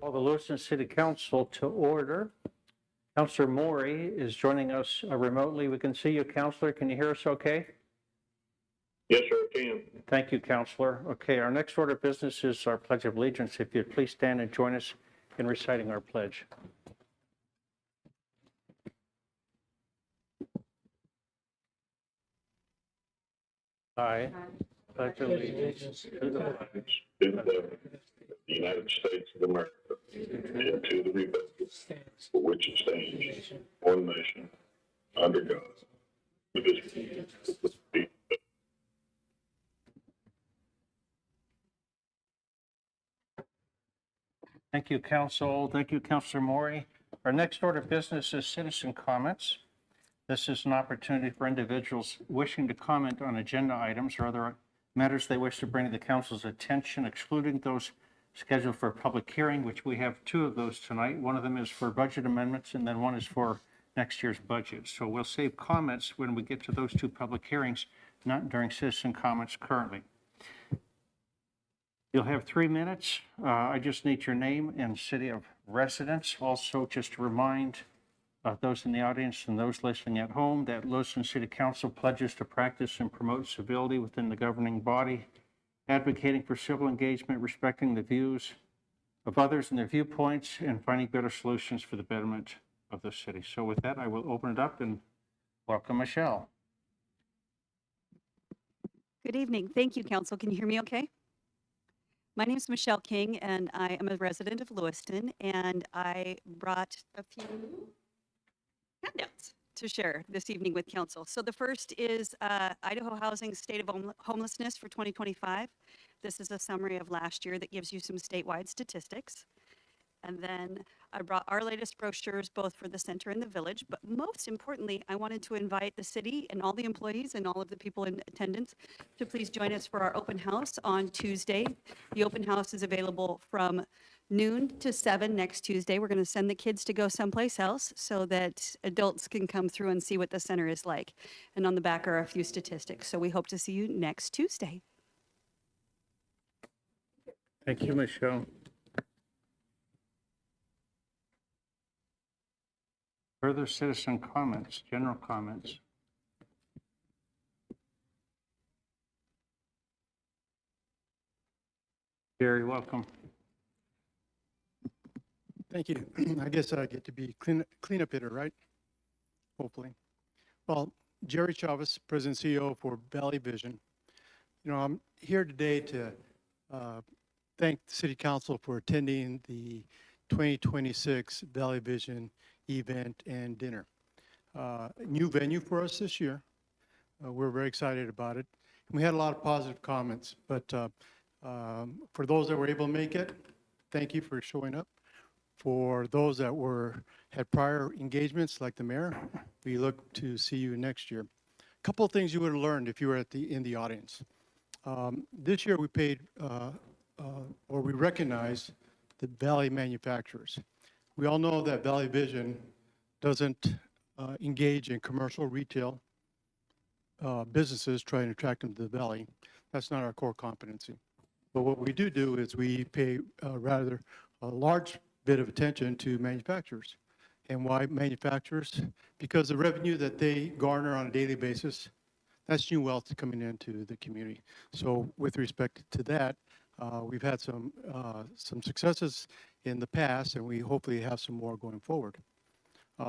Call the Lewiston City Council to order. Councilor Maury is joining us remotely. We can see you, Councilor. Can you hear us okay? Yes, sir, I can. Thank you, Councilor. Okay, our next order of business is our Pledge of Allegiance. If you'd please stand and join us in reciting our pledge. I pledge allegiance to the flag To the United States of America and to the republic for which it stands, one nation, under God, indivisible, with liberty. Thank you, Council. Thank you, Councilor Maury. Our next order of business is citizen comments. This is an opportunity for individuals wishing to comment on agenda items or other matters they wish to bring to the council's attention, excluding those scheduled for a public hearing, which we have two of those tonight. One of them is for budget amendments, and then one is for next year's budget. So we'll save comments when we get to those two public hearings, not during citizen comments currently. You'll have 3 minutes. I just need your name and city of residence. Also, just to remind those in the audience and those listening at home that Lewiston City Council pledges to practice and promote civility within the governing body, advocating for civil engagement, respecting the views of others and their viewpoints, and finding better solutions for the betterment of the city. So with that, I will open it up and welcome Michelle. Good evening. Thank you, Council. Can you hear me okay? My name is Michelle King, and I am a resident of Lewiston, and I brought a few handouts to share this evening with Council. So the first is Idaho Housing State of Homelessness for 2025. This is a summary of last year that gives you some statewide statistics. And then I brought our latest brochures, both for the center and the village. But most importantly, I wanted to invite the city and all the employees and all of the people in attendance to please join us for our open house on Tuesday. The open house is available from noon to 7 next Tuesday. We're going to send the kids to go someplace else so that adults can come through and see what the center is like. And on the back are a few statistics. So we hope to see you next Tuesday. Thank you, Michelle. Further citizen comments, general comments? Jerry, welcome. Thank you. I guess I get to be cleanup hitter, right? Hopefully. Well, Jerry Chavez, President and CEO for Valley Vision. You know, I'm here today to thank the City Council for attending the 2026 Valley Vision event and dinner. New venue for us this year. We're very excited about it. We had a lot of positive comments, but for those that were able to make it, thank you for showing up. For those that had prior engagements, like the mayor, we look to see you next year. A couple of things you would have learned if you were in the audience. This year we paid, or we recognized the Valley manufacturers. We all know that Valley Vision doesn't engage in commercial retail businesses trying to attract them to the Valley. That's not our core competency. But what we do is we pay rather a large bit of attention to manufacturers. And why manufacturers? Because the revenue that they garner on a daily basis, that's new wealth coming into the community. So with respect to that, we've had some successes in the past, and we hopefully have some more going forward.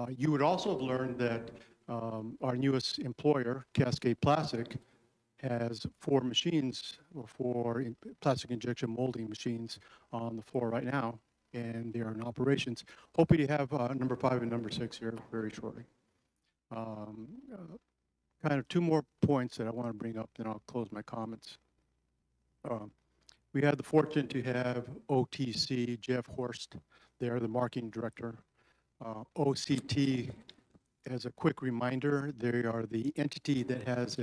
You would also have learned that our newest employer, Cascade Plastic, has 4 machines, or 4 plastic injection molding machines on the floor right now, and they are in operations. Hoping to have number 5 and number 6 here very shortly. Kind of 2 more points that I want to bring up, then I'll close my comments. We had the fortune to have OTC, Jeff Horst, there, the marketing director. OCT, as a quick reminder, they are the entity that has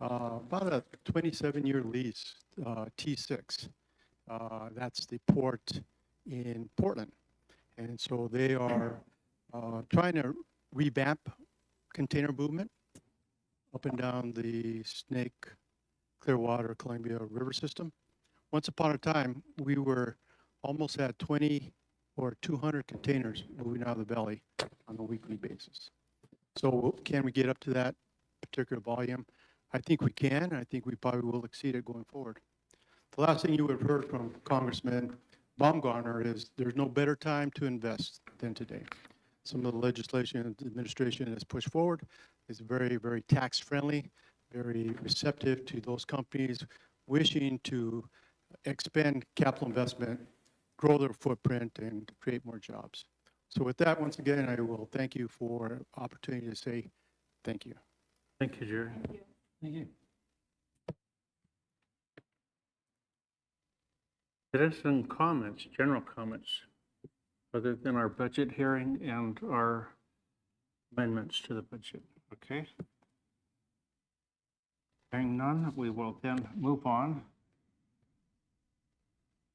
about a 27-year lease, T6. That's the port in Portland. And so they are trying to revamp container movement up and down the Snake, Clearwater, Columbia River system. Once upon a time, we were almost at 20 or 200 containers moving out of the valley on a weekly basis. So can we get up to that particular volume? I think we can, and I think we probably will exceed it going forward. The last thing you would have heard from Congressman Baumgartner is there's no better time to invest than today. Some of the legislation the administration has pushed forward is very, very tax friendly, very receptive to those companies wishing to expand capital investment, grow their footprint, and create more jobs. So with that, once again, I will thank you for the opportunity to say thank you. Thank you, Jerry. Thank you. Citizen comments, general comments, other than our budget hearing and our amendments to the budget, okay? Hearing none, we will then move on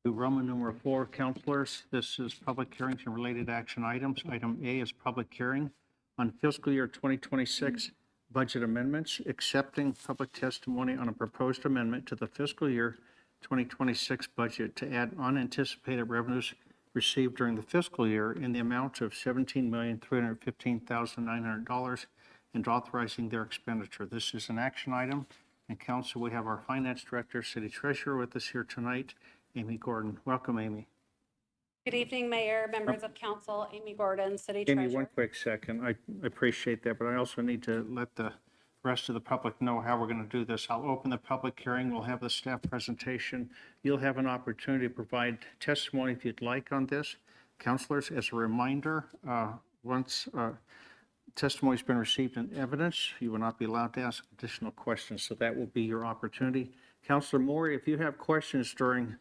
to Roman numeral 4, councilors. This is public hearings and related action items. Item A is public hearing on fiscal year 2026 budget amendments, accepting public testimony on a proposed amendment to the fiscal year 2026 budget to add unanticipated revenues received during the fiscal year in the amount of $17,315,900 and authorizing their expenditure. This is an action item. And council, we have our finance director, city treasurer with us here tonight, Amy Gordon. Welcome, Amy. Good evening, Mayor, members of council, Amy Gordon, City Amy, one Treasurer. quick second. I appreciate that, but I also need to let the rest of the public know how we're going to do this. I'll open the public hearing. We'll have the staff presentation. You'll have an opportunity to provide testimony if you'd like on this. Councilors, as a reminder, once testimony's been received in evidence, you will not be allowed to ask additional questions, so that will be your opportunity. Councilor Maury, if you have questions during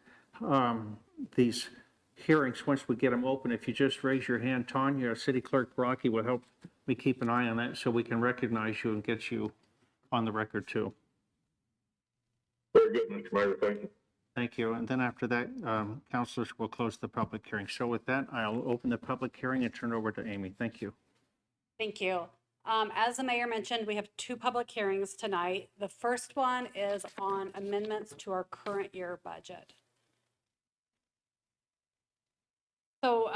these hearings, once we get them open, if you just raise your hand, Tanya, City Clerk Brocky will help me keep an eye on that so we can recognize you and get you on the record too. Very good, Mr. Mayor, thank you. Thank you. And then after that, councilors will close the public hearing. So with that, I'll open the public hearing and turn it over to Amy. Thank you. Thank you. As the mayor mentioned, we have two public hearings tonight. The first one is on amendments to our current year budget. So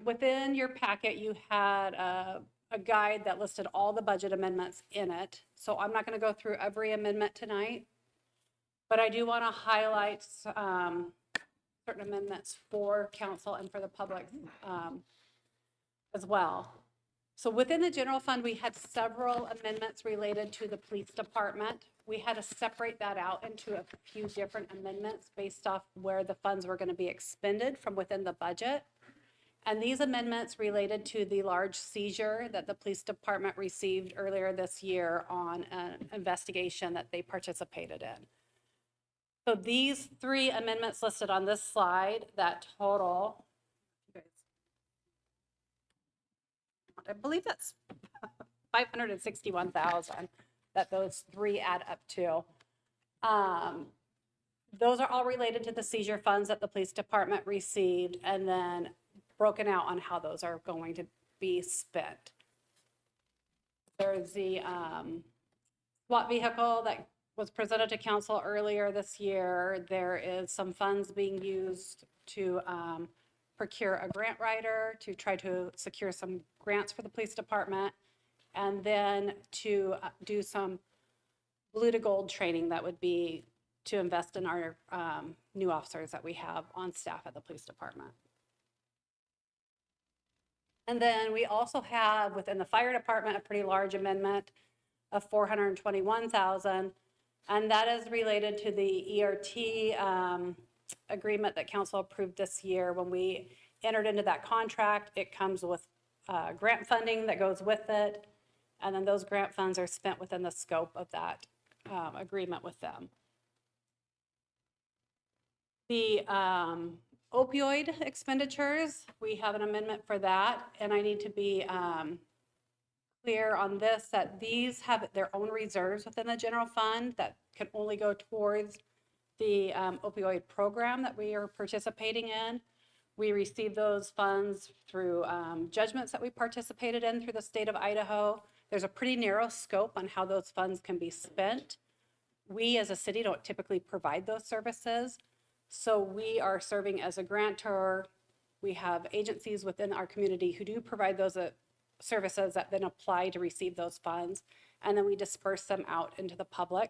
within your packet, you had a guide that listed all the budget amendments in it. So I'm not going to go through every amendment tonight, but I do want to highlight certain amendments for council and for the public as well. So within the general fund, we had several amendments related to the police department. We had to separate that out into a few different amendments based off where the funds were going to be expended from within the budget. And these amendments related to the large seizure that the police department received earlier this year on an investigation that they participated in. So these three amendments listed on this slide that total, I believe that's 561,000 that those three add up to. Those are all related to the seizure funds that the police department received and then broken out on how those are going to be spent. There's the SWAT vehicle that was presented to council earlier this year. There is some funds being used to procure a grant writer to try to secure some grants for the police department, and then to do some blue to gold training that would be to invest in our new officers that we have on staff at the police department. And then we also have within the fire department a pretty large amendment of 421,000, and that is related to the ERT agreement that council approved this year. When we entered into that contract, it comes with grant funding that goes with it, and then those grant funds are spent within the scope of that agreement with them. The opioid expenditures, we have an amendment for that, and I need to be clear on this, that these have their own reserves within the general fund that can only go towards the opioid program that we are participating in. We receive those funds through judgments that we participated in through the state of Idaho. There's a pretty narrow scope on how those funds can be spent. We as a city don't typically provide those services. So we are serving as a grantor. We have agencies within our community who do provide those services that then apply to receive those funds, and then we disperse them out into the public.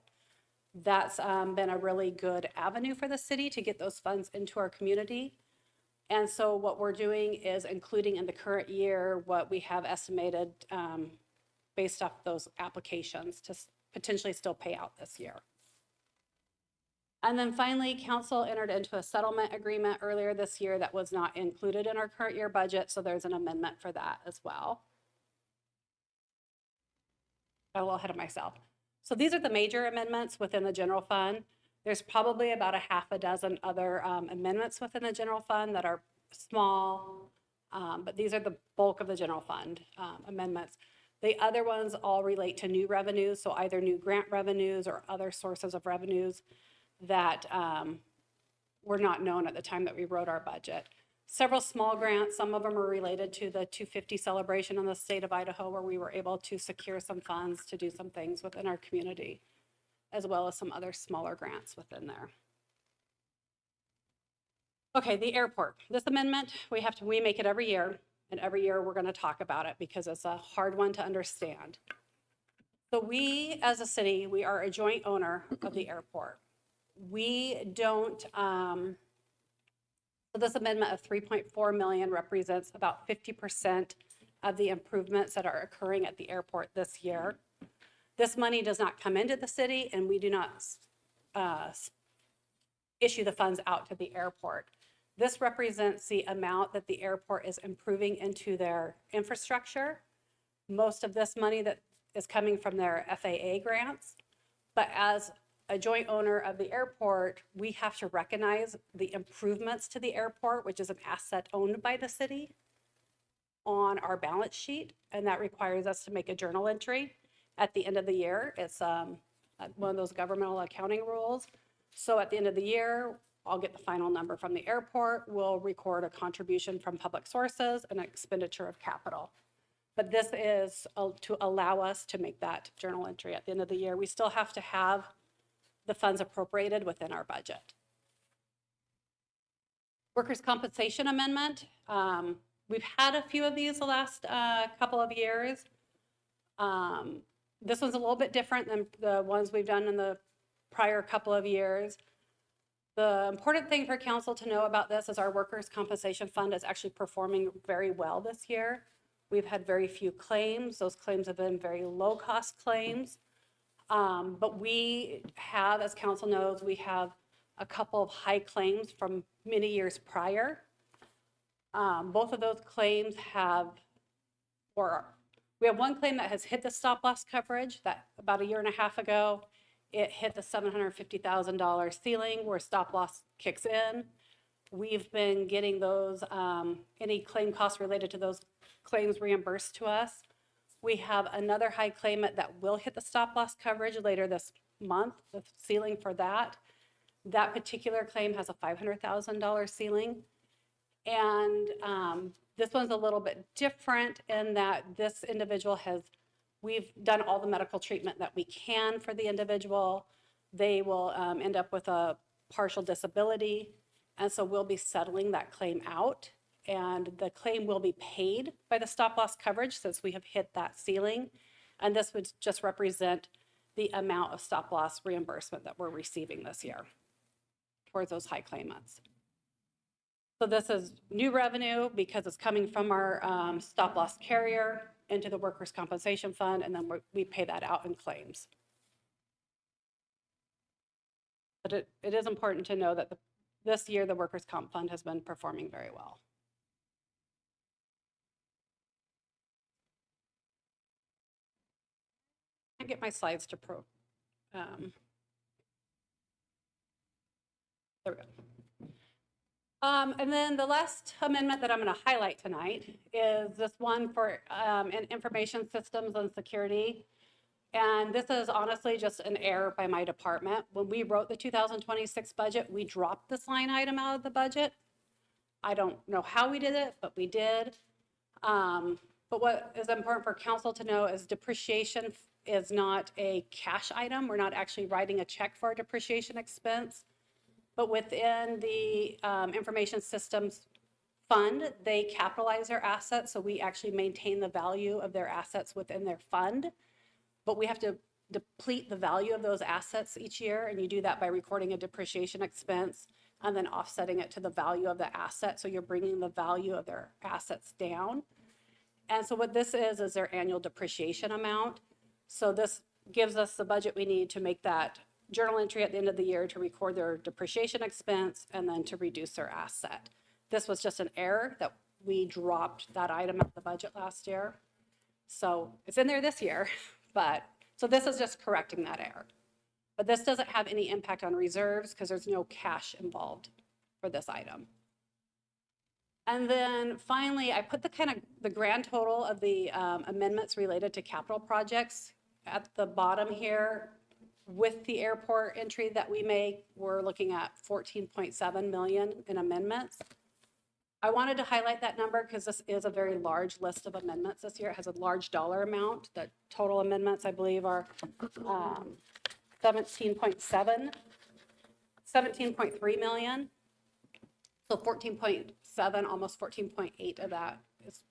That's been a really good avenue for the city to get those funds into our community. And so what we're doing is including in the current year what we have estimated based off those applications to potentially still pay out this year. And then finally, council entered into a settlement agreement earlier this year that was not included in our current year budget, so there's an amendment for that as well. Got a little ahead of myself. So these are the major amendments within the general fund. There's probably about a half a dozen other amendments within the general fund that are small, but these are the bulk of the general fund amendments. The other ones all relate to new revenues, so either new grant revenues or other sources of revenues that were not known at the time that we wrote our budget. Several small grants, some of them are related to the 250 celebration in the state of Idaho, where we were able to secure some funds to do some things within our community, as well as some other smaller grants within there. Okay, the airport. This amendment, we make it every year, and every year we're going to talk about it because it's a hard one to understand. So we, as a city, we are a joint owner of the airport. We don't, so this amendment of 3.4 million represents about 50% of the improvements that are occurring at the airport this year. This money does not come into the city, and we do not issue the funds out to the airport. This represents the amount that the airport is improving into their infrastructure. Most of this money that is coming from their FAA grants, but as a joint owner of the airport, we have to recognize the improvements to the airport, which is an asset owned by the city, on our balance sheet, and that requires us to make a journal entry at the end of the year. It's one of those governmental accounting rules. So at the end of the year, I'll get the final number from the airport. We'll record a contribution from public sources and an expenditure of capital. But this is to allow us to make that journal entry at the end of the year. We still have to have the funds appropriated within our budget. Workers' compensation amendment. We've had a few of these the last couple of years. This one's a little bit different than the ones we've done in the prior couple of years. The important thing for council to know about this is our workers' compensation fund is actually performing very well this year. We've had very few claims. Those claims have been very low-cost claims. But we have, as council knows, we have a couple of high claims from many years prior. Both of those claims we have one claim that has hit the stop loss coverage that about a year and a half ago, it hit the $750,000 ceiling where stop loss kicks in. We've been getting those, any claim costs related to those claims reimbursed to us. We have another high claimant that will hit the stop loss coverage later this month, the ceiling for that. That particular claim has a $500,000 ceiling. And this one's a little bit different in that this individual we've done all the medical treatment that we can for the individual. They will end up with a partial disability. And so we'll be settling that claim out. And the claim will be paid by the stop loss coverage since we have hit that ceiling. And this would just represent the amount of stop loss reimbursement that we're receiving this year towards those high claimants. So this is new revenue because it's coming from our stop loss carrier into the workers' compensation fund, and then we pay that out in claims. But it is important to know that this year the workers' comp fund has been performing very well. I get my slides to there we go. And then the last amendment that I'm going to highlight tonight is this one for information systems and security. And this is honestly just an error by my department. When we wrote the 2026 budget, we dropped this line item out of the budget. I don't know how we did it, but we did. But what is important for council to know is depreciation is not a cash item. We're not actually writing a check for a depreciation expense. But within the information systems fund, they capitalize their assets, so we actually maintain the value of their assets within their fund. But we have to deplete the value of those assets each year, and you do that by recording a depreciation expense and then offsetting it to the value of the asset. So you're bringing the value of their assets down. And so what this is their annual depreciation amount. So this gives us the budget we need to make that journal entry at the end of the year to record their depreciation expense and then to reduce their asset. This was just an error that we dropped that item out of the budget last year. So it's in there this year, but, so this is just correcting that error. But this doesn't have any impact on reserves because there's no cash involved for this item. And then finally, I put the grand total of the amendments related to capital projects at the bottom here. With the airport entry that we make, we're looking at 14.7 million in amendments. I wanted to highlight that number because this is a very large list of amendments this year. It has a large dollar amount. The total amendments, I believe, are 17.3 million. So 14.7, almost 14.8 of that is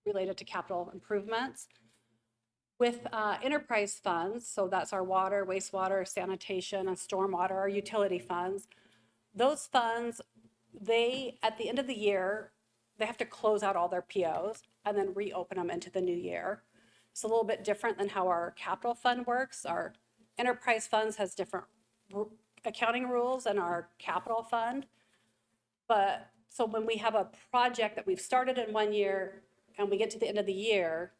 related to capital improvements. With enterprise funds, so that's our water, wastewater, sanitation, and stormwater, our utility funds. Those funds, at the end of the year, they have to close out all their POs and then reopen them into the new year. It's a little bit different than how our capital fund works. Our enterprise funds has different accounting rules than our capital fund. But so when we have a project that we've started in one year and we get to the end of the year,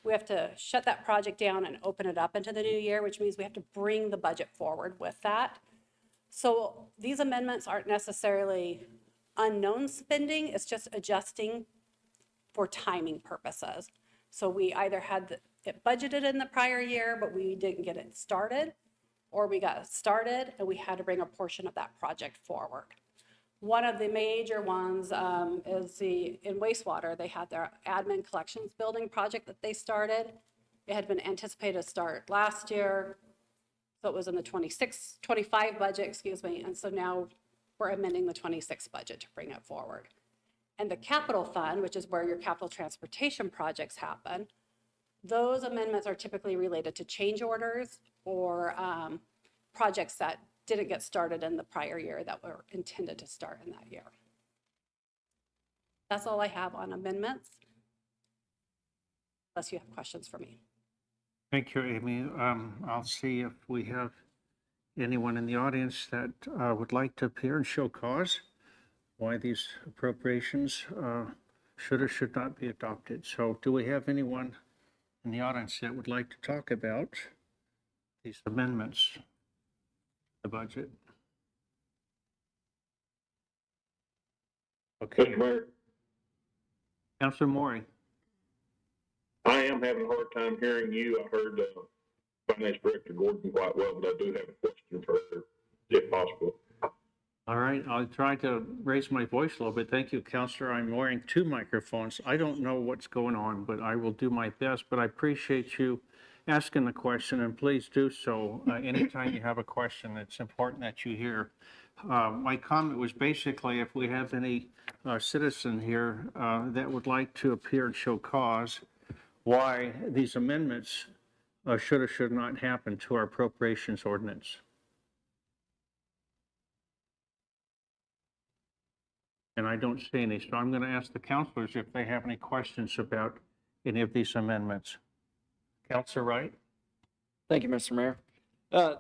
we have to shut that project down and open it up into the new year, which means we have to bring the budget forward with that. So these amendments aren't necessarily unknown spending, it's just adjusting for timing purposes. So we either had it budgeted in the prior year, but we didn't get it started, or we got it started and we had to bring a portion of that project forward. One of the major ones is in wastewater. They had their admin collections building project that they started. It had been anticipated to start last year. So it was in the 25 budget, excuse me. And so now we're amending the 26 budget to bring it forward. And the capital fund, which is where your capital transportation projects happen, those amendments are typically related to change orders or projects that didn't get started in the prior year that were intended to start in that year. That's all I have on amendments, unless you have questions for me. Thank you, Amy. I'll see if we have anyone in the audience that would like to appear and show cause why these appropriations should or should not be adopted. So do we have anyone in the audience that would like to talk about these amendments? The budget. Okay, Mr. Mayor, Councilor Maury. I am having a hard time hearing you. I heard Finance Director Gordon quite well, but I do have a question for her, if possible. All right, I'll try to raise my voice a little bit. Thank you, Councilor. I'm wearing two microphones. I don't know what's going on, but I will do my best. But I appreciate you asking the question, and please do so anytime you have a question. It's important that you hear. My comment was basically if we have any citizen here that would like to appear and show cause why these amendments should or should not happen to our appropriations ordinance. And I don't see any, so I'm going to ask the councilors if they have any questions about any of these amendments. Councilor Wright? Thank you, Mr. Mayor.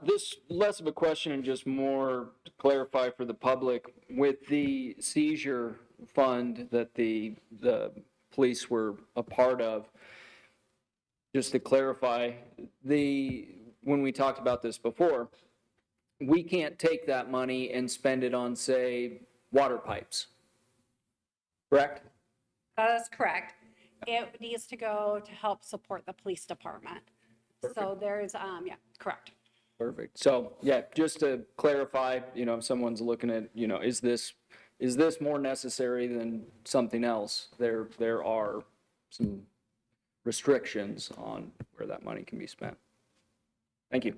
This less of a question and just more to clarify for the public with the seizure fund that the police were a part of. Just to clarify, when we talked about this before, we can't take that money and spend it on, say, water pipes. Correct? That is correct. It needs to go to help support the police department. So there's, yeah, correct. Perfect. So, yeah, just to clarify, if someone's looking at, is this more necessary than something else? There are some restrictions on where that money can be spent. Thank you.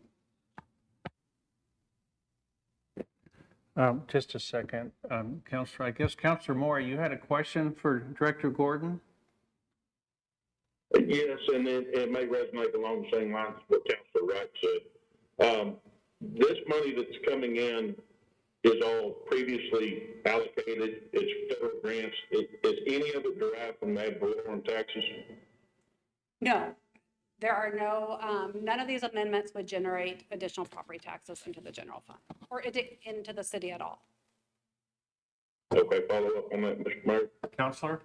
Just a second, Counselor. I guess Counselor Moore, you had a question for Director Gordon? Yes, and it may resonate along the same lines as what Councilor Wright said. This money that's coming in is all previously allocated. It's federal grants. Is any of it derived from ad valorem taxes? No, there are no, none of these amendments would generate additional property taxes into the general fund or into the city at all. Okay, follow up on that, Mr. Mayor. Counselor?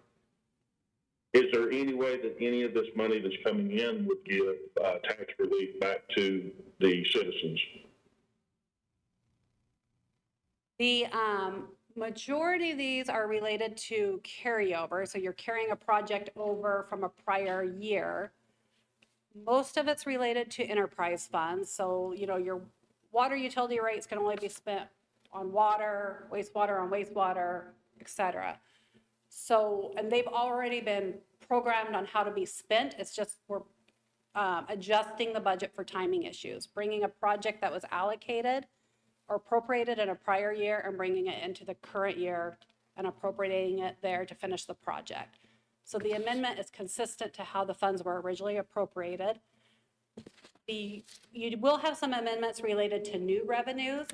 Is there any way that any of this money that's coming in would give tax relief back to the citizens? The majority of these are related to carryover. So you're carrying a project over from a prior year. Most of it's related to enterprise funds. So, your water utility rates can only be spent on water, wastewater, et cetera. So, and they've already been programmed on how to be spent. It's just we're adjusting the budget for timing issues, bringing a project that was allocated or appropriated in a prior year and bringing it into the current year and appropriating it there to finish the project. So the amendment is consistent to how the funds were originally appropriated. You will have some amendments related to new revenues.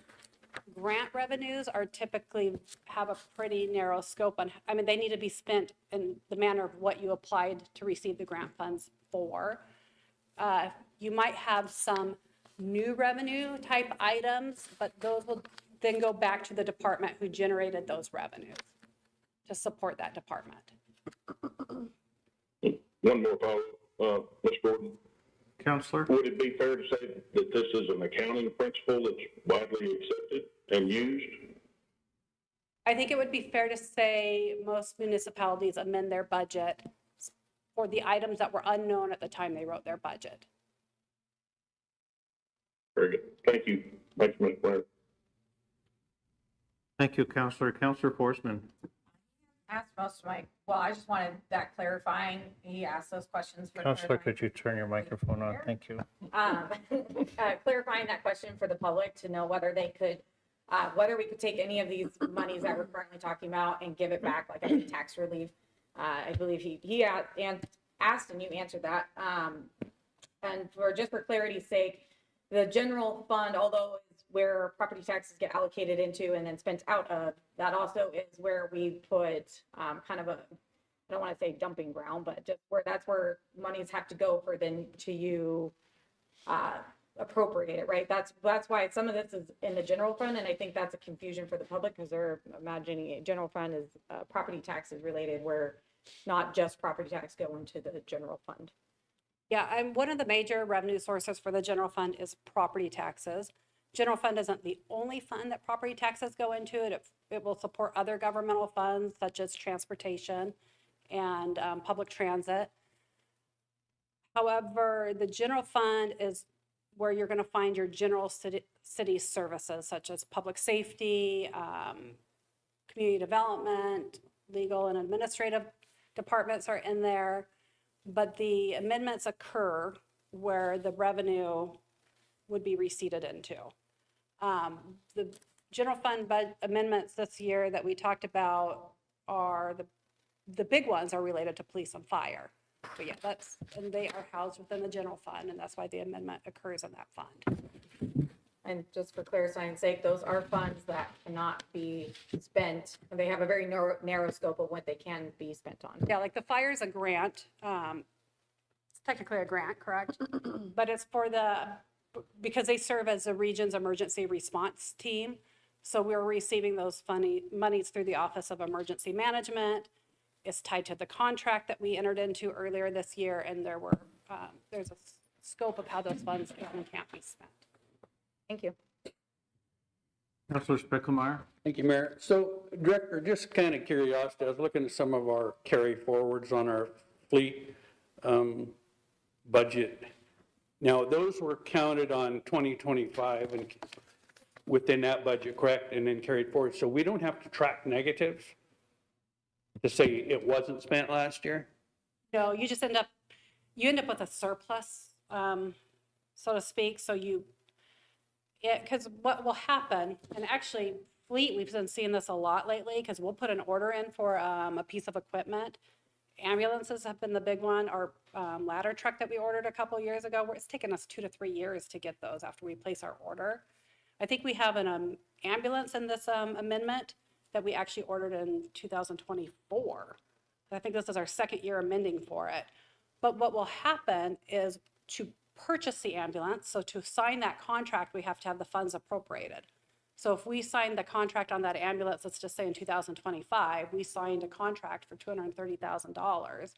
Grant revenues are typically have a pretty narrow scope on, they need to be spent in the manner of what you applied to receive the grant funds for. You might have some new revenue type items, but those will then go back to the department who generated those revenues to support that department. One more follow-up, Ms. Gordon. Counselor? Would it be fair to say that this is an accounting principle that's widely accepted and used? I think it would be fair to say most municipalities amend their budget for the items that were unknown at the time they wrote their budget. Very good. Thank you. Thank you, Mr. Mayor. Thank you, Counselor. Counselor Forsman? Asked most of I just wanted that clarifying. He asked those questions for Counselor, clarifying. could you turn your microphone on? Thank you. Clarifying that question for the public to know whether they could, whether we could take any of these monies that we're currently talking about and give it back like a tax relief. I believe he asked and you answered that. And for clarity's sake, the general fund, although is where property taxes get allocated into and then spent out of, that also is where we put kind of a, I don't want to say dumping ground, but just that's where monies have to go for then to you appropriate it, right? That's why some of this is in the general fund, and I think that's a confusion for the public because they're imagining a general fund is property taxes related, where not just property tax go into the general fund. Yeah, and one of the major revenue sources for the general fund is property taxes. General fund isn't the only fund that property taxes go into. It will support other governmental funds such as transportation and public transit. However, the general fund is where you're going to find your general city services such as public safety, community development, legal and administrative departments are in there. But the amendments occur where the revenue would be receipted into. The general fund amendments this year that we talked about are the big ones are related to police and fire. But yeah, and they are housed within the general fund, and that's why the amendment occurs in that fund. And just for clarifying sake, those are funds that cannot be spent. And they have a very narrow scope of what they can be spent on. Yeah, like the fire is a grant. It's technically a grant, correct? But it's because they serve as the region's emergency response team. So we're receiving those monies through the Office of Emergency Management. It's tied to the contract that we entered into earlier this year, and there's a scope of how those funds can and can't be spent. Thank you. Counselor Spickelmeyer? Thank you, Mayor. So, Director, just kind of curiosity, I was looking at some of our carry forwards on our fleet budget. Now, those were counted on 2025 and within that budget, correct, and then carried forward. So we don't have to track negatives to say it wasn't spent last year? No, you just end up with a surplus, so to speak. So because what will happen, and actually fleet, we've been seeing this a lot lately because we'll put an order in for a piece of equipment. Ambulances have been the big one. Our ladder truck that we ordered a couple years ago, it's taken us 2 to 3 years to get those after we place our order. I think we have an ambulance in this amendment that we actually ordered in 2024. I think this is our second year amending for it. But what will happen is to purchase the ambulance, so to sign that contract, we have to have the funds appropriated. So if we signed the contract on that ambulance, let's just say in 2025, we signed a contract for $230,000,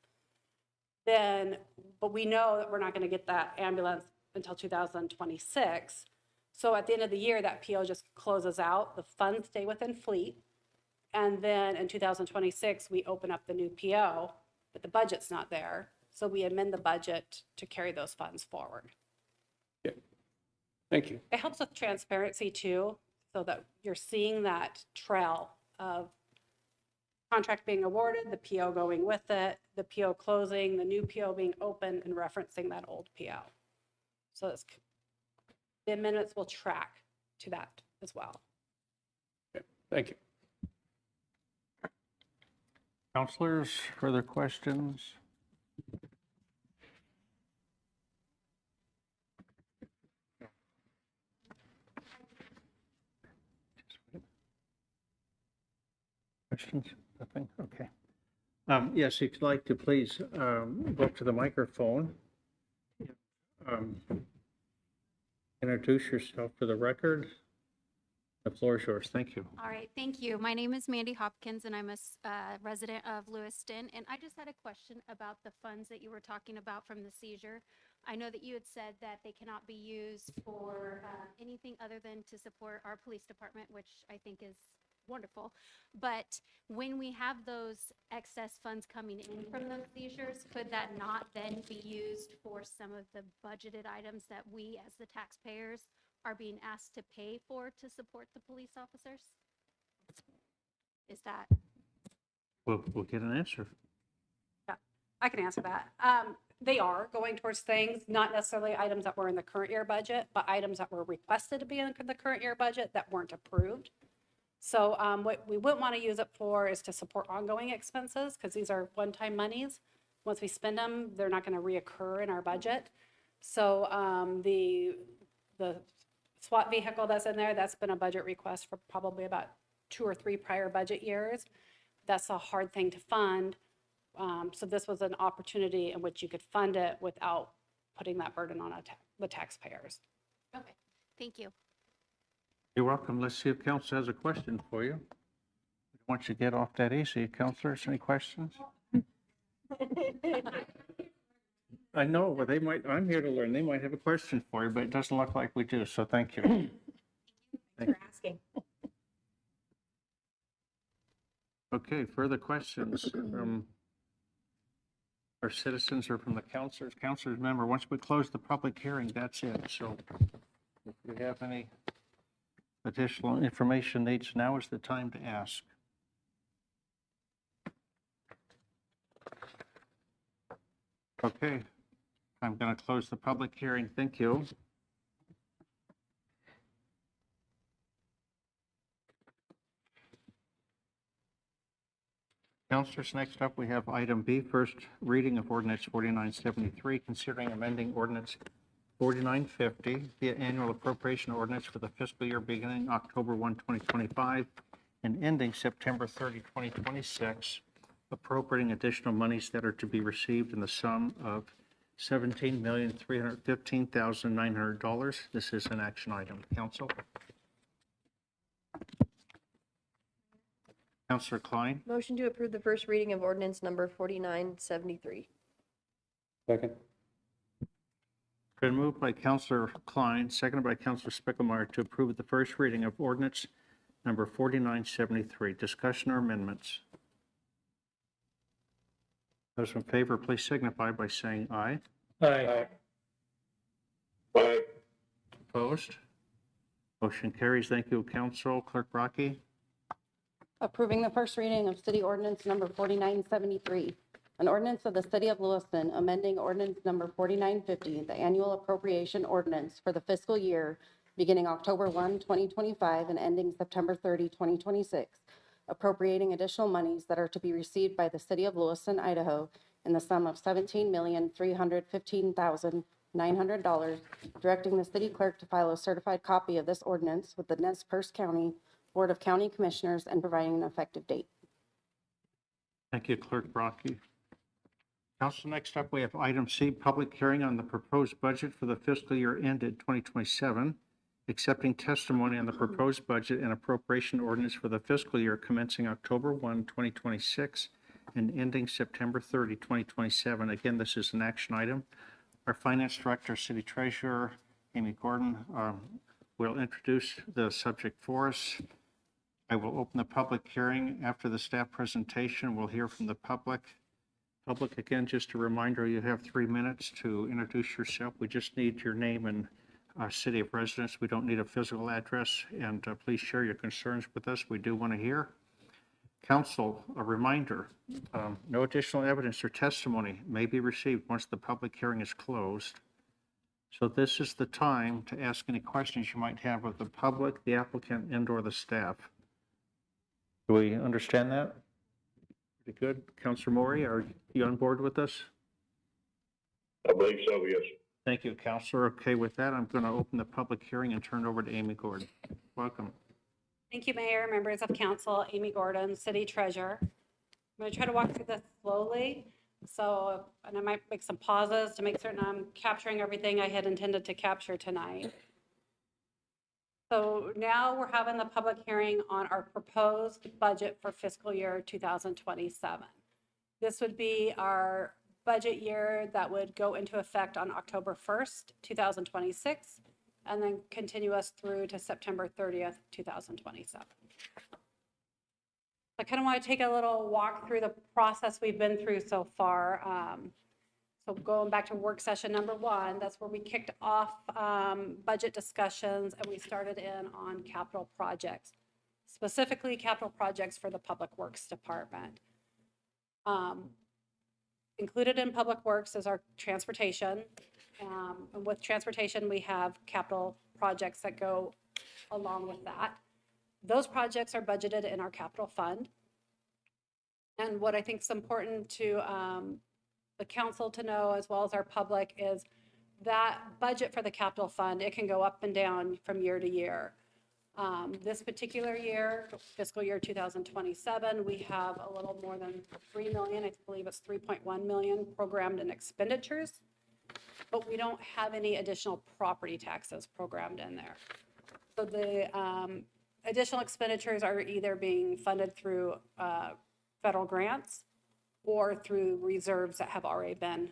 then, but we know that we're not going to get that ambulance until 2026. So at the end of the year, that PO just closes out, the funds stay within fleet, and then in 2026, we open up the new PO, but the budget's not there. So we amend the budget to carry those funds forward. Thank you. It helps with transparency too, so that you're seeing that trail of contract being awarded, the PO going with it, the PO closing, the new PO being open and referencing that old PO. So the amendments will track to that as well. Thank you. Counselors, further questions? Questions? Nothing? Okay. Yes, if you'd like to please go up to the microphone. Introduce yourself for the record. The floor is yours. Thank you. All right, thank you. My name is Mandy Hopkins, and I'm a resident of Lewiston. And I just had a question about the funds that you were talking about from the seizure. I know that you had said that they cannot be used for anything other than to support our police department, which I think is wonderful. But when we have those excess funds coming in from those seizures, could that not then be used for some of the budgeted items that we as the taxpayers are being asked to pay for to support the police officers? Is that? We'll get an answer. Yeah, I can answer that. They are going towards things, not necessarily items that were in the current year budget, but items that were requested to be in the current year budget that weren't approved. So what we wouldn't want to use it for is to support ongoing expenses, because these are one-time monies. Once we spend them, they're not going to reoccur in our budget. So the SWAT vehicle that's in there, that's been a budget request for probably about 2 or 3 prior budget years. That's a hard thing to fund. So this was an opportunity in which you could fund it without putting that burden on the taxpayers. Okay, thank you. You're welcome. Let's see if council has a question for you. Once you get off that easy, counselors, any questions? I know, but they might, I'm here to learn. They might have a question for you, but it doesn't look like we do, so thank you. Thanks for asking. Okay, further questions from our citizens or from the counselors? Counselors, remember, once we close the public hearing, that's it. So if you have any additional information needs, now is the time to ask. Okay, I'm going to close the public hearing. Thank you. Councilors, next up, we have item B, first reading of ordinance 4973, considering amending ordinance 4950, the annual appropriation ordinance for the fiscal year beginning October 1, 2025, and ending September 30, 2026, appropriating additional monies that are to be received in the sum of $17,315,900. This is an action item. Council? Councilor Klein? Motion to approve the first reading of ordinance number 4973. Second. Been moved by Councilor Klein, seconded by Councilor Spickelmeyer to approve the first reading of ordinance number 4973. Discussion or amendments? Those in favor, please signify by saying aye. Aye. Aye. Opposed? Motion carries. Thank you, Council. Clerk Rocky? Approving the first reading of city ordinance number 4973, an ordinance of the city of Lewiston amending ordinance number 4950, the annual appropriation ordinance for the fiscal year beginning October 1, 2025, and ending September 30, 2026, appropriating additional monies that are to be received by the city of Lewiston, Idaho, in the sum of $17,315,900, directing the city clerk to file a certified copy of this ordinance with the Nez Perce County Board of County Commissioners and providing an effective date. Thank you, Clerk Brockie. Council, next up, we have item C, public hearing on the proposed budget for the fiscal year ended 2027, accepting testimony on the proposed budget and appropriation ordinance for the fiscal year commencing October 1, 2026, and ending September 30, 2027. Again, this is an action item. Our Finance Director, City Treasurer, Amy Gordon, will introduce the subject for us. I will open the public hearing. After the staff presentation, we'll hear from the public. Public, again, just a reminder, you have 3 minutes to introduce yourself. We just need your name and city of residence. We don't need a physical address, and please share your concerns with us. We do want to hear. Council, a reminder, no additional evidence or testimony may be received once the public hearing is closed. So this is the time to ask any questions you might have of the public, the applicant, and/or the staff. Do we understand that? Pretty good. Councilor Maury, are you on board with us? I believe so, yes. Thank you, Councilor. Okay, with that, I'm going to open the public hearing and turn it over to Amy Gordon. Welcome. Thank you, Mayor, members of council, Amy Gordon, City Treasurer. I'm going to try to walk through this slowly. So, and I might make some pauses to make certain I'm capturing everything I had intended to capture tonight. So now we're having the public hearing on our proposed budget for fiscal year 2027. This would be our budget year that would go into effect on October 1st, 2026, and then continue us through to September 30th, 2027. I kind of want to take a little walk through the process we've been through so far. So going back to work session number 1, that's where we kicked off budget discussions and we started in on capital projects, specifically capital projects for the Public Works Department. Included in Public Works is our transportation. And with transportation, we have capital projects that go along with that. Those projects are budgeted in our capital fund. And what I think is important to the council to know, as well as our public, is that budget for the capital fund, it can go up and down from year to year. This particular year, fiscal year 2027, we have a little more than 3 million, I believe it's 3.1 million programmed in expenditures, but we don't have any additional property taxes programmed in there. So the additional expenditures are either being funded through federal grants or through reserves that have already been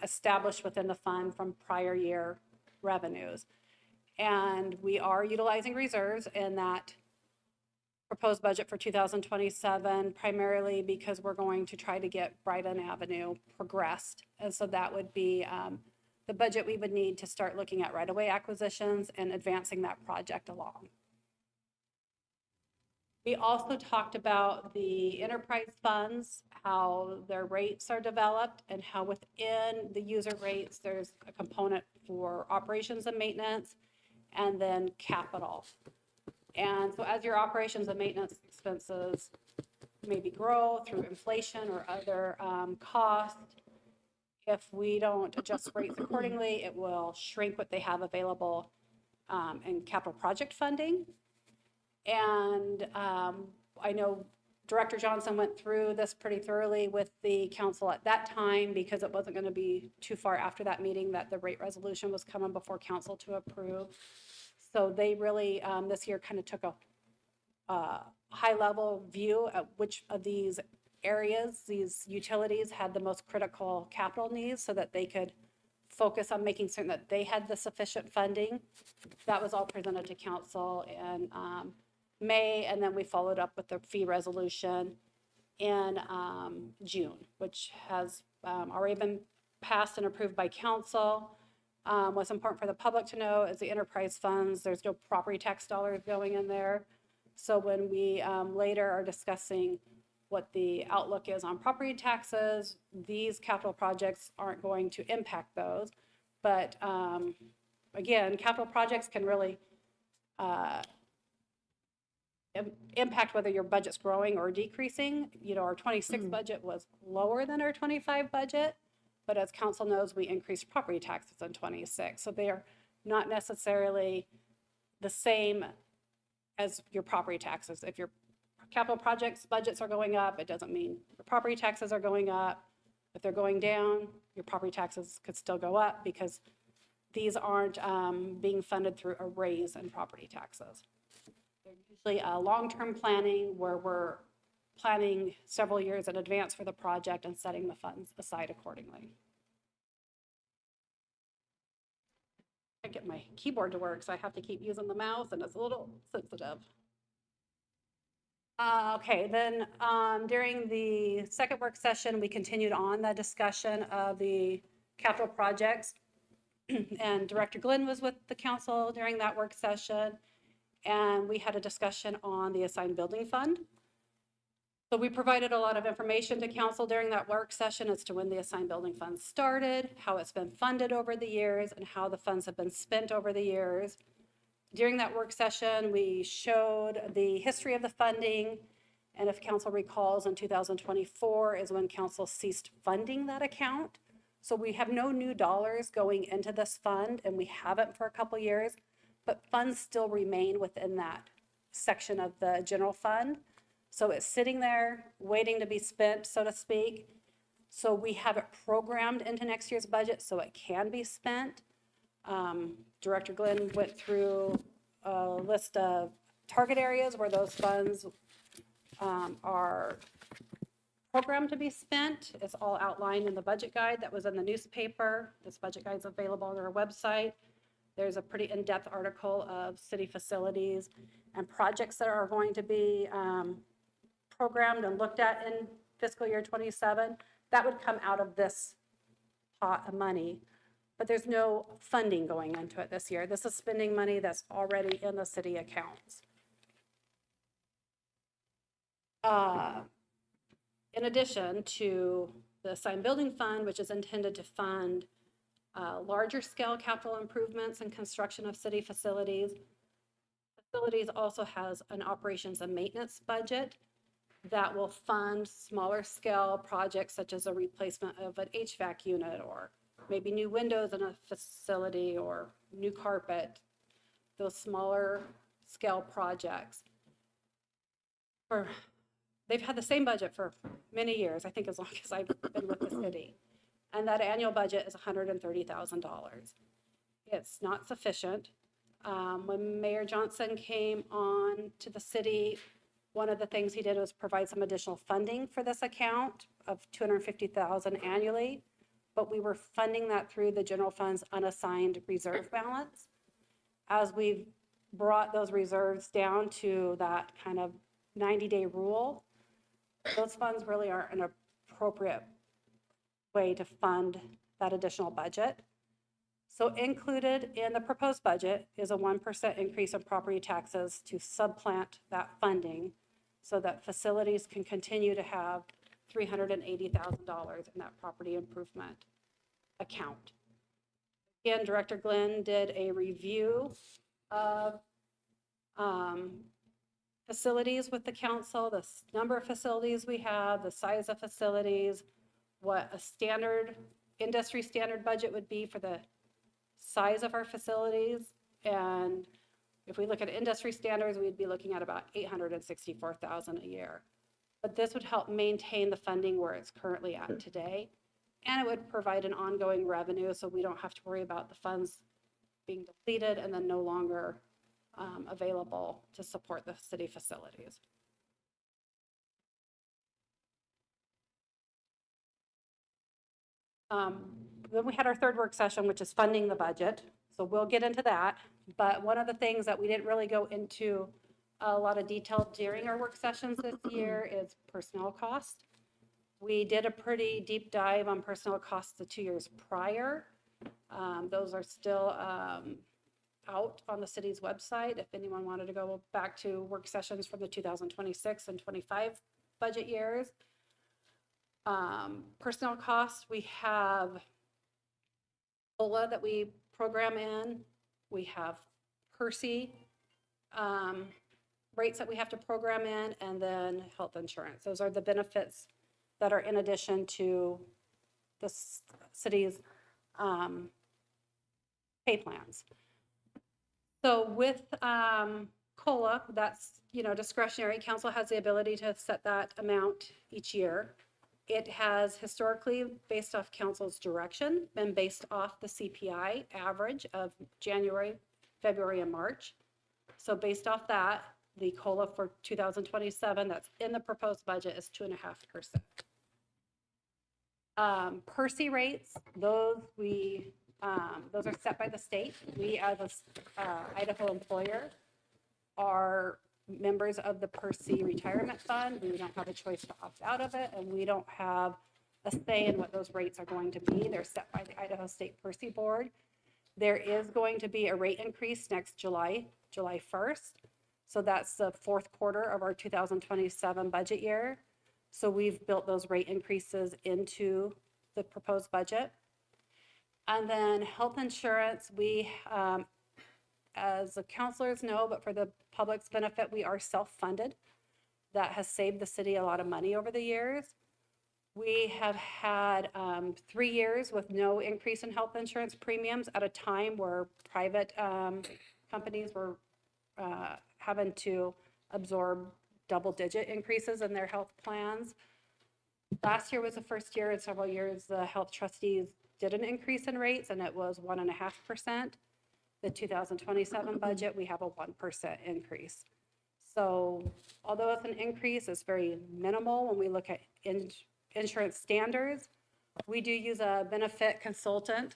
established within the fund from prior year revenues. And we are utilizing reserves in that proposed budget for 2027, primarily because we're going to try to get Brighton Avenue progressed. And so that would be the budget we would need to start looking at right-of-way acquisitions and advancing that project along. We also talked about the enterprise funds, how their rates are developed, and how within the user rates, there's a component for operations and maintenance, and then capital. And so as your operations and maintenance expenses maybe grow through inflation or other costs, if we don't adjust rates accordingly, it will shrink what they have available in capital project funding. And I know Director Johnson went through this pretty thoroughly with the council at that time, because it wasn't going to be too far after that meeting that the rate resolution was coming before council to approve. So they really, this year, kind of took a high-level view at which of these areas, these utilities, had the most critical capital needs so that they could focus on making certain that they had the sufficient funding. That was all presented to council in May, and then we followed up with the fee resolution in June, which has already been passed and approved by council. What's important for the public to know is the enterprise funds, there's no property tax dollars going in there. So when we later are discussing what the outlook is on property taxes, these capital projects aren't going to impact those. But again, capital projects can really uh, impact whether your budget's growing or decreasing. You know, our 26 budget was lower than our 25 budget, but as council knows, we increased property taxes in 26. So they are not necessarily the same as your property taxes. If your capital projects budgets are going up, it doesn't mean your property taxes are going up. If they're going down, your property taxes could still go up because these aren't being funded through a raise in property taxes. They're usually long-term planning where we're planning several years in advance for the project and setting the funds aside accordingly. I get my keyboard to work, so I have to keep using the mouse, and it's a little sensitive. Okay, then during the second work session, we continued on the discussion of the capital projects. And Director Glenn was with the council during that work session, and we had a discussion on the assigned building fund. So we provided a lot of information to council during that work session as to when the assigned building fund started, how it's been funded over the years, and how the funds have been spent over the years. During that work session, we showed the history of the funding, and if council recalls, in 2024 is when council ceased funding that account. So we have no new dollars going into this fund, and we haven't for a couple years, but funds still remain within that section of the general fund. So it's sitting there waiting to be spent, so to speak. So we have it programmed into next year's budget so it can be spent. Director Glenn went through a list of target areas where those funds are programmed to be spent. It's all outlined in the budget guide that was in the newspaper. This budget guide is available on our website. There's a pretty in-depth article of city facilities and projects that are going to be programmed and looked at in fiscal year 27. That would come out of this pot of money, but there's no funding going into it this year. This is spending money that's already in the city accounts. In addition to the assigned building fund, which is intended to fund larger scale capital improvements and construction of city facilities, facilities also has an operations and maintenance budget that will fund smaller scale projects such as a replacement of an HVAC unit or maybe new windows in a facility or new carpet, those smaller scale projects. They've had the same budget for many years, I think as long as I've been with the city. And that annual budget is $130,000. It's not sufficient. When Mayor Johnson came on to the city, one of the things he did was provide some additional funding for this account of $250,000 annually, but we were funding that through the general fund's unassigned reserve balance. As we've brought those reserves down to that kind of 90-day rule, those funds really aren't an appropriate way to fund that additional budget. So included in the proposed budget is a 1% increase in property taxes to supplant that funding so that facilities can continue to have $380,000 in that property improvement account. Again, Director Glenn did a review of facilities with the council, the number of facilities we have, the size of facilities, what a standard, industry standard budget would be for the size of our facilities. And if we look at industry standards, we'd be looking at about $864,000 a year. But this would help maintain the funding where it's currently at today. And it would provide an ongoing revenue so we don't have to worry about the funds being depleted and then no longer available to support the city facilities. Then we had our third work session, which is funding the budget. So we'll get into that. But one of the things that we didn't really go into a lot of detail during our work sessions this year is personnel cost. We did a pretty deep dive on personnel costs the 2 years prior. Those are still out on the city's website if anyone wanted to go back to work sessions from the 2026 and 25 budget years. Personnel costs, we have COLA that we program in. We have Percy rates that we have to program in, and then health insurance. Those are the benefits that are in addition to the city's pay plans. So with COLA, that's, discretionary. Council has the ability to set that amount each year. It has historically, based off council's direction, been based off the CPI average of January, February, and March. So based off that, the COLA for 2027 that's in the proposed budget is 2.5%. Percy rates, those are set by the state. We, as a Idaho employer, are members of the Percy retirement fund. We don't have a choice to opt out of it, and we don't have a say in what those rates are going to be. They're set by the Idaho State Percy Board. There is going to be a rate increase next July 1st. So that's the fourth quarter of our 2027 budget year. So we've built those rate increases into the proposed budget. And then health insurance, we, as the counselors know, but for the public's benefit, we are self-funded. That has saved the city a lot of money over the years. We have had 3 years with no increase in health insurance premiums at a time where private companies were having to absorb double-digit increases in their health plans. Last year was the first year in several years the health trustees did an increase in rates, and it was 1.5%. The 2027 budget, we have a 1% increase. So although it's an increase, it's very minimal when we look at insurance standards. We do use a benefit consultant,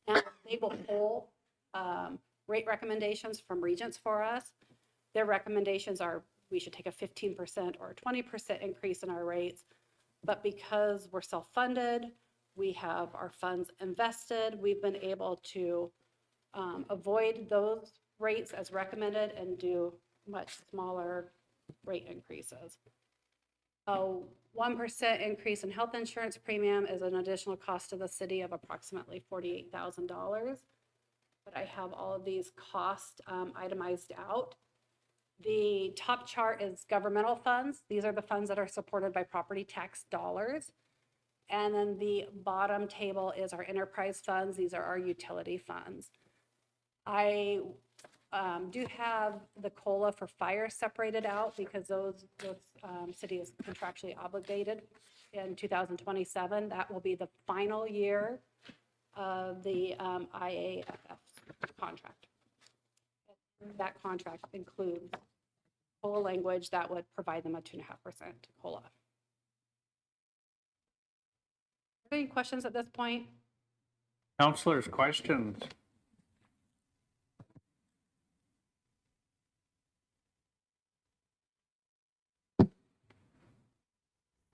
and they will pull rate recommendations from Regents for us. Their recommendations are we should take a 15% or a 20% increase in our rates, but because we're self-funded, we have our funds invested, we've been able to avoid those rates as recommended and do much smaller rate increases. A 1% increase in health insurance premium is an additional cost to the city of approximately $48,000. But I have all of these costs itemized out. The top chart is governmental funds. These are the funds that are supported by property tax dollars. And then the bottom table is our enterprise funds. These are our utility funds. I do have the COLA for fire separated out because those city is contractually obligated in 2027. That will be the final year of the IAFF contract. That contract includes COLA language that would provide them a 2.5% COLA. Any questions at this point? Counselors, questions?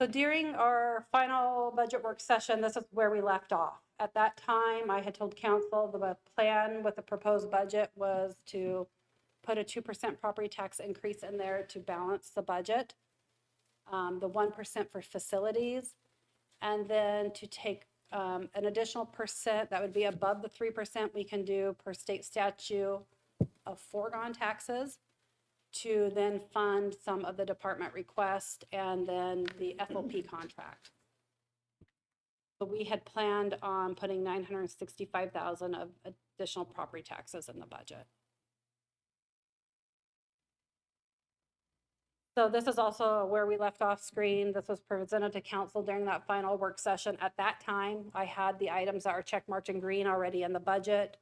So during our final budget work session, this is where we left off. At that time, I had told council the plan with the proposed budget was to put a 2% property tax increase in there to balance the budget, the 1% for facilities, and then to take an additional percent that would be above the 3% we can do per state statute of foregone taxes to then fund some of the department request and then the FOP contract. So we had planned on putting $965,000 of additional property taxes in the budget. So this is also where we left off screen. This was presented to council during that final work session. At that time, I had the items that are checkmarked in green already in the budget.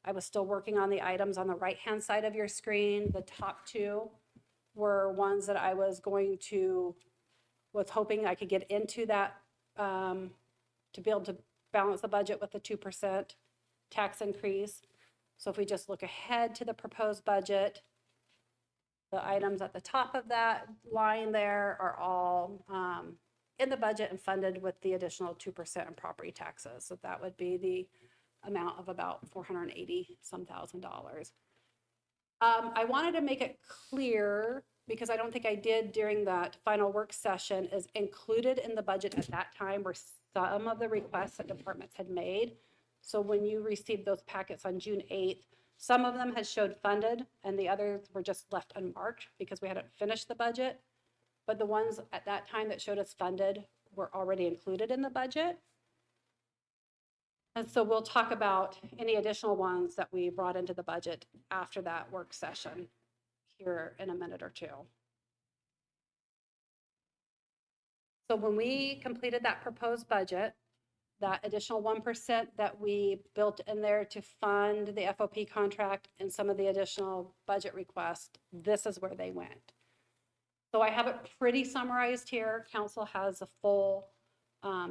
I was still working on the items on the right-hand side of your screen. The top two were ones that I was hoping I could get into that to be able to balance the budget with the 2% tax increase. So if we just look ahead to the proposed budget, the items at the top of that line there are all in the budget and funded with the additional 2% in property taxes. So that would be the amount of about $480-some thousand. I wanted to make it clear, because I don't think I did during that final work session, is included in the budget at that time were some of the requests that departments had made. So when you received those packets on June 8th, Some of them had showed funded and the others were just left unmarked because we hadn't finished the budget. But the ones at that time that showed us funded were already included in the budget. And so we'll talk about any additional ones that we brought into the budget after that work session here in a minute or two. So when we completed that proposed budget, that additional 1% that we built in there to fund the FOP contract and some of the additional budget requests, this is where they went. So I have it pretty summarized here. Council has a full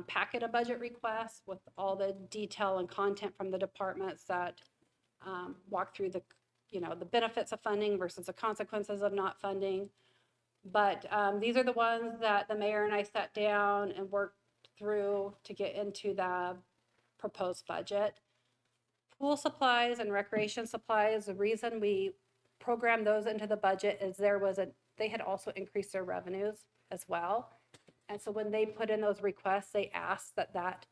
packet of budget requests with all the detail and content from the departments that walk through the, the benefits of funding versus the consequences of not funding. But these are the ones that the mayor and I sat down and worked through to get into the proposed budget. Pool supplies and recreation supplies, the reason we programmed those into the budget is they had also increased their revenues as well. And so when they put in those requests, they asked that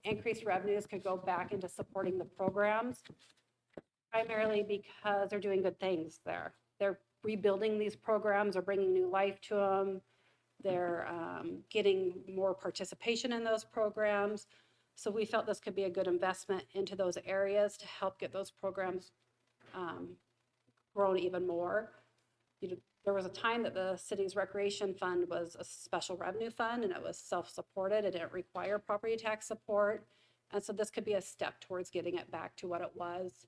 increased revenues could go back into supporting the programs, primarily because they're doing good things there. They're rebuilding these programs or bringing new life to them. They're getting more participation in those programs. So we felt this could be a good investment into those areas to help get those programs grown even more. There was a time that the city's recreation fund was a special revenue fund and it was self-supported. It didn't require property tax support. And so this could be a step towards getting it back to what it was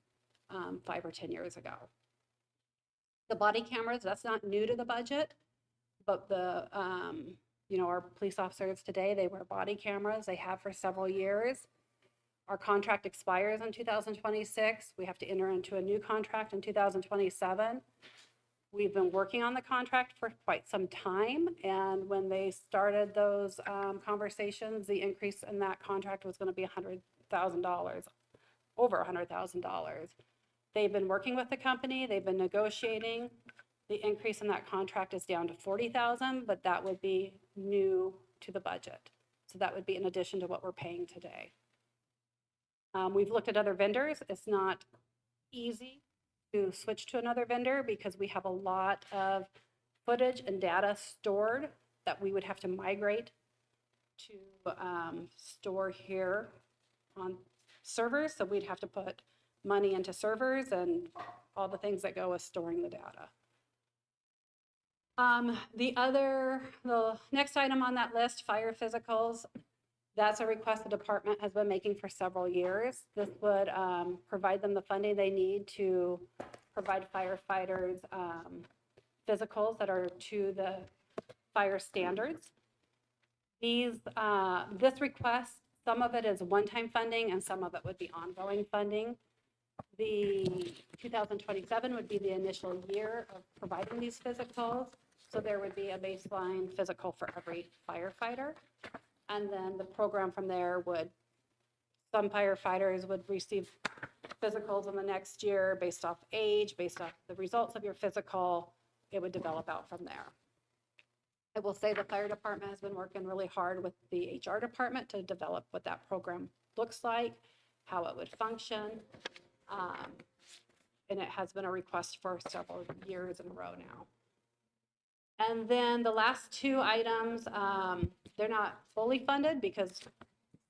5 or 10 years ago. The body cameras, that's not new to the budget, but our police officers today, they wear body cameras. They have for several years. Our contract expires in 2026. We have to enter into a new contract in 2027. We've been working on the contract for quite some time, and when they started those conversations, the increase in that contract was going to be $100,000, over $100,000. They've been working with the company, they've been negotiating. The increase in that contract is down to $40,000, but that would be new to the budget. So that would be in addition to what we're paying today. We've looked at other vendors. It's not easy to switch to another vendor because we have a lot of footage and data stored that we would have to migrate to store here on servers. So we'd have to put money into servers and all the things that go with storing the data. The next item on that list, fire physicals. That's a request the department has been making for several years. This would provide them the funding they need to provide firefighters physicals that are to the fire standards. This request, some of it is one-time funding and some of it would be ongoing funding. The 2027 would be the initial year of providing these physicals. So there would be a baseline physical for every firefighter. And then the program from there some firefighters would receive physicals in the next year based off age, based off the results of your physical. It would develop out from there. I will say the fire department has been working really hard with the HR department to develop what that program looks like, how it would function. And it has been a request for several years in a row now. And then the last two items, they're not fully funded because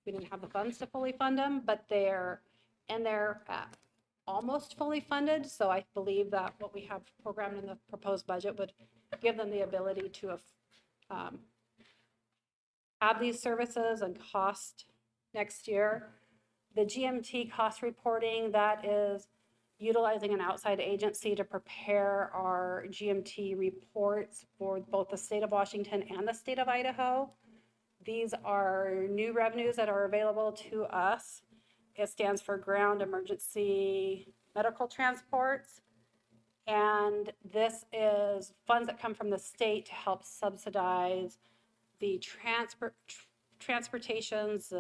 we didn't have the funds to fully fund them, but they're almost fully funded. So I believe that what we have programmed in the proposed budget would give them the ability to have these services and cost next year. The GMT cost reporting, that is utilizing an outside agency to prepare our GMT reports for both the state of Washington and the state of Idaho. These are new revenues that are available to us. It stands for Ground Emergency Medical Transports. And this is funds that come from the state to help subsidize the transportations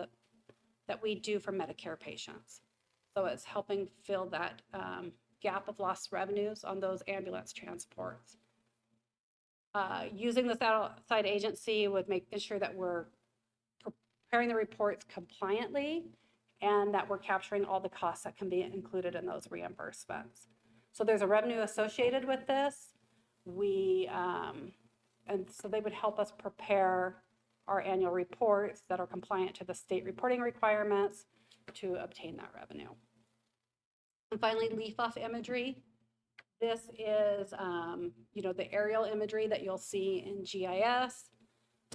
that we do for Medicare patients. So it's helping fill that gap of lost revenues on those ambulance transports. Using this outside agency would make sure that we're preparing the reports compliantly and that we're capturing all the costs that can be included in those reimbursements. So there's a revenue associated with this. And so they would help us prepare our annual reports that are compliant to the state reporting requirements to obtain that revenue. And finally, leaf-off imagery. This is, the aerial imagery that you'll see in GIS.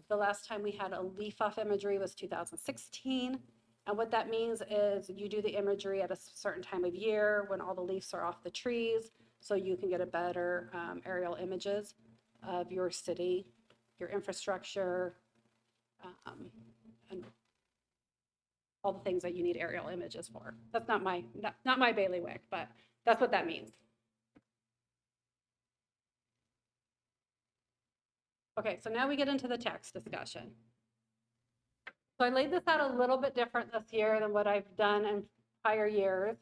The last time we had a leaf-off imagery was 2016. And what that means is you do the imagery at a certain time of year when all the leaves are off the trees, so you can get a better aerial images of your city, your infrastructure, and all the things that you need aerial images for. That's not my bailiwick, but that's what that means. Okay, so now we get into the tax discussion. So I laid this out a little bit different this year than what I've done in prior years.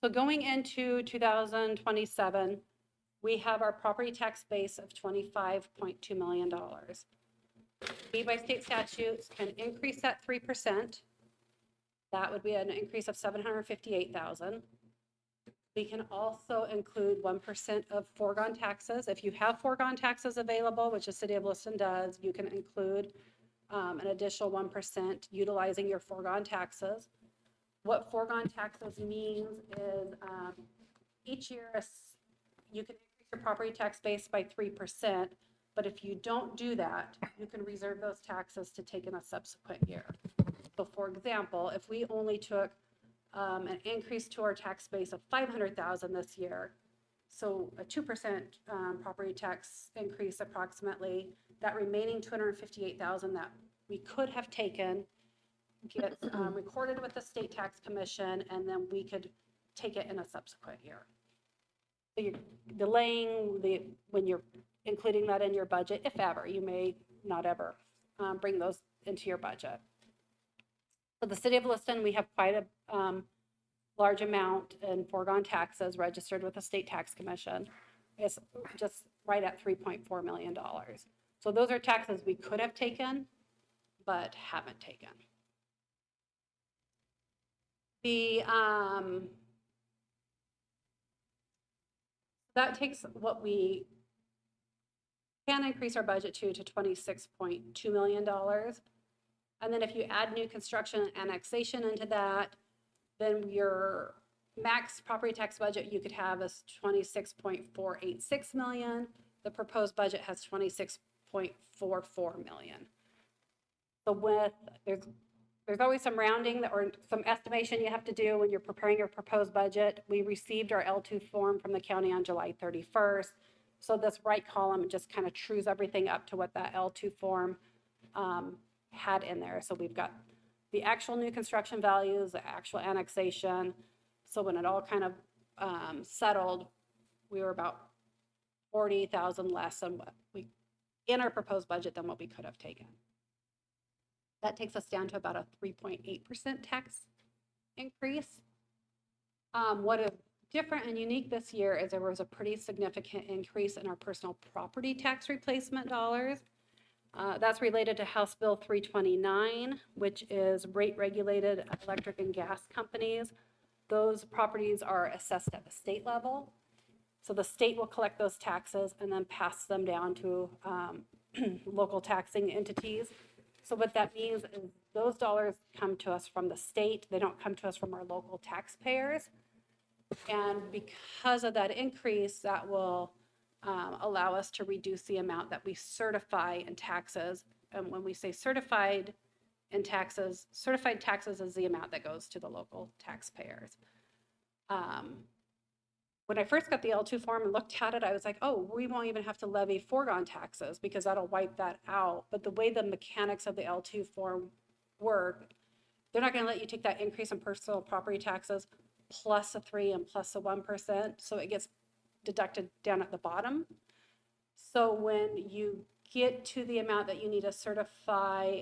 So going into 2027, we have our property tax base of $25.2 million. We, by state statutes, can increase that 3%. That would be an increase of $758,000. We can also include 1% of foregone taxes. If you have foregone taxes available, which the city of Lewiston does, you can include an additional 1% utilizing your foregone taxes. What foregone taxes means is each year you can increase your property tax base by 3%, but if you don't do that, you can reserve those taxes to take in a subsequent year. So for example, if we only took an increase to our tax base of $500,000 this year, so a 2% property tax increase approximately, that remaining $258,000 that we could have taken gets recorded with the state tax commission, and then we could take it in a subsequent year. So you're delaying when you're including that in your budget, if ever. You may not ever bring those into your budget. For the city of Lewiston, we have quite a large amount in foregone taxes registered with the state tax commission. It's just right at $3.4 million. So those are taxes we could have taken, but haven't taken. That takes what we can increase our budget to $26.2 million. And then if you add new construction and annexation into that, then your max property tax budget you could have is $26.486 million. The proposed budget has $26.44 million. So there's always some rounding or some estimation you have to do when you're preparing your proposed budget. We received our L2 form from the county on July 31st. So this right column just kind of trues everything up to what that L2 form had in there. So we've got the actual new construction values, the actual annexation. So when it all kind of settled, we were about 40,000 less than what we, in our proposed budget, than what we could have taken. That takes us down to about a 3.8% tax increase. What is different and unique this year is there was a pretty significant increase in our personal property tax replacement dollars. That's related to House Bill 329, which is rate regulated electric and gas companies. Those properties are assessed at the state level. So the state will collect those taxes and then pass them down to local taxing entities. So what that means is those dollars come to us from the state. They don't come to us from our local taxpayers. And because of that increase, that will allow us to reduce the amount that we certify in taxes. And when we say certified in taxes, certified taxes is the amount that goes to the local taxpayers. When I first got the L2 form and looked at it, I was like, oh, we won't even have to levy foregone taxes because that'll wipe that out. But the way the mechanics of the L2 form work, they're not going to let you take that increase in personal property taxes plus a 3 and plus a 1%. So it gets deducted down at the bottom. So when you get to the amount that you need to certify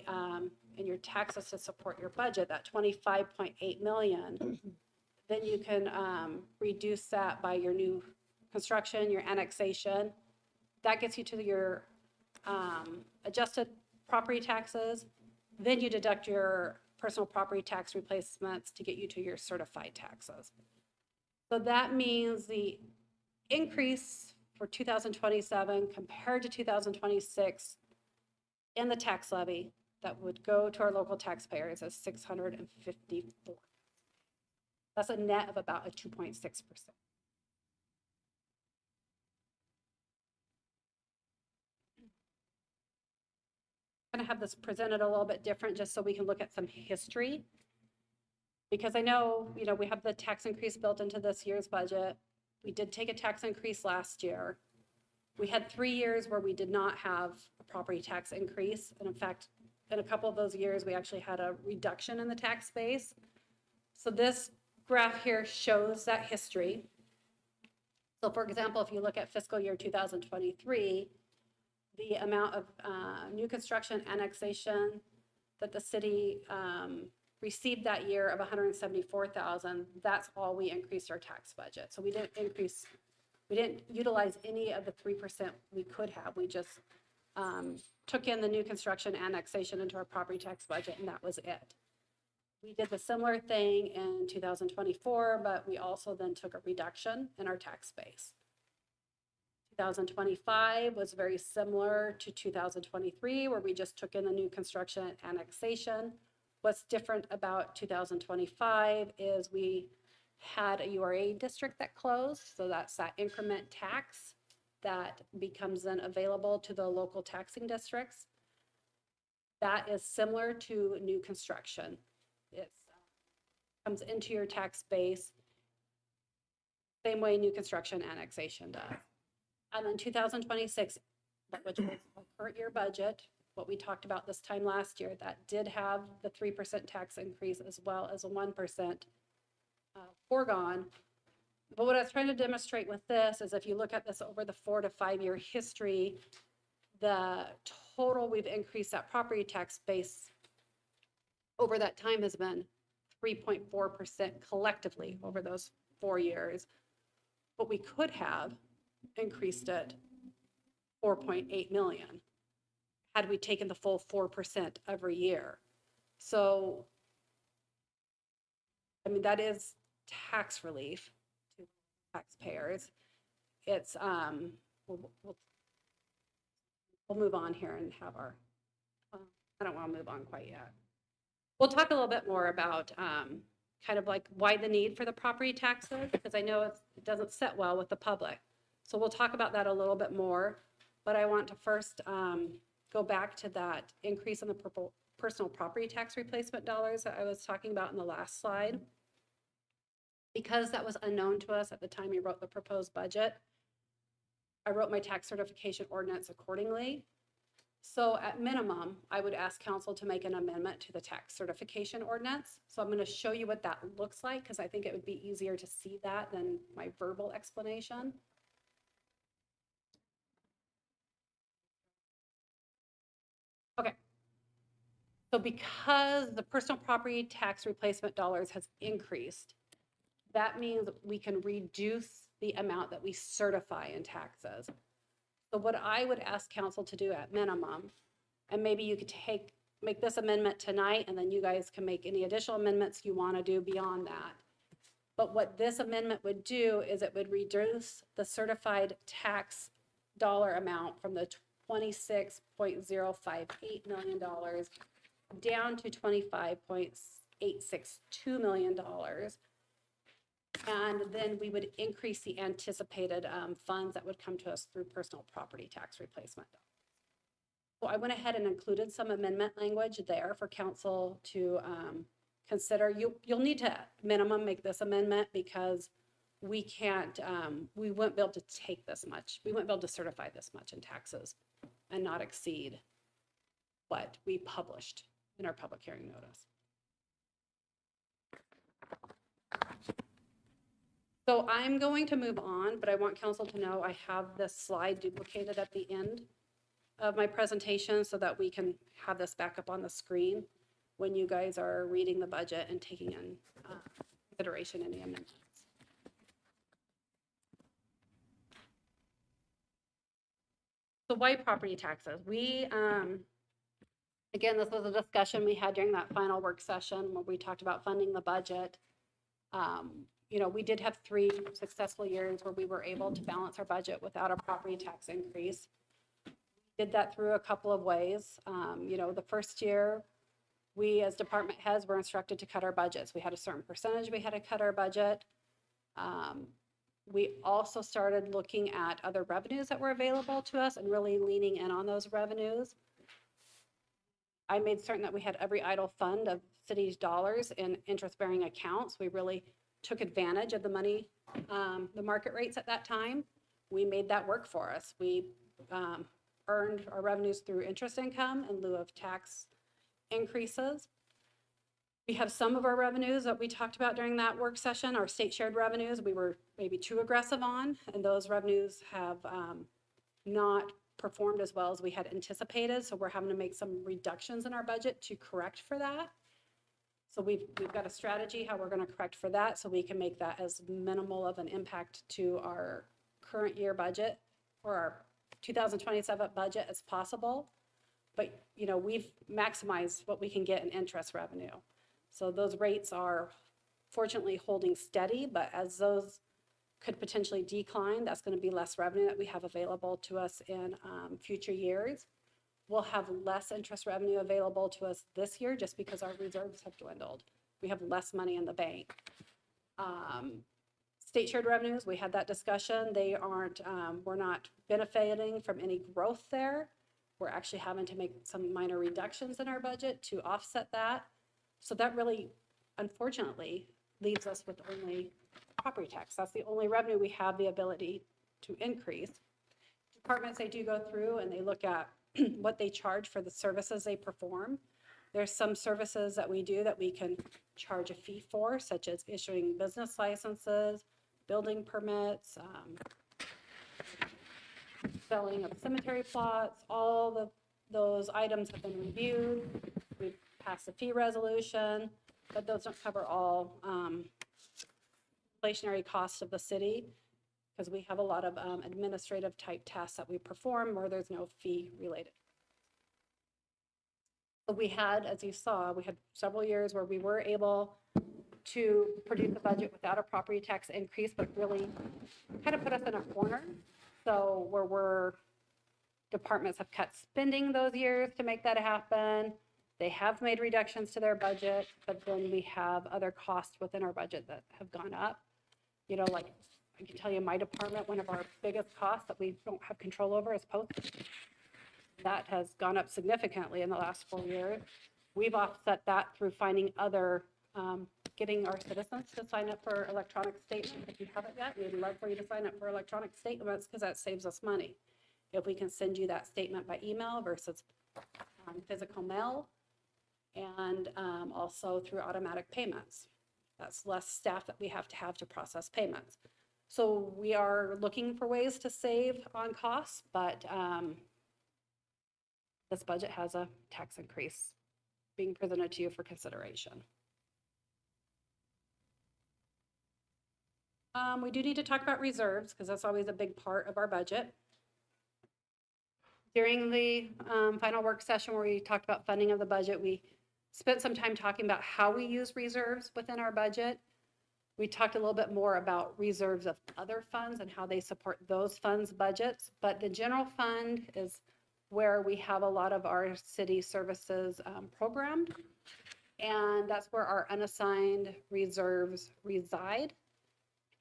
in your taxes to support your budget, that $25.8 million, then you can reduce that by your new construction, your annexation. That gets you to your adjusted property taxes. Then you deduct your personal property tax replacements to get you to your certified taxes. So that means the increase for 2027 compared to 2026 in the tax levy that would go to our local taxpayers is 654. That's a net of about a 2.6%. I'm going to have this presented a little bit different just so we can look at some history. Because I know, we have the tax increase built into this year's budget. We did take a tax increase last year. We had 3 years where we did not have a property tax increase. And in fact, in a couple of those years, we actually had a reduction in the tax base. So this graph here shows that history. So for example, if you look at fiscal year 2023, the amount of new construction annexation that the city received that year of 174,000, that's all we increased our tax budget. So we didn't utilize any of the 3% we could have. We just took in the new construction annexation into our property tax budget, and that was it. We did the similar thing in 2024, but we also then took a reduction in our tax base. 2025 was very similar to 2023, where we just took in the new construction annexation. What's different about 2025 is we had a URA district that closed, so that's that increment tax that becomes then available to the local taxing districts. That is similar to new construction. It comes into your tax base same way new construction annexation does. And then 2026, which was our current year budget, what we talked about this time last year, that did have the 3% tax increase as well as a 1% foregone. But what I was trying to demonstrate with this is if you look at this over the 4 to 5 year history, the total we've increased that property tax base over that time has been 3.4% collectively over those 4 years. But we could have increased it 4.8 million had we taken the full 4% every year. So, I mean, that is tax relief to taxpayers. It's, we'll move on here and have our, I don't want to move on quite yet. We'll talk a little bit more about kind of like why the need for the property taxes, because I know it doesn't sit well with the public. So we'll talk about that a little bit more, but I want to first go back to that increase in the personal property tax replacement dollars that I was talking about in the last slide. Because that was unknown to us at the time we wrote the proposed budget, I wrote my tax certification ordinance accordingly. So at minimum, I would ask council to make an amendment to the tax certification ordinance. So I'm going to show you what that looks like because I think it would be easier to see that than my verbal explanation. Okay. So because the personal property tax replacement dollars has increased, that means we can reduce the amount that we certify in taxes. So what I would ask council to do at minimum, and maybe you could make this amendment tonight, and then you guys can make any additional amendments you want to do beyond that. But what this amendment would do is it would reduce the certified tax dollar amount from the $26.058 million down to $25.862 million. And then we would increase the anticipated funds that would come to us through personal property tax replacement. So I went ahead and included some amendment language there for council to consider. You'll need to minimum make this amendment because we can't, we wouldn't be able to take this much. We wouldn't be able to certify this much in taxes and not exceed what we published in our public hearing notice. So I'm going to move on, but I want council to know I have this slide duplicated at the end of my presentation so that we can have this back up on the screen when you guys are reading the budget and taking in consideration any amendments. So why property taxes? We Again, this was a discussion we had during that final work session where we talked about funding the budget. You know, we did have 3 successful years where we were able to balance our budget without a property tax increase. Did that through a couple of ways. You know, the first year, we as department heads were instructed to cut our budgets. We had a certain percentage we had to cut our budget. We also started looking at other revenues that were available to us and really leaning in on those revenues. I made certain that we had every idle fund of city's dollars in interest-bearing accounts. We really took advantage of the money, the market rates at that time. We made that work for us. We earned our revenues through interest income in lieu of tax increases. We have some of our revenues that we talked about during that work session, our state shared revenues, we were maybe too aggressive on, and those revenues have not performed as well as we had anticipated. So we're having to make some reductions in our budget to correct for that. So we've got a strategy how we're going to correct for that so we can make that as minimal of an impact to our current year budget or our 2027 budget as possible. But, you know, we've maximized what we can get in interest revenue. So those rates are fortunately holding steady, but as those could potentially decline, that's going to be less revenue that we have available to us in future years. We'll have less interest revenue available to us this year just because our reserves have dwindled. We have less money in the bank. State shared revenues, we had that discussion. They aren't, we're not benefiting from any growth there. We're actually having to make some minor reductions in our budget to offset that. So that really, unfortunately, leaves us with only property tax. That's the only revenue we have the ability to increase. Departments, they do go through and they look at what they charge for the services they perform. There's some services that we do that we can charge a fee for, such as issuing business licenses, building permits, selling of cemetery plots. All of those items have been reviewed. We've passed a fee resolution, but those don't cover all inflationary costs of the city because we have a lot of administrative type tasks that we perform where there's no fee related. So we had, as you saw, we had several years where we were able to produce a budget without a property tax increase, but really kind of put us in a corner. So where departments have cut spending those years to make that happen. They have made reductions to their budget, but then we have other costs within our budget that have gone up. You know, like I can tell you my department, one of our biggest costs that we don't have control over is postage. That has gone up significantly in the last 4 years. We've offset that through finding other, getting our citizens to sign up for electronic statements. If you haven't yet, we'd love for you to sign up for electronic statements because that saves us money. If we can send you that statement by email versus physical mail, and also through automatic payments. That's less staff that we have to process payments. So we are looking for ways to save on costs, but this budget has a tax increase being presented to you for consideration. We do need to talk about reserves because that's always a big part of our budget. During the final work session where we talked about funding of the budget, we spent some time talking about how we use reserves within our budget. We talked a little bit more about reserves of other funds and how they support those funds' budgets, but the general fund is where we have a lot of our city services programmed, and that's where our unassigned reserves reside.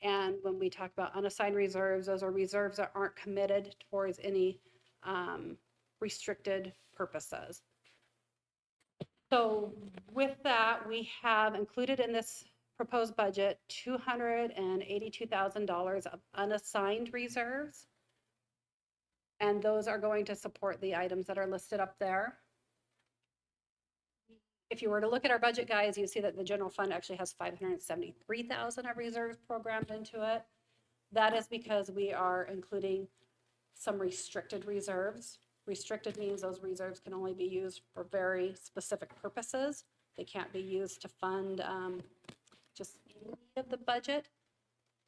And when we talk about unassigned reserves, those are reserves that aren't committed towards any restricted purposes. So with that, we have included in this proposed budget $282,000 of unassigned reserves. And those are going to support the items that are listed up there. If you were to look at our budget, guys, you see that the general fund actually has $573,000 of reserves programmed into it. That is because we are including some restricted reserves. Restricted means those reserves can only be used for very specific purposes. They can't be used to fund just any of the budget.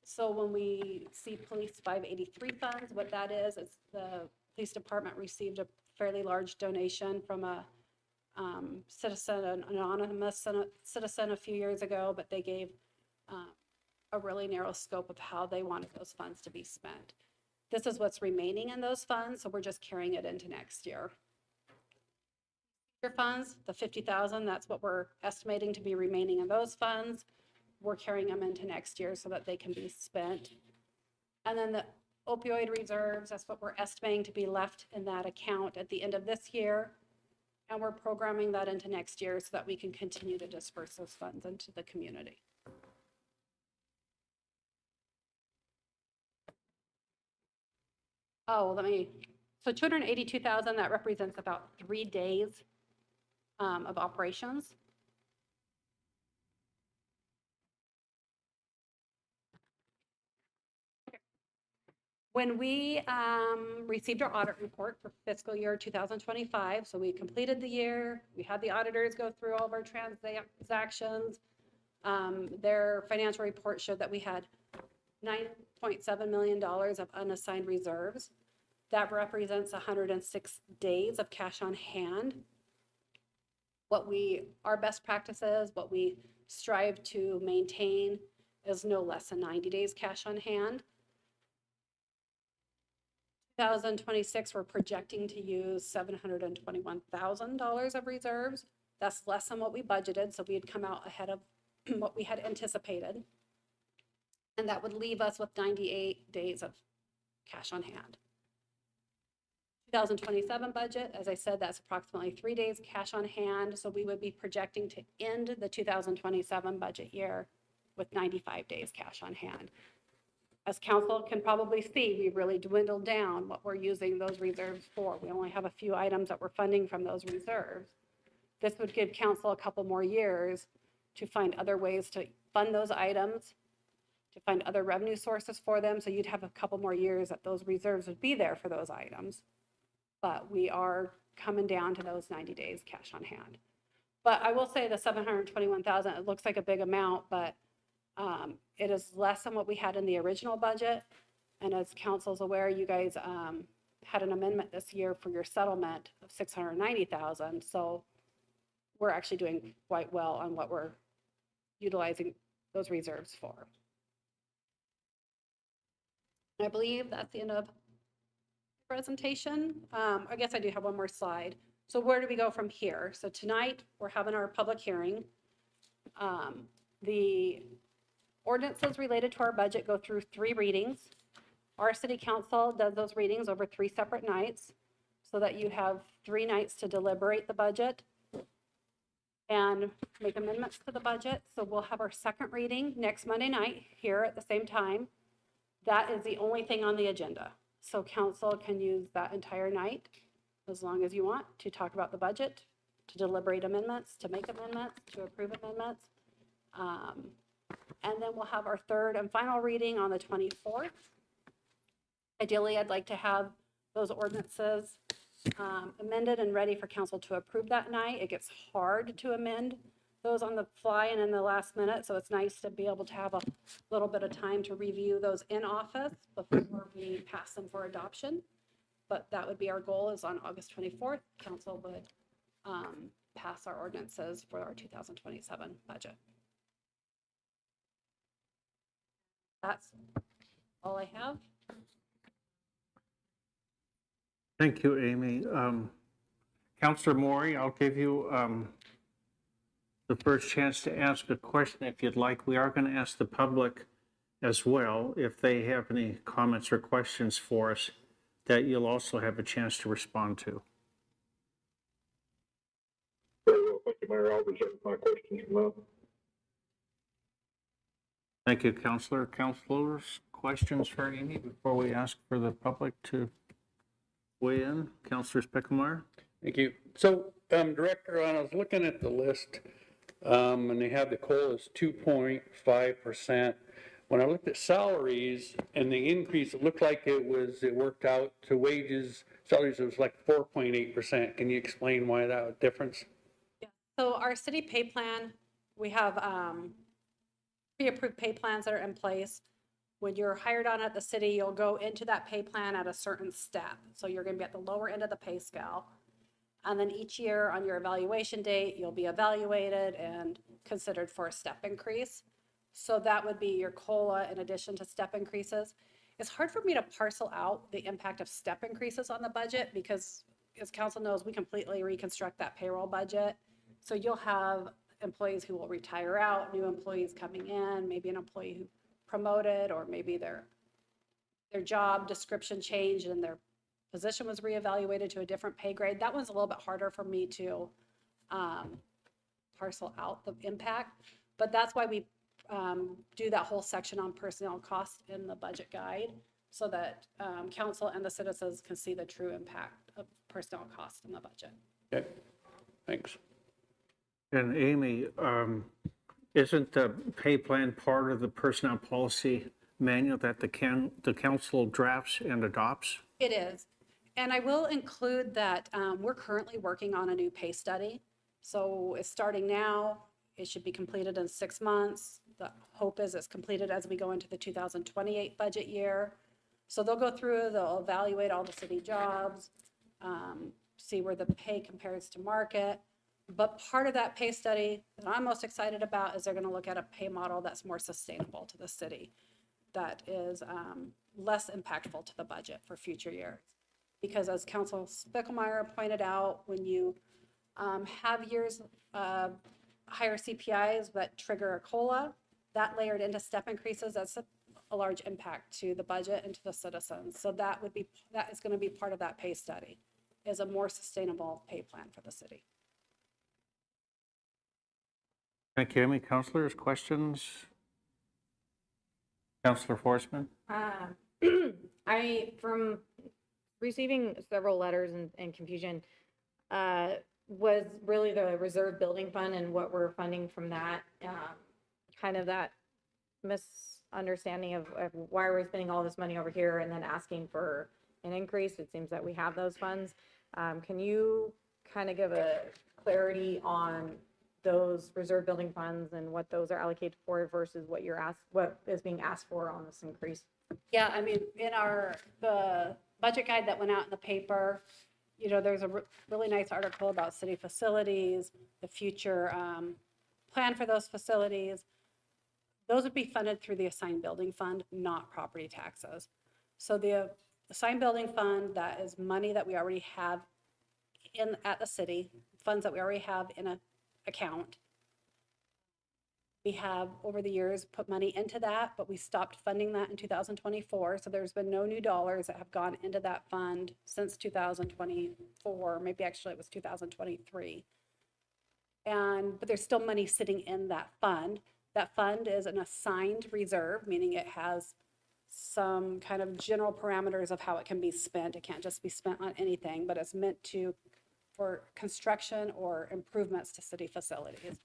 So when we see police 583 funds, what that is the police department received a fairly large donation from a citizen, an anonymous citizen a few years ago, but they gave a really narrow scope of how they wanted those funds to be spent. This is what's remaining in those funds, so we're just carrying it into next year. Your funds, the 50,000, that's what we're estimating to be remaining in those funds. We're carrying them into next year so that they can be spent. And then the opioid reserves, that's what we're estimating to be left in that account at the end of this year. And we're programming that into next year so that we can continue to disperse those funds into the community. Oh, so 282,000, that represents about 3 days of operations. When we received our audit report for fiscal year 2025, so we completed the year, we had the auditors go through all of our transactions. Their financial report showed that we had $9.7 million of unassigned reserves. That represents 106 days of cash on hand. Our best practices, what we strive to maintain is no less than 90 days cash on hand. 2026, we're projecting to use $721,000 of reserves. That's less than what we budgeted, so we had come out ahead of what we had anticipated. And that would leave us with 98 days of cash on hand. 2027 budget, as I said, that's approximately 3 days cash on hand. So we would be projecting to end the 2027 budget year with 95 days cash on hand. As council can probably see, we really dwindled down what we're using those reserves for. We only have a few items that we're funding from those reserves. This would give council a couple more years to find other ways to fund those items, to find other revenue sources for them. So you'd have a couple more years that those reserves would be there for those items. But we are coming down to those 90 days cash on hand. But I will say the 721,000, it looks like a big amount, but it is less than what we had in the original budget. And as council's aware, you guys had an amendment this year for your settlement of 690,000. So we're actually doing quite well on what we're utilizing those reserves for. I believe that's the end of the presentation. I guess I do have one more slide. So where do we go from here? So tonight we're having our public hearing. The ordinances related to our budget go through 3 readings. Our city council does those readings over 3 separate nights so that you have 3 nights to deliberate the budget and make amendments to the budget. So we'll have our second reading next Monday night here at the same time. That is the only thing on the agenda. So council can use that entire night as long as you want to talk about the budget, to deliberate amendments, to make amendments, to approve amendments. And then we'll have our third and final reading on the 24th. Ideally, I'd like to have those ordinances amended and ready for council to approve that night. It gets hard to amend those on the fly and in the last minute, so it's nice to be able to have a little bit of time to review those in office before we pass them for adoption. But that would be our goal, is on August 24th, council would pass our ordinances for our 2027 budget. That's all I have. Thank you, Amy. Councilor Maury, I'll give you the first chance to ask a question if you'd like. We are going to ask the public as well if they have any comments or questions for us that you'll also have a chance to respond to. Very well, thank you, Mayor. I'll reserve my questions for now. Thank you, Councilor. Councilors, questions for Amy before we ask for the public to weigh in? Councilor Spickelmeyer? Thank you. So, Director, I was looking at the list, and they have the COLA is 2.5%. When I looked at salaries and the increase, it looked like it worked out to wages, salaries, it was like 4.8%. Can you explain why that difference? Yeah. So our city pay plan, we have pre-approved pay plans that are in place. When you're hired on at the city, you'll go into that pay plan at a certain step. So you're going to be at the lower end of the pay scale. And then each year on your evaluation date, you'll be evaluated and considered for a step increase. So that would be your COLA in addition to step increases. It's hard for me to parcel out the impact of step increases on the budget because, as council knows, we completely reconstruct that payroll budget. So you'll have employees who will retire out, new employees coming in, maybe an employee who promoted, or maybe their job description changed and their position was reevaluated to a different pay grade. That one's a little bit harder for me to parcel out the impact, but that's why we do that whole section on personnel cost in the budget guide so that council and the citizens can see the true impact of personnel cost in the budget. Okay, thanks. And Amy, isn't the pay plan part of the personnel policy manual that the council drafts and adopts? It is. And I will include that we're currently working on a new pay study. So it's starting now. It should be completed in 6 months. The hope is it's completed as we go into the 2028 budget year. So they'll go through, they'll evaluate all the city jobs, see where the pay compares to market. But part of that pay study that I'm most excited about is they're going to look at a pay model that's more sustainable to the city, that is less impactful to the budget for future years. Because as Council Spickelmeyer pointed out, when you have years higher CPIs that trigger a COLA, that layered into step increases, that's a large impact to the budget and to the citizens. So that is going to be part of that pay study, is a more sustainable pay plan for the city. Thank you, Amy. Councilors, questions? Councilor Forsman? From receiving several letters and confusion, was really the reserve building fund and what we're funding from that, kind of that misunderstanding of why are we spending all this money over here and then asking for an increase. It seems that we have those funds. Can you kind of give a clarity on those reserve building funds and what those are allocated for versus what what is being asked for on this increase? Yeah, I mean, in the budget guide that went out in the paper, you know, there's a really nice article about city facilities, the future plan for those facilities. Those would be funded through the assigned building fund, not property taxes. So the assigned building fund, that is money that we already have at the city, funds that we already have in an account. We have, over the years, put money into that, but we stopped funding that in 2024. So there's been no new dollars that have gone into that fund since 2024. Maybe actually it was 2023. But there's still money sitting in that fund. That fund is an assigned reserve, meaning it has some kind of general parameters of how it can be spent. It can't just be spent on anything, but it's meant for construction or improvements to city facilities.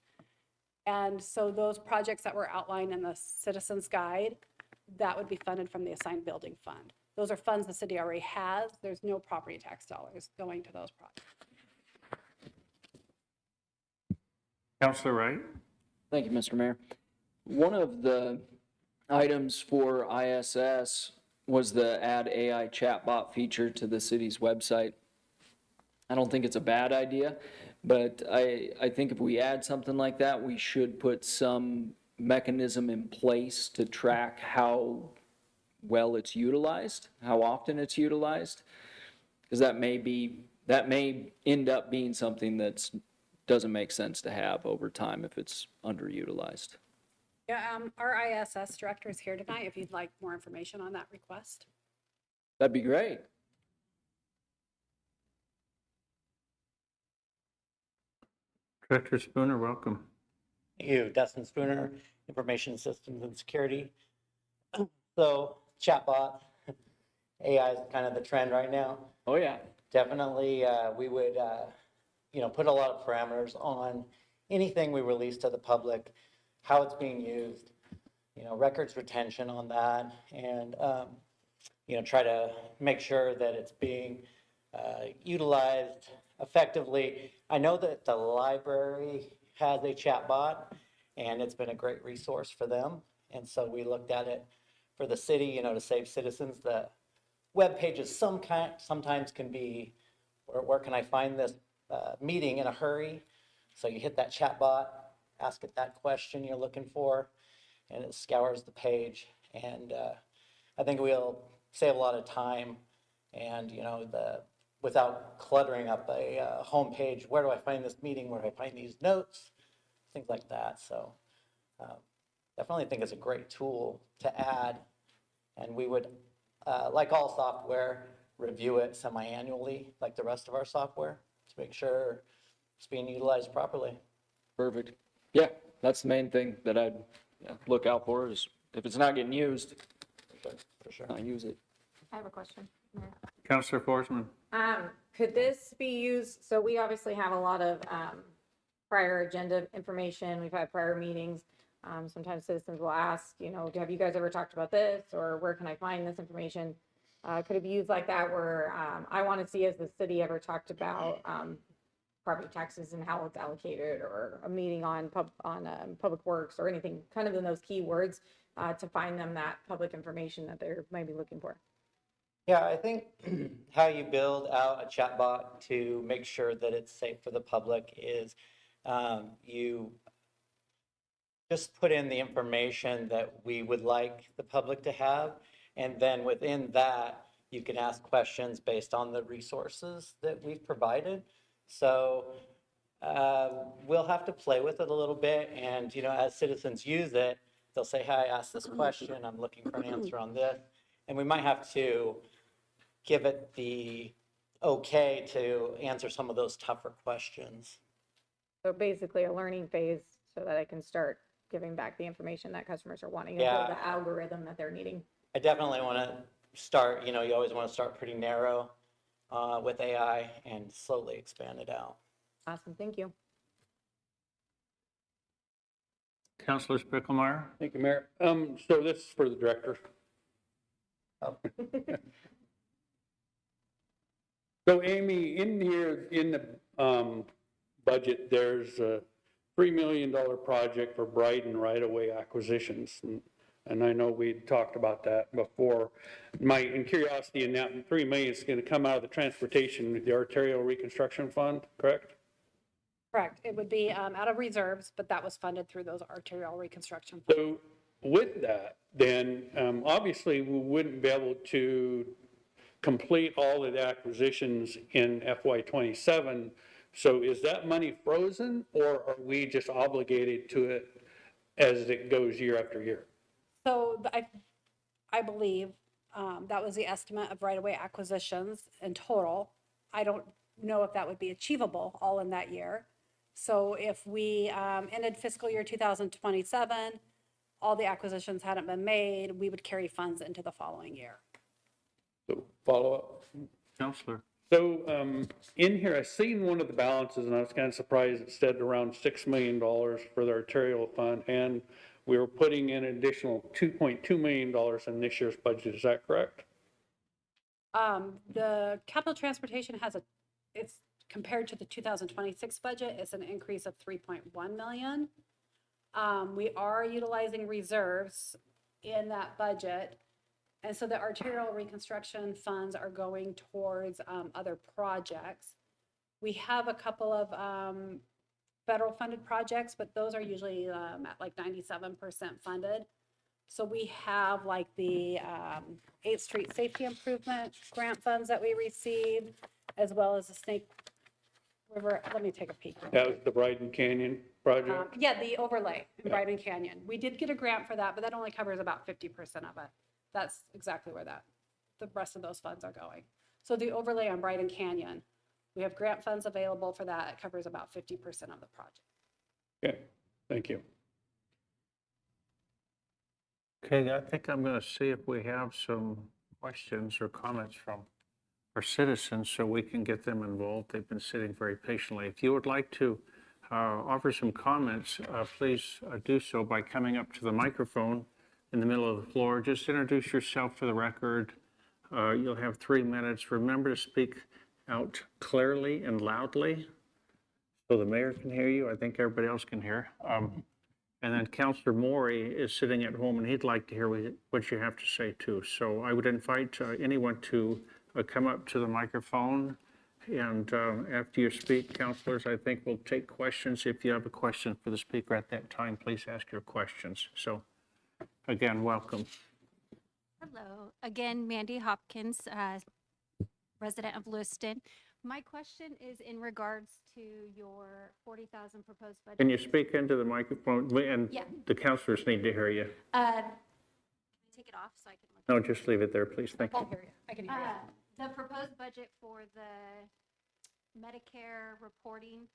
And so those projects that were outlined in the Citizens Guide, that would be funded from the assigned building fund. Those are funds the city already has. There's no property tax dollars going to those projects. Councilor Wright? Thank you, Mr. Mayor. One of the items for ISS was the add AI chatbot feature to the city's website. I don't think it's a bad idea, but I think if we add something like that, we should put some mechanism in place to track how well it's utilized, how often it's utilized, because that may end up being something that doesn't make sense to have over time if it's underutilized. Yeah, our ISS director is here tonight if you'd like more information on that request. That'd be great. Director Spooner, welcome. Thank you, Dustin Spooner, Information Systems and Security. So chatbot, AI is kind of the trend right now. Oh, yeah. Definitely, we would, put a lot of parameters on anything we release to the public, how it's being used, records retention on that, and, try to make sure that it's being utilized effectively. I know that the library has a chatbot, and it's been a great resource for them. And so we looked at it for the city, to save citizens. The web pages sometimes can be, where can I find this meeting in a hurry. So you hit that chat bot, ask it that question you're looking for, and it scours the page. And I think we'll save a lot of time and, without cluttering up a homepage, where do I find this meeting? Where do I find these notes? Things like that. So definitely think it's a great tool to add. And we would, like all software, review it semi-annually, like the rest of our software, to make sure it's being utilized properly. Perfect. Yeah, that's the main thing that I'd look out for is if it's not getting used, For sure. not use it. I have a question. Counselor Forsman? Could this be used, so we obviously have a lot of prior agenda information, we've had prior meetings. Sometimes citizens will ask, have you guys ever talked about this, or where can I find this information? Could it be used like that where I want to see, has the city ever talked about property taxes and how it's allocated, or a meeting on public works or anything, kind of in those key words to find them that public information that they're maybe looking for? Yeah, I think how you build out a chatbot to make sure that it's safe for the public is you just put in the information that we would like the public to have. And then within that, you can ask questions based on the resources that we've provided. So we'll have to play with it a little bit. And, as citizens use it, they'll say, hey, I asked this question, I'm looking for an answer on this. And we might have to give it the okay to answer some of those tougher questions. So basically a learning phase so that I can start giving back the information that customers are wanting, and Yeah. build the algorithm that they're needing. I definitely want to start, you always want to start pretty narrow with AI and slowly expand it out. Awesome, thank you. Counselor Spicklemeyer? Thank you, Mayor. So this is for the director. Oh. So Amy, in here, in the budget, there's a $3 million project for Brighton right-of-way acquisitions. And I know we talked about that before. In curiosity, and that $3 million is going to come out of the transportation, the arterial reconstruction fund, correct? Correct. It would be out of reserves, but that was funded through those arterial reconstruction funds. So with that, then obviously we wouldn't be able to complete all of the acquisitions in FY '27. So is that money frozen, or are we just obligated to it as it goes year after year? So I believe that was the estimate of right-of-way acquisitions in total. I don't know if that would be achievable all in that year. So if we ended fiscal year 2027, all the acquisitions hadn't been made, we would carry funds into the following year. So follow up. Counselor? So in here, I seen one of the balances and I was kind of surprised it said around $6 million for the arterial fund, and we were putting in an additional $2.2 million in this year's budget. Is that correct? The capital transportation it's compared to the 2026 budget, it's an increase of 3.1 million. We are utilizing reserves in that budget. And so the arterial reconstruction funds are going towards other projects. We have a couple of federal funded projects, but those are usually at like 97% funded. So we have like the 8th Street Safety Improvement grant funds that we received, as well as the Snake River. Let me take a peek. That was the Brighton Canyon project? Yeah, the overlay in Brighton Canyon. We did get a grant for that, but that only covers about 50% of it. That's exactly where the rest of those funds are going. So the overlay on Brighton Canyon, we have grant funds available for that. It covers about 50% of the project. Okay, thank you. Okay, I think I'm going to see if we have some questions or comments from our citizens so we can get them involved. They've been sitting very patiently. If you would like to offer some comments, please do so by coming up to the microphone in the middle of the floor. Just introduce yourself for the record. You'll have 3 minutes. Remember to speak out clearly and loudly so the mayor can hear you. I think everybody else can hear. And then Councilor Maury is sitting at home and he'd like to hear what you have to say too. So I would invite anyone to come up to the microphone And after you speak, counselors, I think we'll take questions. If you have a question for the speaker at that time, please ask your questions. So again, welcome. Hello, again, Mandy Hopkins, resident of Lewiston. My question is in regards to your 40,000 proposed budget. Can you speak into the microphone? And Yeah. the counselors need to hear you. Can I take it off so I can look? No, just leave it there, please. Thank you. I'll hear you. I can hear you. The proposed budget for the Medicare reporting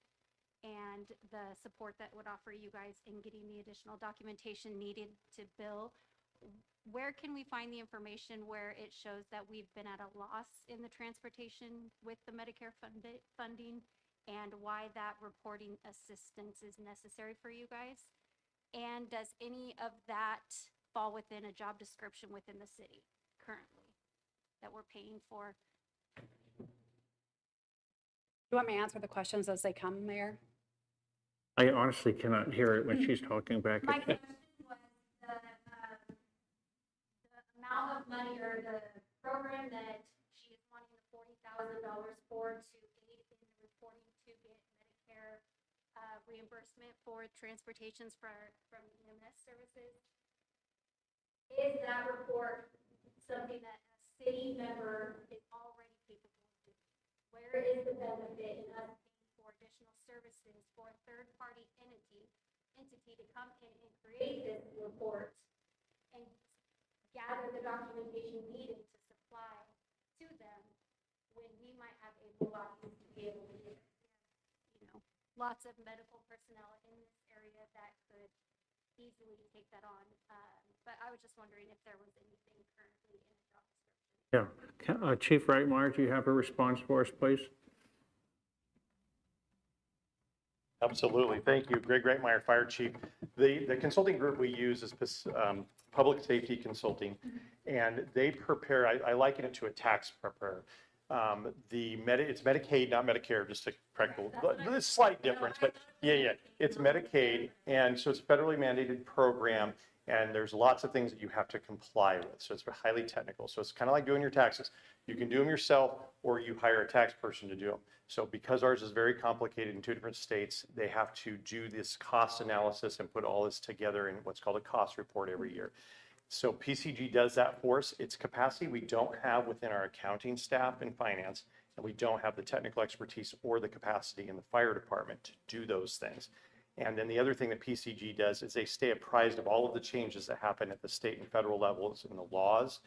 and the support that would offer you guys in getting the additional documentation needed to bill, where can we find the information where it shows that we've been at a loss in the transportation with the Medicare funding and why that reporting assistance is necessary for you guys? And does any of that fall within a job description within the city currently that we're paying for? You want me to answer the questions as they come, Mayor? I honestly cannot hear it when she's talking back. My question was the amount of money or the program that she is wanting the $40,000 for to aid in the reporting to get Medicare reimbursement for transportations from EMS services. Is that report something that a city member is already capable of doing? Where is the benefit in us paying for additional services for a third-party entity to come in and create this report and gather the documentation needed to supply to them when we might have a lobbyist to be able to get, lots of medical personnel in this area that could easily take that on. But I was just wondering if there was anything currently in the job description. Yeah. Chief Reitmeyer, do you have a response for us, please? Absolutely. Thank you. Greg Reitmeyer, Fire Chief. The consulting group we use is Public Safety Consulting, and they prepare, I liken it to a tax preparer. It's Medicaid, not Medicare, just to correct the slight difference, but yeah, it's Medicaid, and so it's a federally mandated program, and there's lots of things that you have to comply with, so it's highly technical. So it's kind of like doing your taxes. You can do them yourself, or you hire a tax person to do them. So because ours is very complicated in 2 different states, they have to do this cost analysis and put all this together in what's called a cost report every year. So PCG does that for us. It's capacity we don't have within our accounting staff and finance, and we don't have the technical expertise or the capacity in the fire department to do those things. And then the other thing that PCG does is they stay apprised of all of the changes that happen at the state and federal levels in the laws,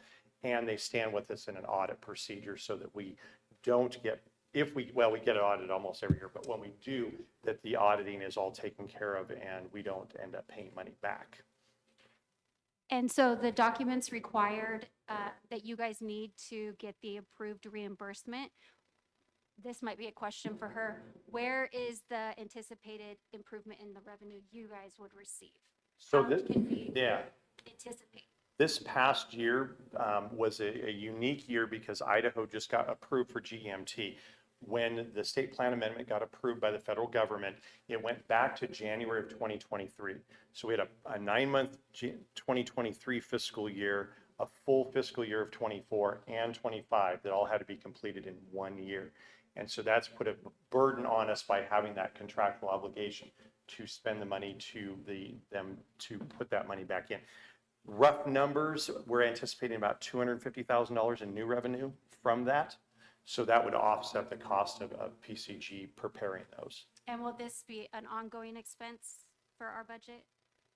and they stand with us in an audit procedure so that we don't get, we get it audited almost every year, but when we do, that the auditing is all taken care of and we don't end up paying money back. And so the documents required that you guys need to get the approved reimbursement, this might be a question for her. Where is the anticipated improvement in the revenue you guys would receive? So How can we anticipate? This past year was a unique year because Idaho just got approved for GMT. When the state plan amendment got approved by the federal government, it went back to January of 2023. So we had a 9-month 2023 fiscal year, a full fiscal year of 24 and 25 that all had to be completed in 1 year. And so that's put a burden on us by having that contractual obligation to spend the money to them to put that money back in. Rough numbers, we're anticipating about $250,000 in new revenue from that. So that would offset the cost of PCG preparing those. And will this be an ongoing expense for our budget?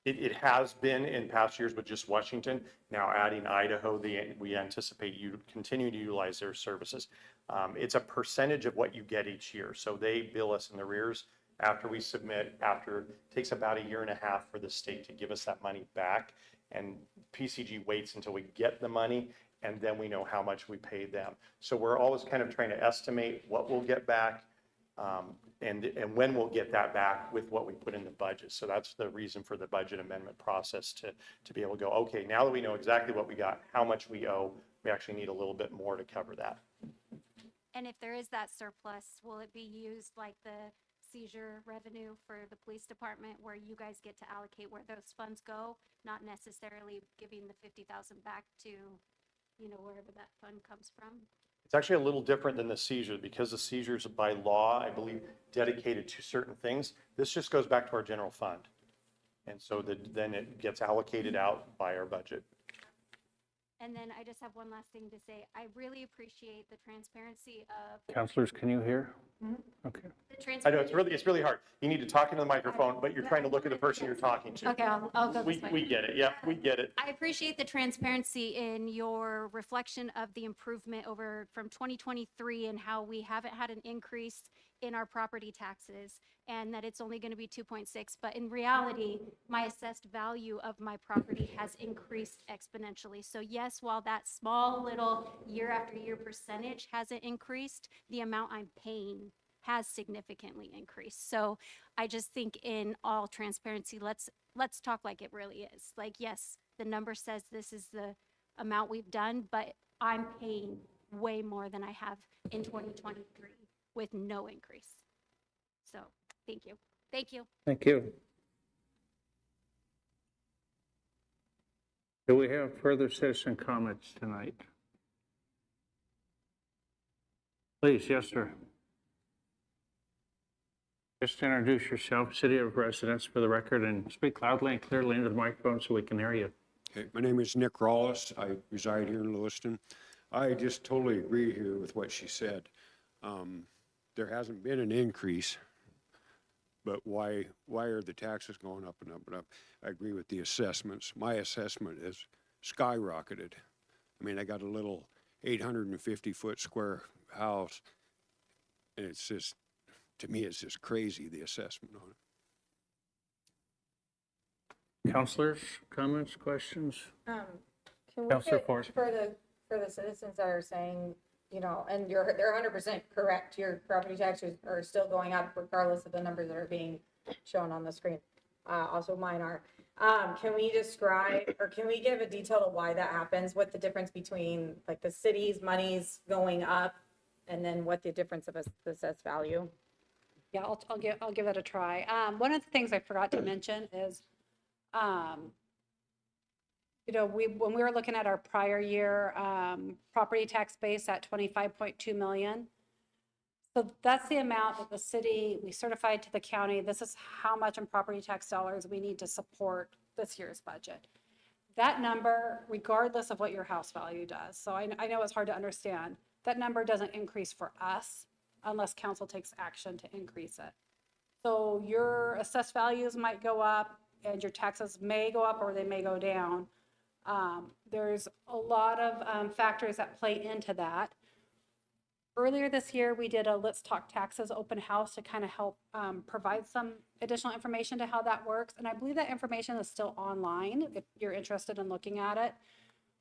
It has been in past years with just Washington. Now adding Idaho, we anticipate you continuing to utilize their services. It's a percentage of what you get each year. So they bill us in the arrears after we submit, it takes about 1.5 years for the state to give us that money back. And PCG waits until we get the money, and then we know how much we paid them. So we're always kind of trying to estimate what we'll get back and when we'll get that back with what we put in the budget. So that's the reason for the budget amendment process to be able to go, okay, now that we know exactly what we got, how much we owe, we actually need a little bit more to cover that. And if there is that surplus, will it be used like the seizure revenue for the police department where you guys get to allocate where those funds go, not necessarily giving the 50,000 back to, wherever that fund comes from? It's actually a little different than the seizure because the seizures by law, I believe, dedicated to certain things. This just goes back to our general fund. And so then it gets allocated out by our budget. And then I just have one last thing to say. I really appreciate the transparency of Counselors, can you hear? Okay. the I know, transparency. it's really hard. You need to talk into the microphone, but you're trying to look at the person you're talking to. Okay, I'll go this way. We get it. Yeah, we get it. I appreciate the transparency in your reflection of the improvement over from 2023 and how we haven't had an increase in our property taxes and that it's only going to be 2.6. But in reality, my assessed value of my property has increased exponentially. So yes, while that small little year after year percentage hasn't increased, the amount I'm paying has significantly increased. So I just think in all transparency, let's talk like it really is. Like, yes, the number says this is the amount we've done, but I'm paying way more than I have in 2023 with no increase. So thank you. Thank you. Thank you. Do we have further citizen comments tonight? Please, yes, sir. Just introduce yourself, city of residence for the record, and speak loudly and clearly into the microphone so we can hear you. Okay, my name is Nick Rawlis. I reside here in Lewiston. I just totally agree here with what she said. There hasn't been an increase, but why are the taxes going up and up and up? I agree with the assessments. My assessment has skyrocketed. I mean, I got a little 850-foot square house, and it's just, to me, it's just crazy, the assessment on it. Counselors, comments, questions? Can we Counselor get, Forrest. for the citizens that are saying, you know, and they're 100% correct, your property taxes are still going up regardless of the numbers that are being shown on the screen. Also mine are. Can we describe, or can we give a detail to why that happens? What the difference between like the city's monies going up and then what the difference of the assessed value? Yeah, I'll give it a try. One of the things I forgot to mention is, you know, when we were looking at our prior year property tax base at 25.2 million. So that's the amount that the city, we certified to the county, this is how much in property tax dollars we need to support this year's budget. That number, regardless of what your house value does, so I know it's hard to understand, that number doesn't increase for us unless council takes action to increase it. So your assessed values might go up and your taxes may go up or they may go down. There's a lot of factors that play into that. Earlier this year, we did a Let's Talk Taxes open house to kind of help provide some additional information to how that works. And I believe that information is still online if you're interested in looking at it.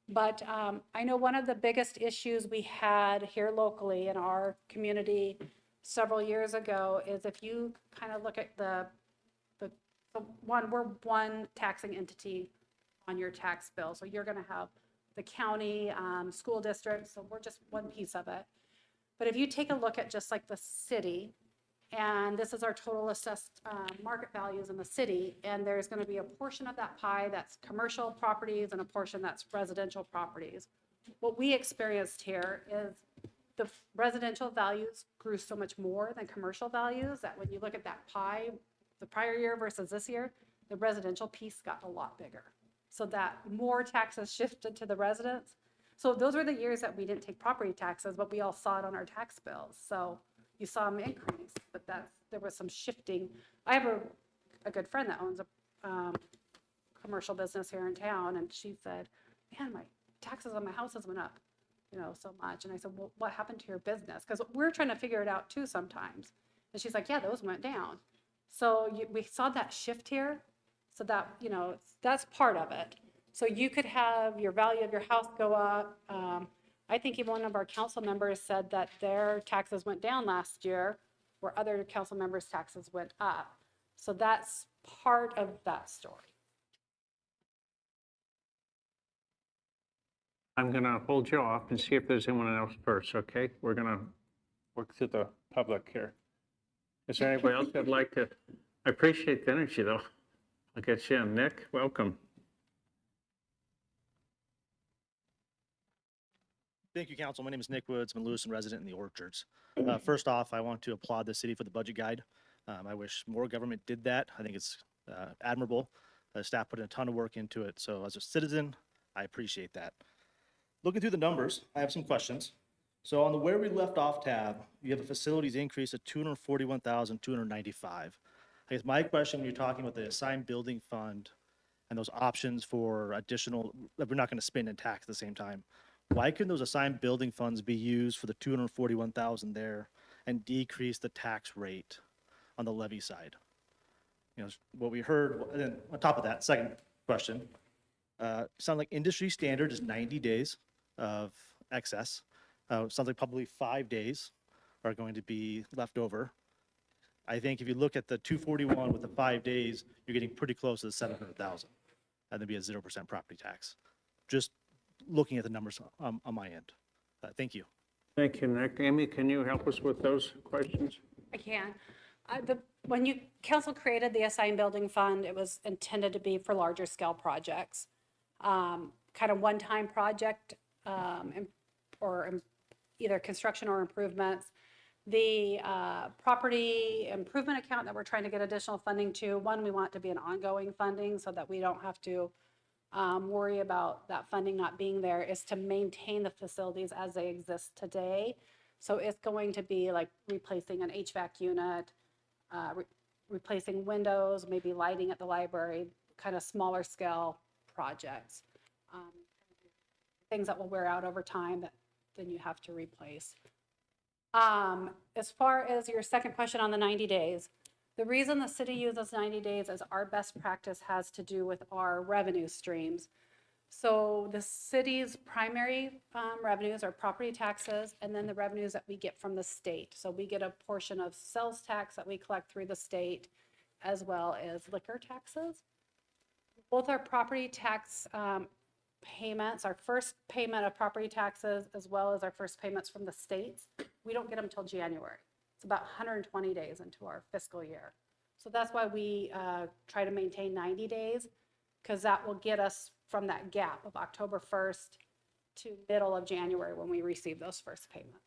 But I know one of the biggest issues we had here locally in our community several years ago is if you kind of look at we're one taxing entity on your tax bill. So you're going to have the county, school district, so we're just one piece of it. But if you take a look at just like the city, and this is our total assessed market values in the city, and there's going to be a portion of that pie that's commercial properties and a portion that's residential properties. What we experienced here is the residential values grew so much more than commercial values that when you look at that pie, the prior year versus this year, the residential piece got a lot bigger. So that more taxes shifted to the residents. So those were the years that we didn't take property taxes, but we all saw it on our tax bills. So you saw them increase, but there was some shifting. I have a good friend that owns a commercial business here in town, and she said, man, my taxes on my houses went up, you know, so much. And I said, well, what happened to your business? Because we're trying to figure it out too sometimes. And she's like, yeah, those went down. So we saw that shift here. So that, you know, that's part of it. So you could have your value of your house go up. I think even one of our council members said that their taxes went down last year, where other council members' taxes went up. So that's part of that story. I'm going to hold you off and see if there's anyone else first, okay? We're going to work through the public here. Is there anybody else that'd like to? I appreciate the energy, though. I'll get you in. Nick, welcome. Thank you, council. My name is Nick Woods. I'm a Lewiston resident in the Orchards. First off, I want to applaud the city for the budget guide. I wish more government did that. I think it's admirable. Staff put in a ton of work into it. So as a citizen, I appreciate that. Looking through the numbers, I have some questions. So on the where we left off tab, you have a facilities increase of 241,295. I guess my question, when you're talking about the assigned building fund and those options for additional, that we're not going to spend in tax at the same time, why couldn't those assigned building funds be used for the 241,000 there and decrease the tax rate on the levy side? You know, what we heard, and then on top of that, second question, sound like industry standard is 90 days of excess. Sounds like probably 5 days are going to be left over. I think if you look at the 241 with the 5 days, you're getting pretty close to the 700,000. And there'd be a 0% property tax. Just looking at the numbers on my end. Thank you. Thank you, Nick. Amy, can you help us with those questions? I can. When council created the assigned building fund, it was intended to be for larger scale projects. Kind of one-time project or either construction or improvements. The property improvement account that we're trying to get additional funding to, one, we want it to be an ongoing funding so that we don't have to worry about that funding not being there, is to maintain the facilities as they exist today. So it's going to be like replacing an HVAC unit, replacing windows, maybe lighting at the library, kind of smaller scale projects. Things that will wear out over time that then you have to replace. As far as your second question on the 90 days, the reason the city uses 90 days is our best practice has to do with our revenue streams. So the city's primary revenues are property taxes and then the revenues that we get from the state. So we get a portion of sales tax that we collect through the state as well as liquor taxes. Both our property tax payments, our first payment of property taxes as well as our first payments from the states, we don't get them until January. It's about 120 days into our fiscal year. So that's why we try to maintain 90 days, because that will get us from that gap of October 1st to middle of January when we receive those first payments.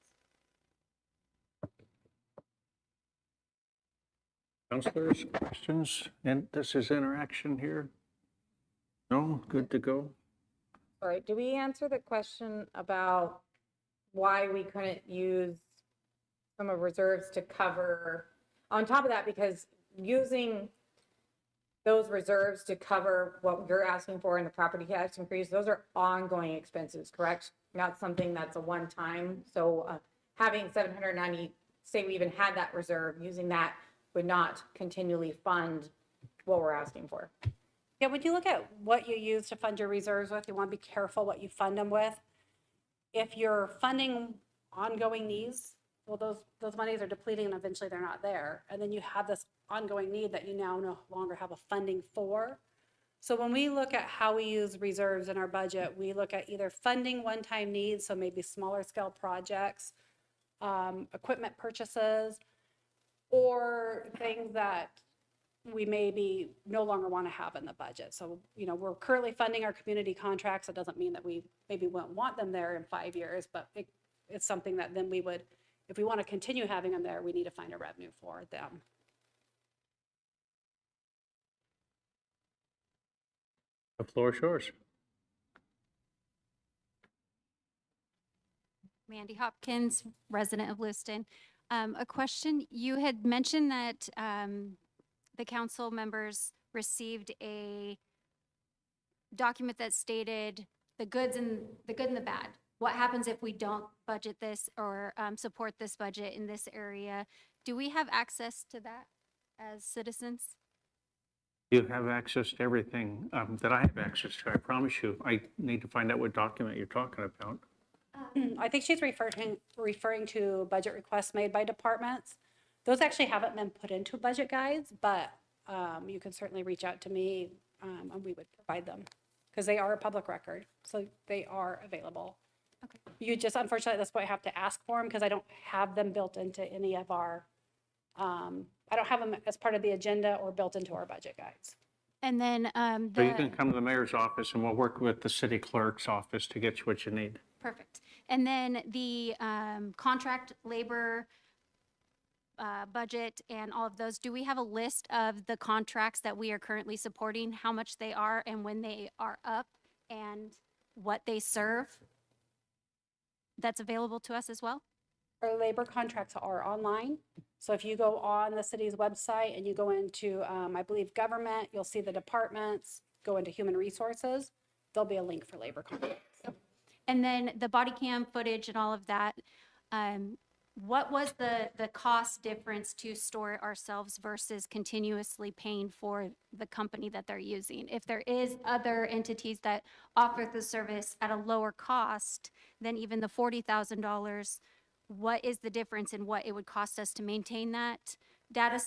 Councilors, questions? And this is interaction here? No? Good to go? All right, do we answer the question about why we couldn't use some of reserves to cover, on top of that, because using those reserves to cover what you're asking for in the property tax increase, those are ongoing expenses, correct? Not something that's a one-time. So having 790, say we even had that reserve, using that would not continually fund what we're asking for. Yeah, when you look at what you use to fund your reserves with, you want to be careful what you fund them with. If you're funding ongoing needs, well, those monies are depleting and eventually they're not there. And then you have this ongoing need that you now no longer have a funding for. So when we look at how we use reserves in our budget, we look at either funding one-time needs, so maybe smaller scale projects, equipment purchases, or things that we maybe no longer want to have in the budget. So, you know, we're currently funding our community contracts. It doesn't mean that we maybe won't want them there in 5 years, but it's something that then we would, if we want to continue having them there, we need to find a revenue for them. The floor is yours. Mandy Hopkins, resident of Lewiston. A question, you had mentioned that the council members received a document that stated the good and the bad. What happens if we don't budget this or support this budget in this area? Do we have access to that as citizens? You have access to everything that I have access to, I promise you. I need to find out what document you're talking about. I think she's referring to budget requests made by departments. Those actually haven't been put into budget guides, but you can certainly reach out to me and we would provide them because they are a public record, so they are available. Okay. You just, unfortunately, at this point have to ask for them because I don't have them built into any of our, I don't have them as part of the agenda or built into our budget guides. And then So you can come to the mayor's office and we'll work with the city clerk's office to get you what you need. perfect. And then the contract labor budget and all of those, do we have a list of the contracts that we are currently supporting, how much they are and when they are up and what they serve? That's available to us as well? Our labor contracts are online. So if you go on the city's website and you go into, I believe, government, you'll see the departments, go into human resources, there'll be a link for labor contracts. And then the body cam footage and all of that, what was the cost difference to store it ourselves versus continuously paying for the company that they're using? If there is other entities that offer the service at a lower cost than even the $40,000, what is the difference in what it would cost us to maintain that data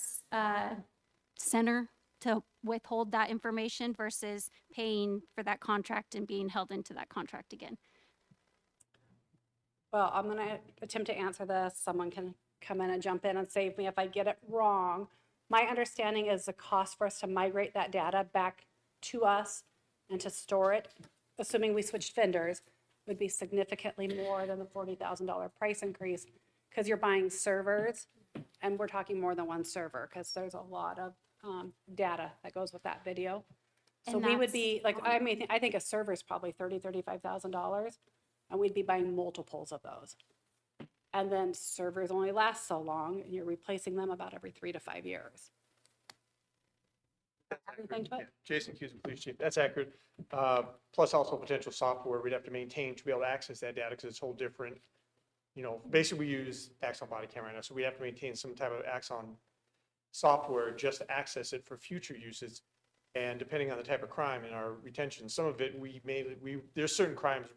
center to withhold that information versus paying for that contract and being held into that contract again? Well, I'm going to attempt to answer this. Someone can come in and jump in and save me if I get it wrong. My understanding is the cost for us to migrate that data back to us and to store it, assuming we switched vendors, would be significantly more than the $40,000 price increase, because you're buying servers, and we're talking more than one server, because there's a lot of data that goes with that video. So And we would that's be, like, I mean, I think a server is probably $35,000, and we'd be buying multiples of those. And then servers only last so long, and you're replacing them about every 3 to 5 years. Everything to it? Jason Cusin, Police Chief, that's accurate. Plus also potential software we'd have to maintain to be able to access that data, because it's whole different, basically we use Axon body camera right now, so we have to maintain some type of Axon software just to access it for future uses. And depending on the type of crime and our retention, some of it there's certain crimes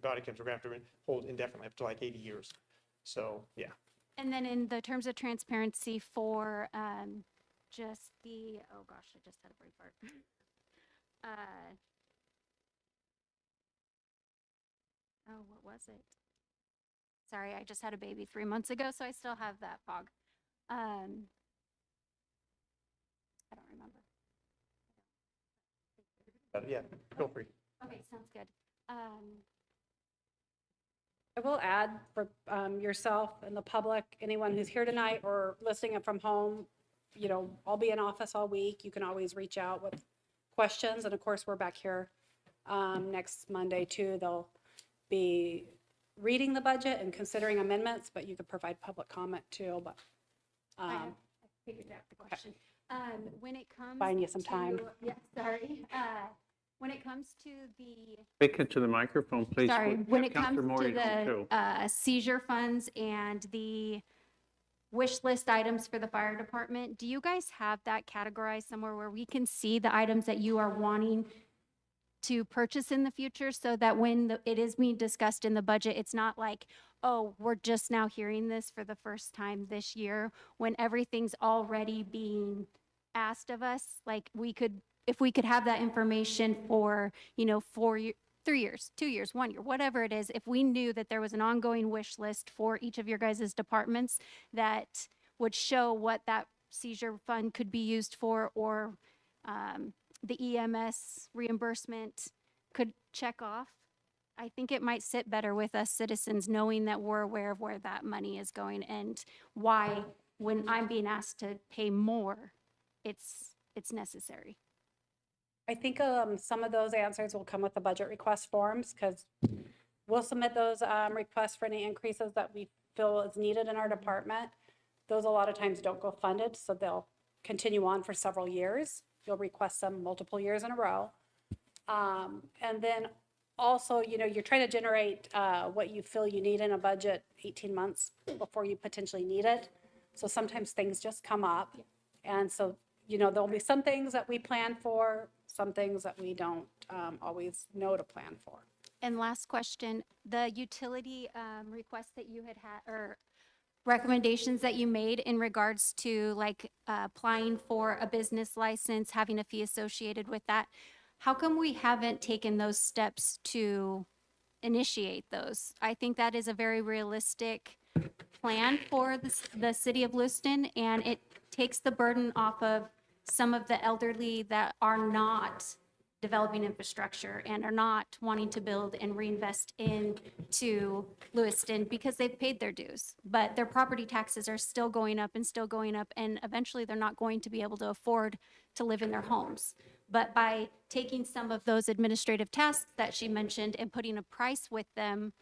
body cams we're gonna have to hold indefinitely up to like 80 years. So, yeah. And then in the terms of transparency for just the, oh gosh, I just had a brain fart. What was it? Sorry, I just had a baby 3 months ago, so I still have that fog. I don't remember. Yeah, feel free. Okay, sounds good. I will add for yourself and the public, anyone who's here tonight or listening in from home, I'll be in office all week. You can always reach out with questions. And of course, we're back here next Monday too. They'll be reading the budget and considering amendments, but you could provide public comment too. But I figured out the question. When it comes buying you some time. Yeah, sorry. When it comes to the Speak into the microphone, please. Sorry, when it Counselor comes to Moore, too. the seizure funds and the wish list items for the fire department, do you guys have that categorized somewhere where we can see the items that you are wanting to purchase in the future, so that when it is being discussed in the budget, it's not like, oh, we're just now hearing this for the first time this year, when everything's already being asked of us? Like, if we could have that information for, 4 years, 3 years, 2 years, 1 year, whatever it is, if we knew that there was an ongoing wish list for each of your guys' departments that would show what that seizure fund could be used for, or the EMS reimbursement could check off, I think it might sit better with us citizens knowing that we're aware of where that money is going and why, when I'm being asked to pay more, it's necessary. I think some of those answers will come with the budget request forms, because we'll submit those requests for any increases that we feel is needed in our department. Those a lot of times don't go funded, so they'll continue on for several years. You'll request them multiple years in a row. And then also, you're trying to generate what you feel you need in a budget 18 months before you potentially need it. So sometimes things just come up. And so, there'll be some things that we plan for, some things that we don't always know to plan for. And last question, the utility requests that you had, or recommendations that you made in regards to like applying for a business license, having a fee associated with that, how come we haven't taken those steps to initiate those? I think that is a very realistic plan for the city of Lewiston, and it takes the burden off of some of the elderly that are not developing infrastructure and are not wanting to build and reinvest into Lewiston because they've paid their dues. But their property taxes are still going up, and eventually they're not going to be able to afford to live in their homes. But by taking some of those administrative tasks that she mentioned and putting a price with them,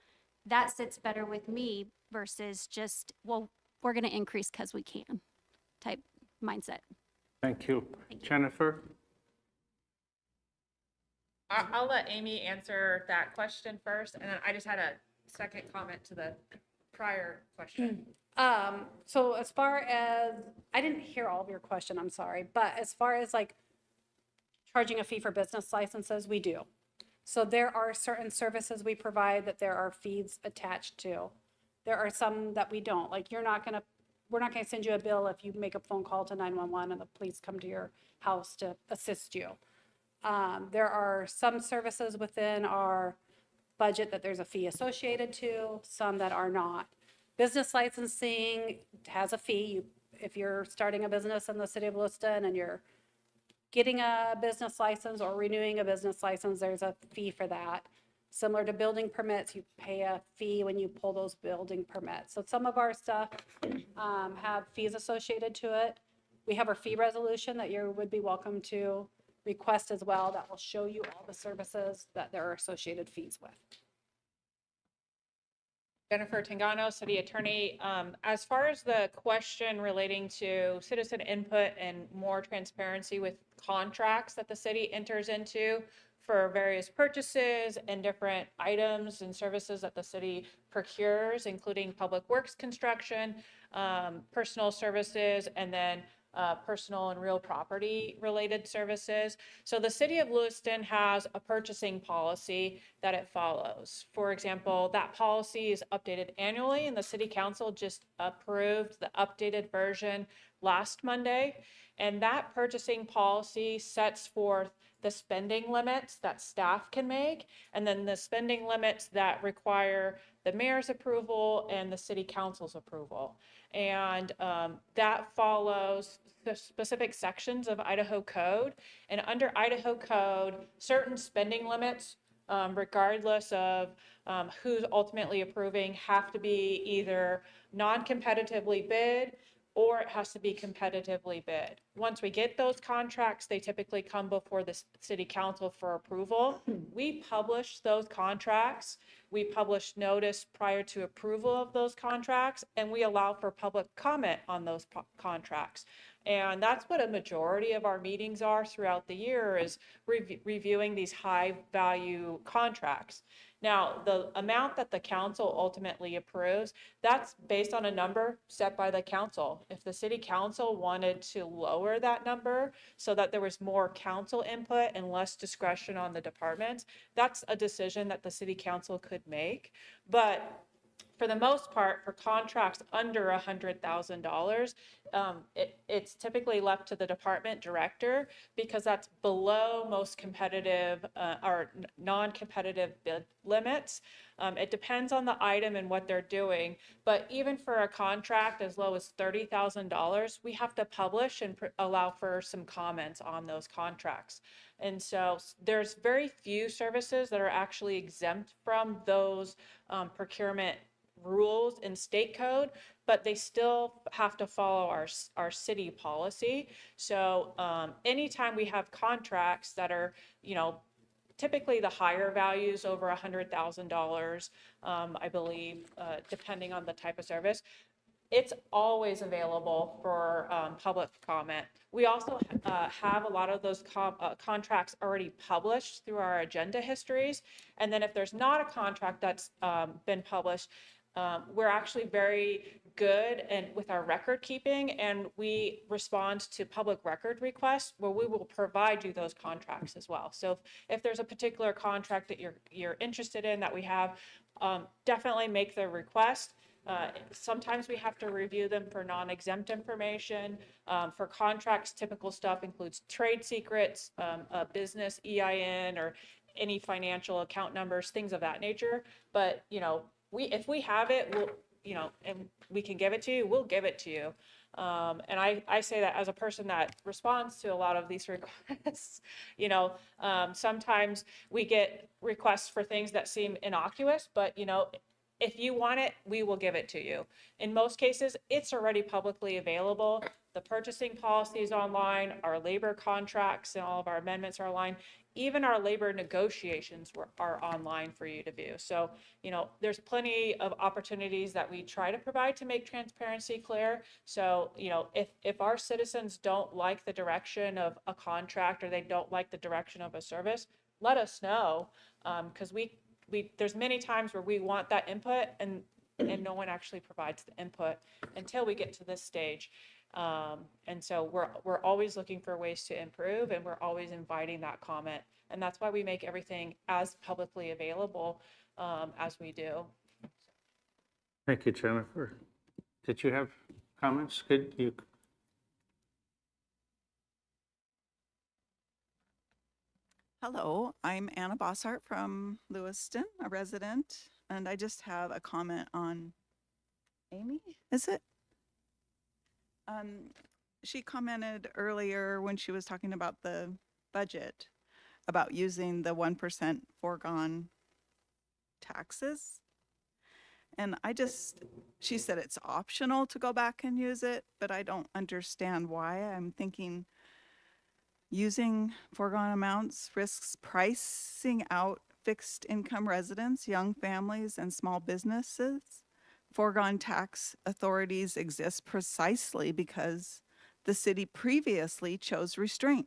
that sits better with me versus just, well, we're going to increase because we can type mindset. Thank you. Jennifer? I'll let Amy answer that question first, and then I just had a second comment to the prior question. So as far as, I didn't hear all of your question, I'm sorry, but as far as like charging a fee for business licenses, we do. So there are certain services we provide that there are fees attached to. There are some that we don't, like we're not gonna send you a bill if you make a phone call to 911 and the police come to your house to assist you. There are some services within our budget that there's a fee associated to, some that are not. Business licensing has a fee. If you're starting a business in the city of Lewiston and you're getting a business license or renewing a business license, there's a fee for that. Similar to building permits, you pay a fee when you pull those building permits. So some of our stuff have fees associated to it. We have our fee resolution that you would be welcome to request as well, that will show you all the services that there are associated fees with. Jennifer Tangano, City Attorney. As far as the question relating to citizen input and more transparency with contracts that the city enters into for various purchases and different items and services that the city procures, including public works construction, personal services, and then personal and real property related services. So the city of Lewiston has a purchasing policy that it follows. For example, that policy is updated annually, and the city council just approved the updated version last Monday. And that purchasing policy sets forth the spending limits that staff can make, and then the spending limits that require the mayor's approval and the city council's approval. And that follows the specific sections of Idaho code. And under Idaho code, certain spending limits, regardless of who's ultimately approving, have to be either non-competitively bid or it has to be competitively bid. Once we get those contracts, they typically come before the city council for approval. We publish those contracts. We publish notice prior to approval of those contracts, and we allow for public comment on those contracts. And that's what a majority of our meetings are throughout the year, is reviewing these high value contracts. Now, the amount that the council ultimately approves, that's based on a number set by the council. If the city council wanted to lower that number so that there was more council input and less discretion on the departments, that's a decision that the city council could make. But for the most part, for contracts under $100,000, it's typically left to the department director, because that's below most competitive or non-competitive bid limits. It depends on the item and what they're doing, but even for a contract as low as $30,000, we have to publish and allow for some comments on those contracts. And so there's very few services that are actually exempt from those procurement rules in state code, but they still have to follow our city policy. So anytime we have contracts that are, typically the higher values over $100,000, I believe, depending on the type of service, it's always available for public comment. We also have a lot of those contracts already published through our agenda histories. And then if there's not a contract that's been published, we're actually very good with our record keeping, and we respond to public record requests where we will provide you those contracts as well. So if there's a particular contract that you're interested in that we have, definitely make the request. Sometimes we have to review them for non-exempt information. For contracts, typical stuff includes trade secrets, a business EIN, or any financial account numbers, things of that nature. But, if we have it, we'll, and we can give it to you, we'll give it to you. And I say that as a person that responds to a lot of these requests. You know, sometimes we get requests for things that seem innocuous, but you know, if you want it, we will give it to you. In most cases, it's already publicly available. The purchasing policy is online, our labor contracts and all of our amendments are online. Even our labor negotiations are online for you to view. So, you know, there's plenty of opportunities that we try to provide to make transparency clear. So, you know, if our citizens don't like the direction of a contract or they don't like the direction of a service, let us know, because there's many times where we want that input and no one actually provides the input until we get to this stage. And so we're always looking for ways to improve, and we're always inviting that comment. And that's why we make everything as publicly available as we do. Thank you, Jennifer. Did you have comments? Could you? Hello, I'm Anna Bossart from Lewiston, a resident, and I just have a comment on Amy, is it? She commented earlier when she was talking about the budget, about using the 1% foregone taxes. And she said it's optional to go back and use it, but I don't understand why. I'm thinking using foregone amounts risks pricing out fixed income residents, young families, and small businesses. Foregone tax authorities exist precisely because the city previously chose restraint.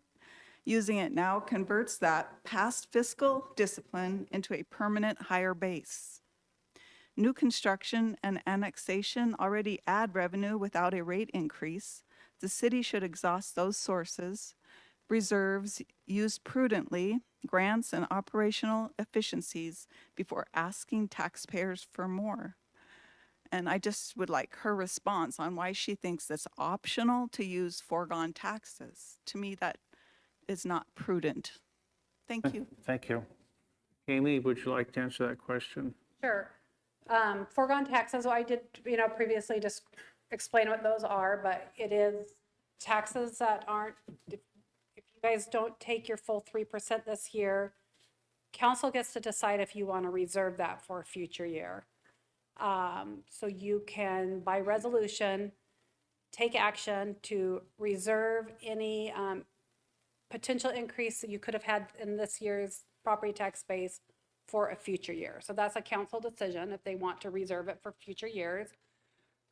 Using it now converts that past fiscal discipline into a permanent higher base. New construction and annexation already add revenue without a rate increase. The city should exhaust those sources, reserves used prudently, grants, and operational efficiencies before asking taxpayers for more. And I just would like her response on why she thinks it's optional to use foregone taxes. To me, that is not prudent. Thank you. Thank you. Amy, would you like to answer that question? Sure. Foregone taxes, I did, previously just explain what those are, but it is taxes that aren't, if you guys don't take your full 3% this year, council gets to decide if you want to reserve that for a future year. So you can, by resolution, take action to reserve any potential increase that you could have had in this year's property tax base for a future year. So that's a council decision if they want to reserve it for future years.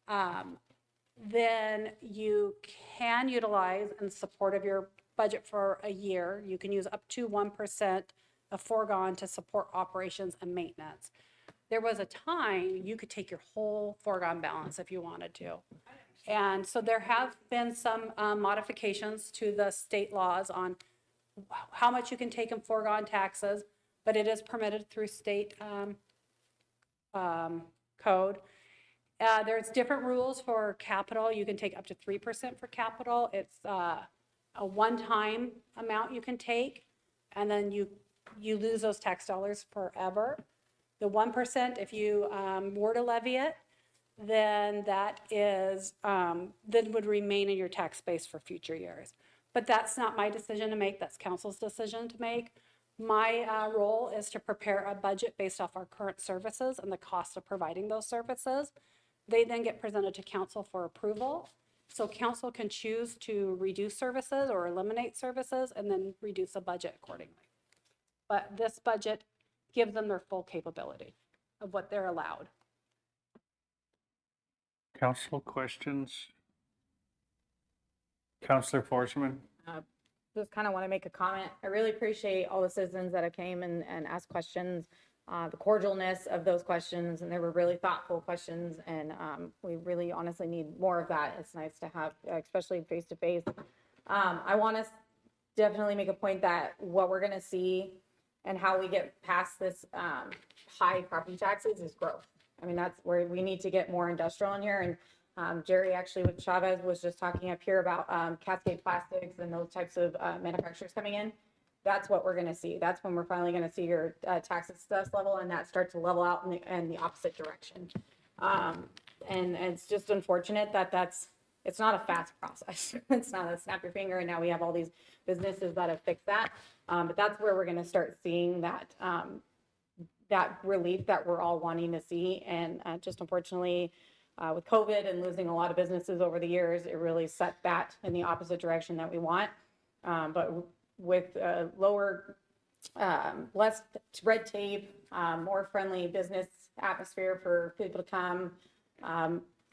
Then you can utilize in support of your budget for a year. You can use up to 1% of foregone to support operations and maintenance. There was a time you could take your whole foregone balance if you wanted to. And so there have been some modifications to the state laws on how much you can take in foregone taxes, but it is permitted through state code. There's different rules for capital. You can take up to 3% for capital. It's a one-time amount you can take, and then you lose those tax dollars forever. The 1%, if you were to levy it, then that is, then would remain in your tax base for future years. But that's not my decision to make, that's council's decision to make. My role is to prepare a budget based off our current services and the cost of providing those services. They then get presented to council for approval. So council can choose to reduce services or eliminate services and then reduce a budget accordingly. But this budget gives them their full capability of what they're allowed. Council questions? Councilor Forsman? Just kind of want to make a comment. I really appreciate all the citizens that have came and asked questions, the cordialness of those questions, and they were really thoughtful questions, and we really honestly need more of that. It's nice to have, especially face-to-face. I want to definitely make a point that what we're going to see and how we get past this high property taxes is growth. I mean, that's where we need to get more industrial in here. And Jerry actually with Chavez was just talking up here about Cascade Plastics and those types of manufacturers coming in. That's what we're going to see. That's when we're finally going to see your tax success level, and that starts to level out in the opposite direction. And it's just unfortunate that it's not a fast process. It's not a snap your finger and now we have all these businesses that have fixed that. But that's where we're going to start seeing that, that relief that we're all wanting to see. And just unfortunately, with COVID and losing a lot of businesses over the years, it really set that in the opposite direction that we want. But with lower, less red tape, more friendly business atmosphere for people to come.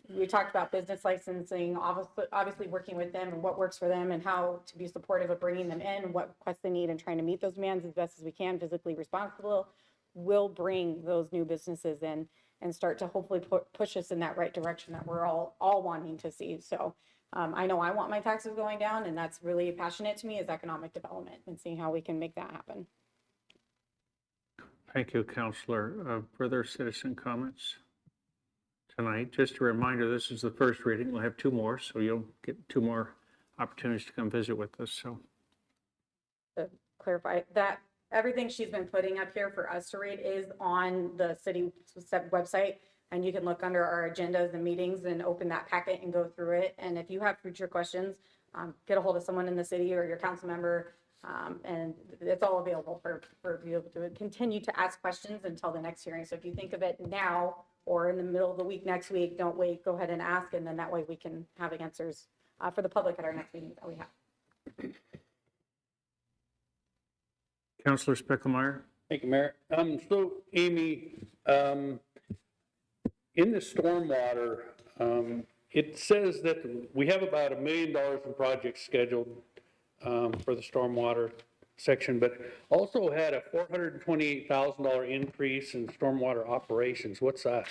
We talked about business licensing, obviously working with them and what works for them and how to be supportive of bringing them in and what requests they need and trying to meet those demands as best as we can, physically responsible, will bring those new businesses in and start to hopefully push us in that right direction that we're all wanting to see. So I know I want my taxes going down, and that's really passionate to me, is economic development and seeing how we can make that happen. Thank you, Counselor. Further citizen comments tonight? Just a reminder, this is the first reading. We'll have two more, so you'll get two more opportunities to come visit with us. So To clarify that, everything she's been putting up here for us to read is on the city website, and you can look under our agendas and meetings and open that packet and go through it. And if you have future questions, get a hold of someone in the city or your council member, and it's all available for you to continue to ask questions until the next hearing. So if you think of it now or in the middle of the week next week, don't wait, go ahead and ask, and then that way we can have answers for the public at our next meeting that we have. Counselor Spickelmeyer. Thank you, Mayor. So Amy, in the stormwater, it says that we have about $1 million in projects scheduled for the stormwater section, but also had a $428,000 increase in stormwater operations. What's that?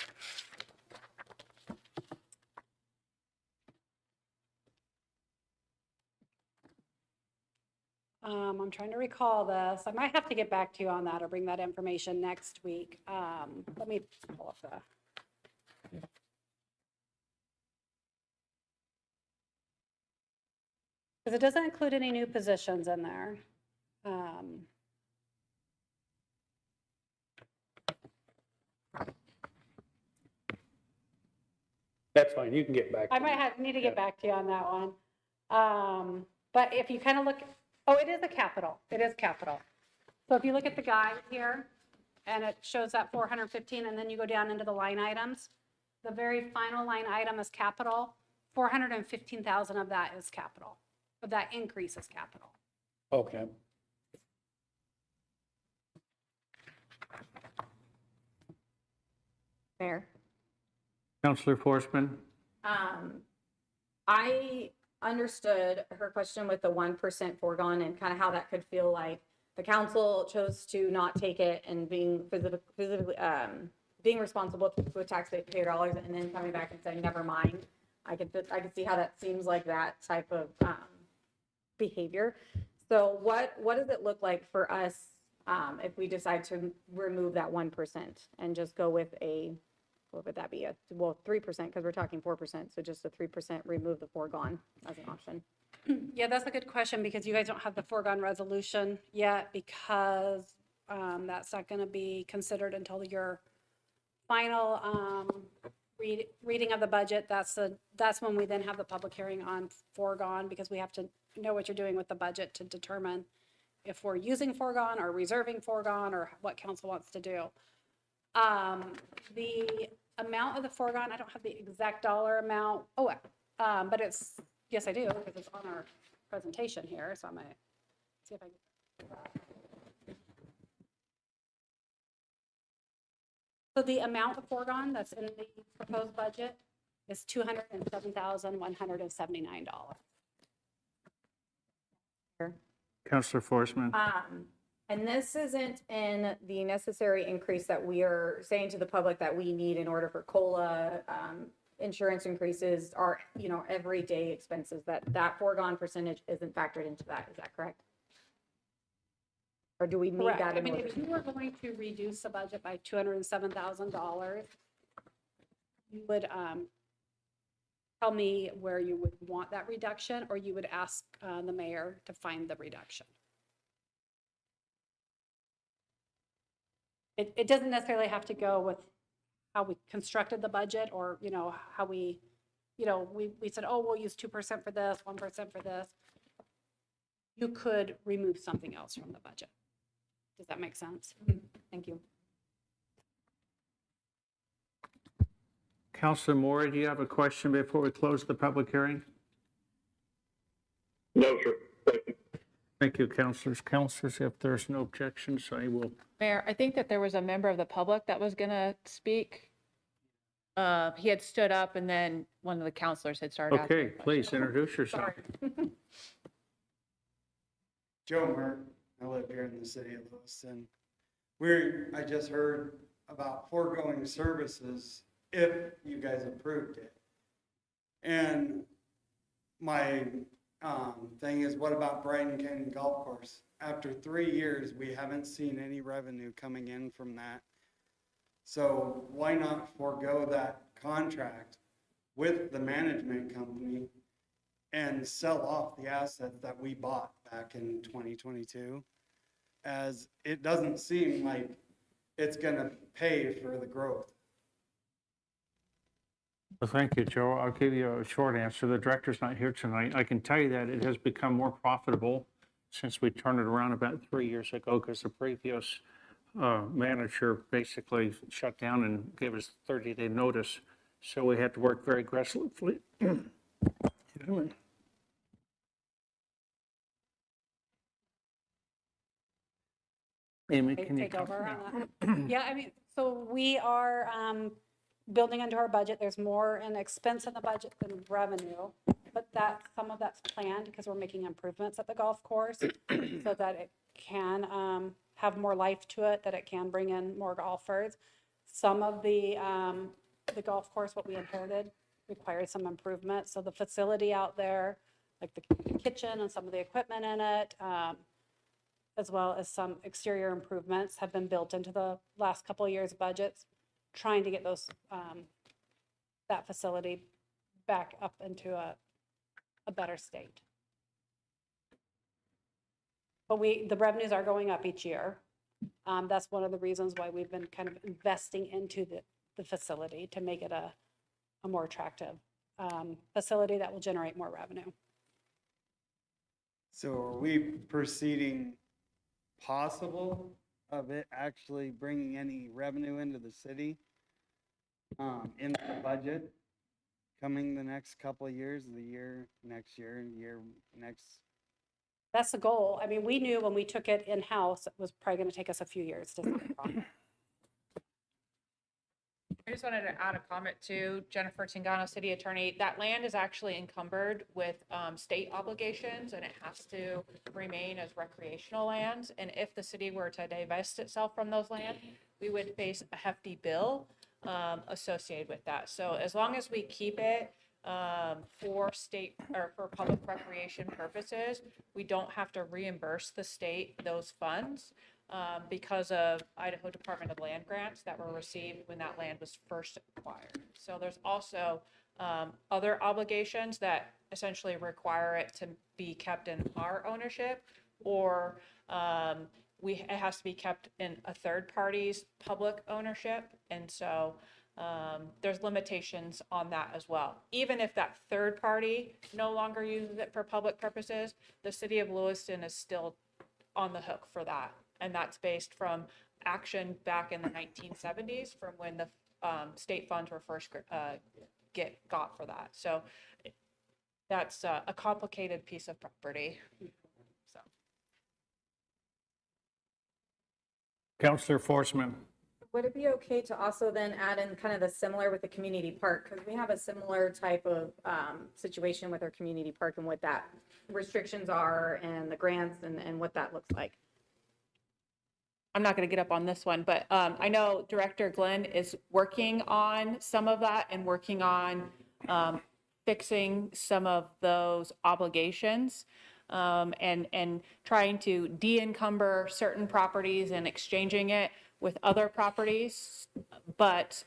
I'm trying to recall this. I might have to get back to you on that or bring that information next week. Let me pull up the. Because it doesn't include any new positions in there. That's fine, you can get back. I might need to get back to you on that one. But if you kind of look, oh, it is a capital. It is capital. So if you look at the guide here, and it shows that 415, and then you go down into the line items, the very final line item is capital. 415,000 of that is capital. Of that increase is capital. Okay. Mayor? Counselor Forsman. I understood her question with the 1% foregone and kind of how that could feel like the council chose to not take it and being physically being responsible with taxpayer dollars and then coming back and saying, never mind. I could see how that seems like that type of behavior. So what does it look like for us if we decide to remove that 1% and just go with a, what would that be? 3%, because we're talking 4%. So just a 3% remove the foregone as an option. Yeah, that's a good question because you guys don't have the foregone resolution yet because that's not going to be considered until your final reading of the budget. That's when we then have the public hearing on foregone because we have to know what you're doing with the budget to determine if we're using foregone or reserving foregone or what council wants to do. The amount of the foregone, I don't have the exact dollar amount. Oh, but it's, yes, I do, because it's on our presentation here. So I'm going to see if I can. So the amount of foregone that's in the proposed budget is $207,179. Counselor Forsman. And this isn't in the necessary increase that we are saying to the public that we need in order for COLA, insurance increases, our, everyday expenses, that foregone percentage isn't factored into that. Is that correct? Or do we need Correct. that? I mean, if you were going to reduce the budget by $207,000, you would tell me where you would want that reduction, or you would ask the mayor to find the reduction. It doesn't necessarily have to go with how we constructed the budget or, how we we said, oh, we'll use 2% for this, 1% for this. You could remove something else from the budget. Does that make sense? Thank you. Counselor Moore, do you have a question before we close the public hearing? No, sir. Thank you. Thank you, counselors. Counselors, if there's no objections, I will. Mayor, I think that there was a member of the public that was going to speak. He had stood up and then one of the counselors had started asking. Okay, please introduce yourself. Sorry. Joe Mert, I live here in the city of Lewiston. I just heard about foregoing services if you guys approved it. And my thing is, what about Brighton Canyon Golf Course? After 3 years, we haven't seen any revenue coming in from that. So why not forego that contract with the management company and sell off the assets that we bought back in 2022? As it doesn't seem like it's gonna pay for the growth. Well, thank you, Joe. I'll give you a short answer. The director's not here tonight. I can tell you that it has become more profitable since we turned it around about 3 years ago, because the previous manager basically shut down and gave us 30-day notice. So we had to work very aggressively. Amy, can you Take come? over on that? Yeah, I mean, so we are building into our budget. There's more in expense in the budget than revenue, but some of that's planned because we're making improvements at the golf course so that it can have more life to it, that it can bring in more golfers. Some of the golf course, what we inherited, required some improvement. So the facility out there, like the kitchen and some of the equipment in it, as well as some exterior improvements, have been built into the last couple of years' budgets, trying to get those that facility back up into a better state. But the revenues are going up each year. That's one of the reasons why we've been kind of investing into the facility to make it a more attractive facility that will generate more revenue. So are we proceeding possible of it actually bringing any revenue into the city in the budget coming the next couple of years, the year next. That's the goal. I mean, we knew when we took it in-house, it was probably going to take us a few years to solve the problem. I just wanted to add a comment to Jennifer Tingano, city attorney. That land is actually encumbered with state obligations, and it has to remain as recreational lands. And if the city were to divest itself from those lands, we would face a hefty bill associated with that. So as long as we keep it for state or for public recreation purposes, we don't have to reimburse the state those funds. Because of Idaho Department of Land grants that were received when that land was first acquired. So there's also other obligations that essentially require it to be kept in our ownership, or it has to be kept in a third party's public ownership. And so there's limitations on that as well. Even if that third party no longer uses it for public purposes, the city of Lewiston is still on the hook for that. And that's based from action back in the 1970s, from when the state funds were first got for that. So that's a complicated piece of property. So. Councillor Forsman. Would it be okay to also then add in kind of the similar with the community park? Because we have a similar type of situation with our community park and what that restrictions are and the grants and what that looks like. I'm not going to get up on this one, but I know Director Glenn is working on some of that and working on fixing some of those obligations and trying to de-encumber certain properties and exchanging it with other properties. But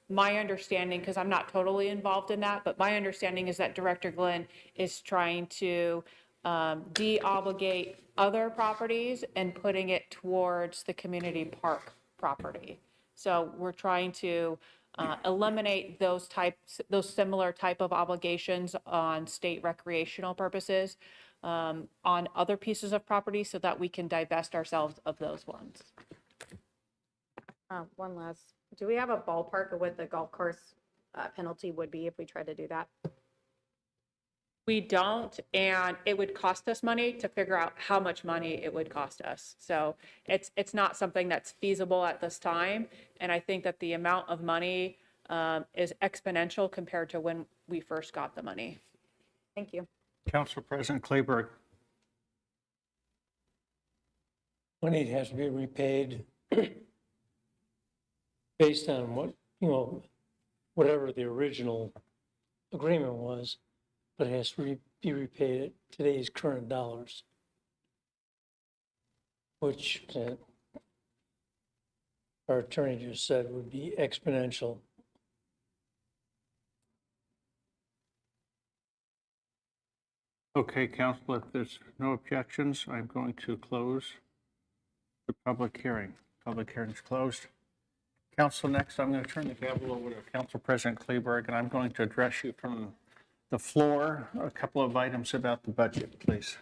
my understanding, because I'm not totally involved in that, but my understanding is that Director Glenn is trying to de-obligate other properties and putting it towards the community park property. So we're trying to eliminate those similar type of obligations on state recreational purposes on other pieces of property so that we can divest ourselves of those ones. One last, do we have a ballpark of what the golf course penalty would be if we tried to do that? We don't, and it would cost us money to figure out how much money it would cost us. So it's not something that's feasible at this time. And I think that the amount of money is exponential compared to when we first got the money. Thank you. Council President Kleberg. Money has to be repaid based on what, whatever the original agreement was, but it has to be repaid at today's current dollars, which our attorney just said would be exponential. Okay, council, if there's no objections, I'm going to close the public hearing. Public hearing is closed. Council, next, I'm going to turn the gavel over to Council President Kleberg, and I'm going to address you from the floor, a couple of items about the budget, please.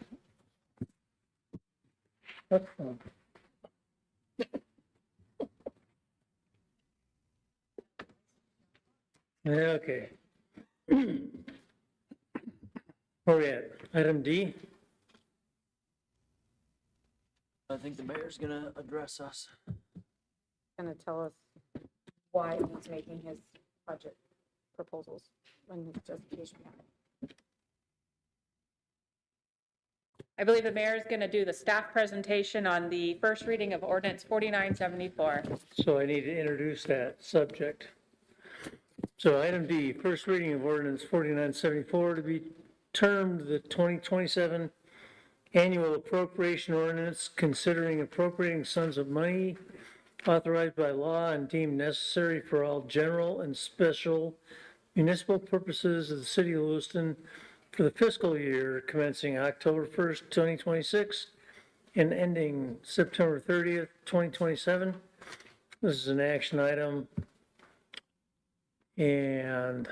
Okay. Where we at? Item D? I think the mayor's gonna address us. Going to tell us why he's making his budget proposals and his justification behind it. I believe the mayor is going to do the staff presentation on the first reading of ordinance 4974. So I need to introduce that subject. So item D, first reading of ordinance 4974 to be termed the 2027 annual appropriation ordinance, considering appropriating sums of money authorized by law and deemed necessary for all general and special municipal purposes of the city of Lewiston for the fiscal year commencing October 1st, 2026 and ending September 30th, 2027. This is an action item. And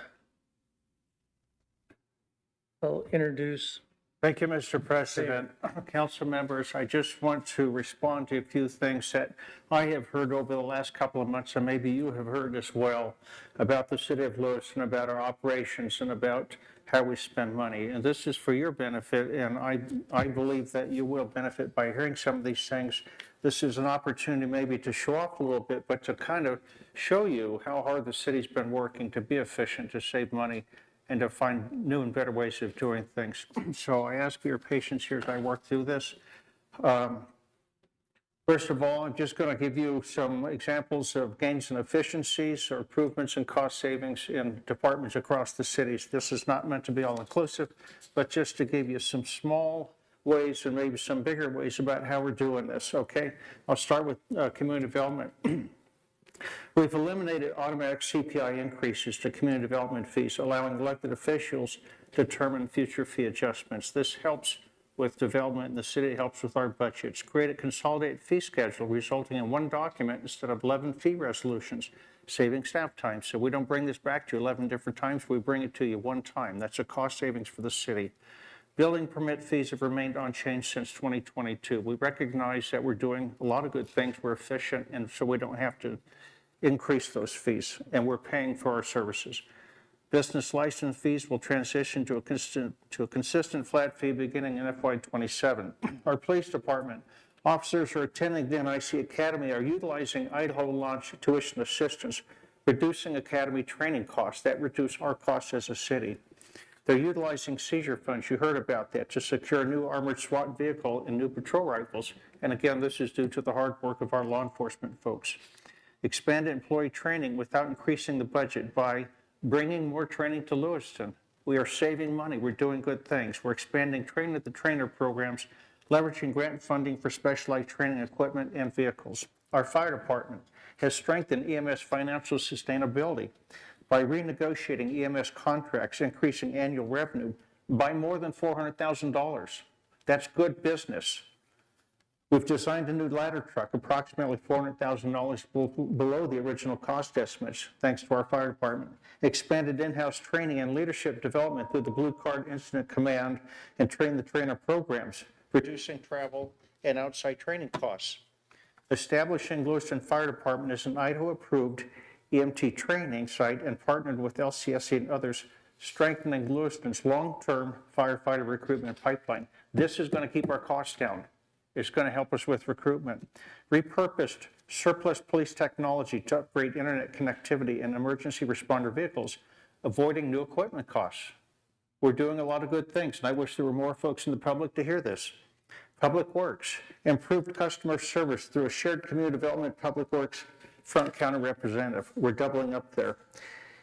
I'll introduce. Thank you, Mr. President. Council members, I just want to respond to a few things that I have heard over the last couple of months, and maybe you have heard as well, about the city of Lewiston, about our operations, and about how we spend money. And this is for your benefit, and I believe that you will benefit by hearing some of these things. This is an opportunity maybe to show off a little bit, but to kind of show you how hard the city's been working to be efficient, to save money, and to find new and better ways of doing things. So I ask for your patience here as I work through this. First of all, I'm just going to give you some examples of gains in efficiencies or improvements in cost savings in departments across the cities. This is not meant to be all-inclusive, but just to give you some small ways and maybe some bigger ways about how we're doing this, okay? I'll start with community development. We've eliminated automatic CPI increases to community development fees, allowing elected officials to determine future fee adjustments. This helps with development in the city, helps with our budgets. Create a consolidated fee schedule resulting in one document instead of 11 fee resolutions, saving staff time. So we don't bring this back to you 11 different times, we bring it to you one time. That's a cost savings for the city. Building permit fees have remained unchanged since 2022. We recognize that we're doing a lot of good things, we're efficient, and so we don't have to increase those fees, and we're paying for our services. Business license fees will transition to a consistent flat fee beginning in FY27. Our police department officers who are attending the NIC Academy are utilizing Idaho Launch tuition assistance, reducing academy training costs. That reduces our costs as a city. They're utilizing seizure funds, you heard about that, to secure a new armored SWAT vehicle and new patrol rifles. And again, this is due to the hard work of our law enforcement folks. Expand employee training without increasing the budget by bringing more training to Lewiston. We are saving money. We're doing good things. We're expanding train at the trainer programs, leveraging grant funding for specialized training equipment and vehicles. Our fire department has strengthened EMS financial sustainability by renegotiating EMS contracts, increasing annual revenue by more than $400,000. That's good business. We've designed a new ladder truck, approximately $400,000 below the original cost estimates, thanks to our fire department. Expanded in-house training and leadership development through the Blue Card Incident Command and Train the Trainer programs, reducing travel and outside training costs. Establishing Lewiston Fire Department as an Idaho-approved EMT training site and partnered with LCSC and others, strengthening Lewiston's long-term firefighter recruitment pipeline. This is going to keep our costs down. It's going to help us with recruitment. Repurposed surplus police technology to upgrade internet connectivity in emergency responder vehicles, avoiding new equipment costs. We're doing a lot of good things, and I wish there were more folks in the public to hear this. Public Works, improved customer service through a shared community development Public Works front counter representative. We're doubling up there.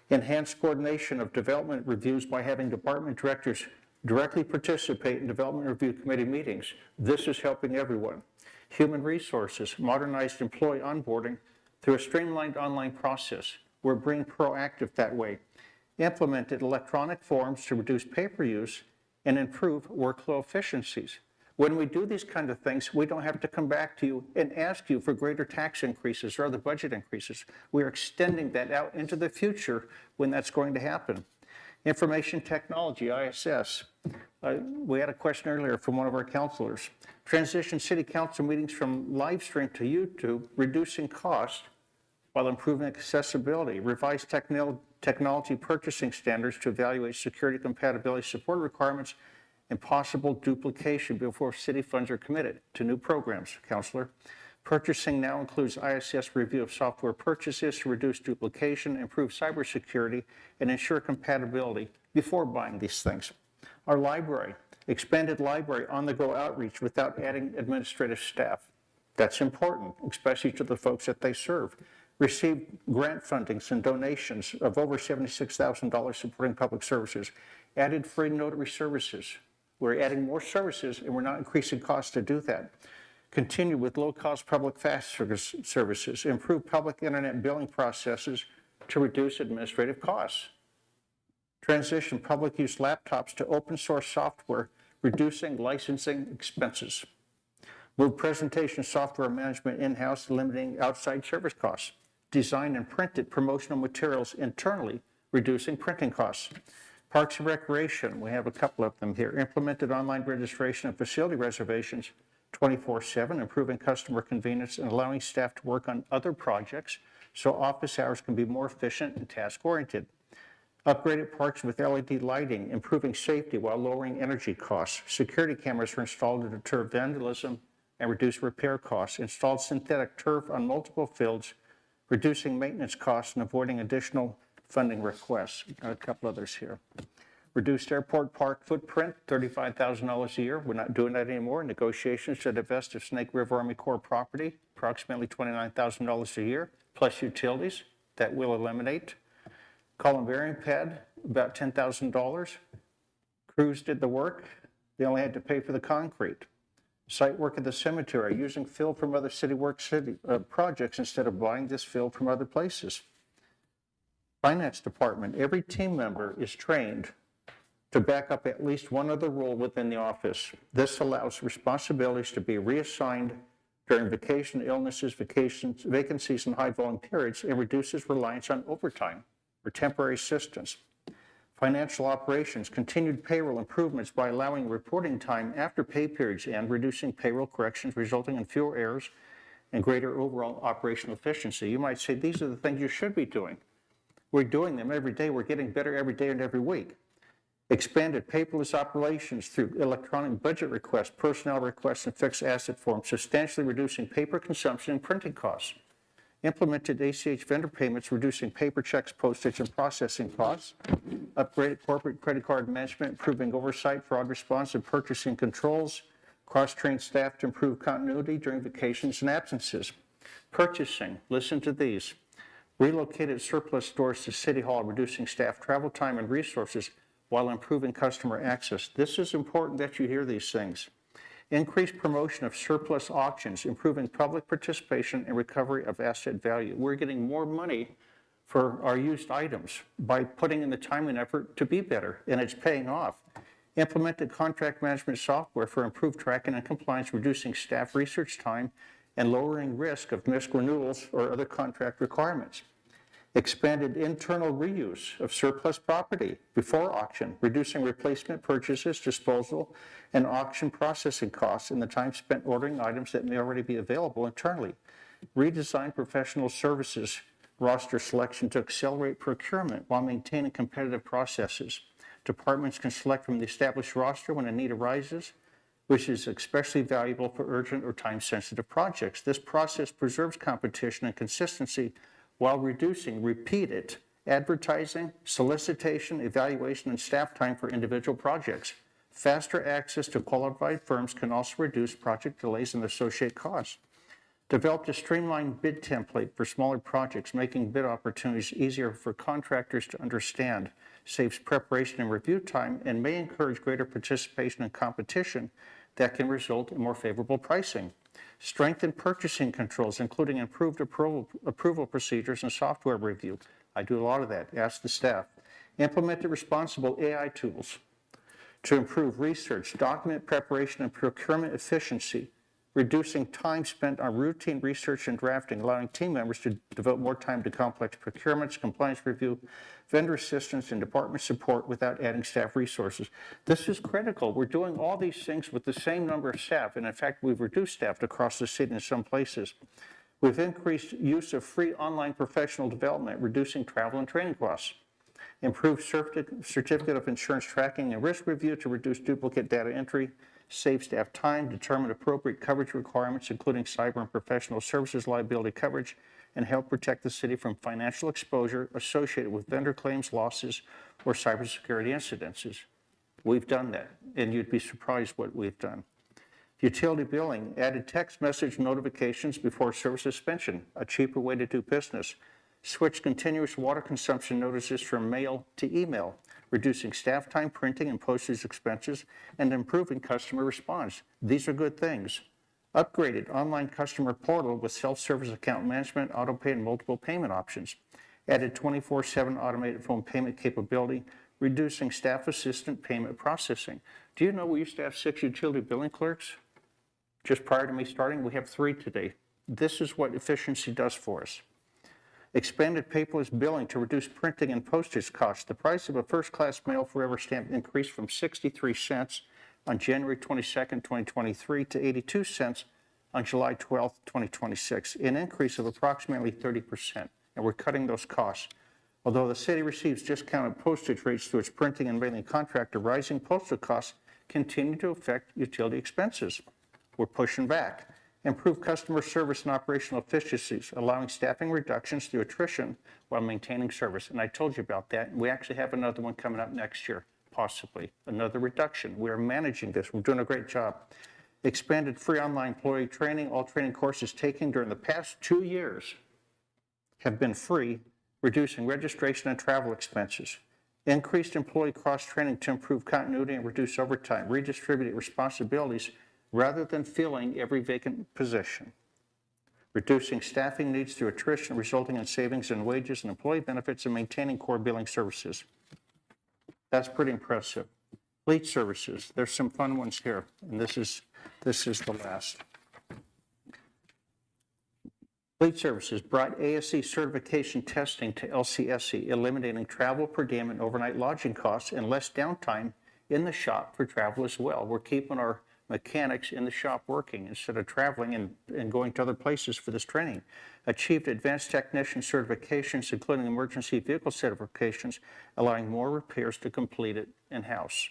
Enhanced coordination of development reviews by having department directors directly participate in development review committee meetings. This is helping everyone. Human resources, modernized employee onboarding through a streamlined online process. We're being proactive that way. Implemented electronic forms to reduce paper use and improve workflow efficiencies. When we do these kind of things, we don't have to come back to you and ask you for greater tax increases or other budget increases. We're extending that out into the future when that's going to happen. Information technology, ISS. We had a question earlier from one of our counselors. Transition city council meetings from live stream to YouTube, reducing cost while improving accessibility. Revised technology purchasing standards to evaluate security compatibility support requirements and possible duplication before city funds are committed to new programs, Counselor. Purchasing now includes ISS review of software purchases to reduce duplication, improve cybersecurity, and ensure compatibility before buying these things. Our library, expanded library on-the-go outreach without adding administrative staff. That's important, especially to the folks that they serve. Received grant fundings and donations of over $76,000 supporting public services. Added free notary services. We're adding more services and we're not increasing costs to do that. Continue with low-cost public fast services. Improve public internet billing processes to reduce administrative costs. Transition public use laptops to open source software, reducing licensing expenses. Move presentation software management in-house, limiting outside service costs. Design and printed promotional materials internally, reducing printing costs. Parks and Recreation, we have a couple of them here. Implemented online registration and facility reservations 24/7, improving customer convenience and allowing staff to work on other projects so office hours can be more efficient and task-oriented. Upgraded parks with LED lighting, improving safety while lowering energy costs. Security cameras were installed to deter vandalism and reduce repair costs. Installed synthetic turf on multiple fields, reducing maintenance costs and avoiding additional funding requests. Got a couple others here. Reduced airport park footprint, $35,000 a year. We're not doing that anymore. Negotiations to divest of Snake River Army Corps property, approximately $29,000 a year, plus utilities that will eliminate. Columbarium pad, about $10,000. Crews did the work. They only had to pay for the concrete. Site work at the cemetery, using fill from other city work projects instead of buying this fill from other places. Finance department, every team member is trained to back up at least one other role within the office. This allows responsibilities to be reassigned during vacation, illnesses, vacancies, and high volume periods, and reduces reliance on overtime or temporary assistance. Financial operations, continued payroll improvements by allowing reporting time after pay periods and reducing payroll corrections, resulting in fewer errors and greater overall operational efficiency. You might say, these are the things you should be doing. We're doing them every day. We're getting better every day and every week. Expanded paperless operations through electronic budget requests, personnel requests, and fixed asset forms, substantially reducing paper consumption and printing costs. Implemented ACH vendor payments, reducing paper checks, postage, and processing costs. Upgraded corporate credit card management, improving oversight, fraud response, and purchasing controls. Cross-trained staff to improve continuity during vacations and absences. Purchasing, listen to these. Relocated surplus stores to City Hall, reducing staff travel time and resources while improving customer access. This is important that you hear these things. Increased promotion of surplus auctions, improving public participation and recovery of asset value. We're getting more money for our used items by putting in the time and effort to be better, and it's paying off. Implemented contract management software for improved tracking and compliance, reducing staff research time and lowering risk of missed renewals or other contract requirements. Expanded internal reuse of surplus property before auction, reducing replacement purchases, disposal, and auction processing costs and the time spent ordering items that may already be available internally. Redesign professional services roster selection to accelerate procurement while maintaining competitive processes. Departments can select from the established roster when a need arises, which is especially valuable for urgent or time-sensitive projects. This process preserves competition and consistency while reducing repeated advertising, solicitation, evaluation, and staff time for individual projects. Faster access to qualified firms can also reduce project delays and associated costs. Developed a streamlined bid template for smaller projects, making bid opportunities easier for contractors to understand, saves preparation and review time, and may encourage greater participation and competition that can result in more favorable pricing. Strengthen purchasing controls, including improved approval procedures and software review. I do a lot of that. Ask the staff. Implement the responsible AI tools to improve research, document preparation, and procurement efficiency, reducing time spent on routine research and drafting, allowing team members to devote more time to complex procurements, compliance review, vendor assistance, and department support without adding staff resources. This is critical. We're doing all these things with the same number of staff, and in fact, we've reduced staff across the city in some places. We've increased use of free online professional development, reducing travel and training costs. Improved certificate of insurance tracking and risk review to reduce duplicate data entry, save staff time, determine appropriate coverage requirements, including cyber and professional services liability coverage, and help protect the city from financial exposure associated with vendor claims, losses, or cybersecurity incidences. We've done that, and you'd be surprised what we've done. Utility billing, added text message notifications before service suspension, a cheaper way to do business. Switch continuous water consumption notices from mail to email, reducing staff time, printing, and postage expenses, and improving customer response. These are good things. Upgraded online customer portal with self-service account management, auto-pay, and multiple payment options. Added 24/7 automated phone payment capability, reducing staff assistant payment processing. Do you know we used to have 6 utility billing clerks? Just prior to me starting, we have 3 today. This is what efficiency does for us. Expanded paperless billing to reduce printing and postage costs. The price of a first-class mail forever stamp increased from 63 cents on January 22nd, 2023 to 82 cents on July 12th, 2026, an increase of approximately 30%, and we're cutting those costs. Although the city receives discounted postage rates through its printing and mailing contractor, rising postal costs continue to affect utility expenses. We're pushing back. Improve customer service and operational efficiencies, allowing staffing reductions through attrition while maintaining service. And I told you about that. We actually have another one coming up next year, possibly another reduction. We're managing this. We're doing a great job. Expanded free online employee training. All training courses taken during the past 2 years have been free, reducing registration and travel expenses. Increased employee cross-training to improve continuity and reduce overtime. Redistributed responsibilities rather than filling every vacant position. Reducing staffing needs through attrition, resulting in savings in wages and employee benefits, and maintaining core billing services. That's pretty impressive. Fleet services, there's some fun ones here, and this is the last. Fleet services brought ASC certification testing to LCSC, eliminating travel per diem and overnight lodging costs and less downtime in the shop for travel as well. We're keeping our mechanics in the shop working instead of traveling and going to other places for this training. Achieved advanced technician certifications, including emergency vehicle certifications, allowing more repairs to complete it in-house.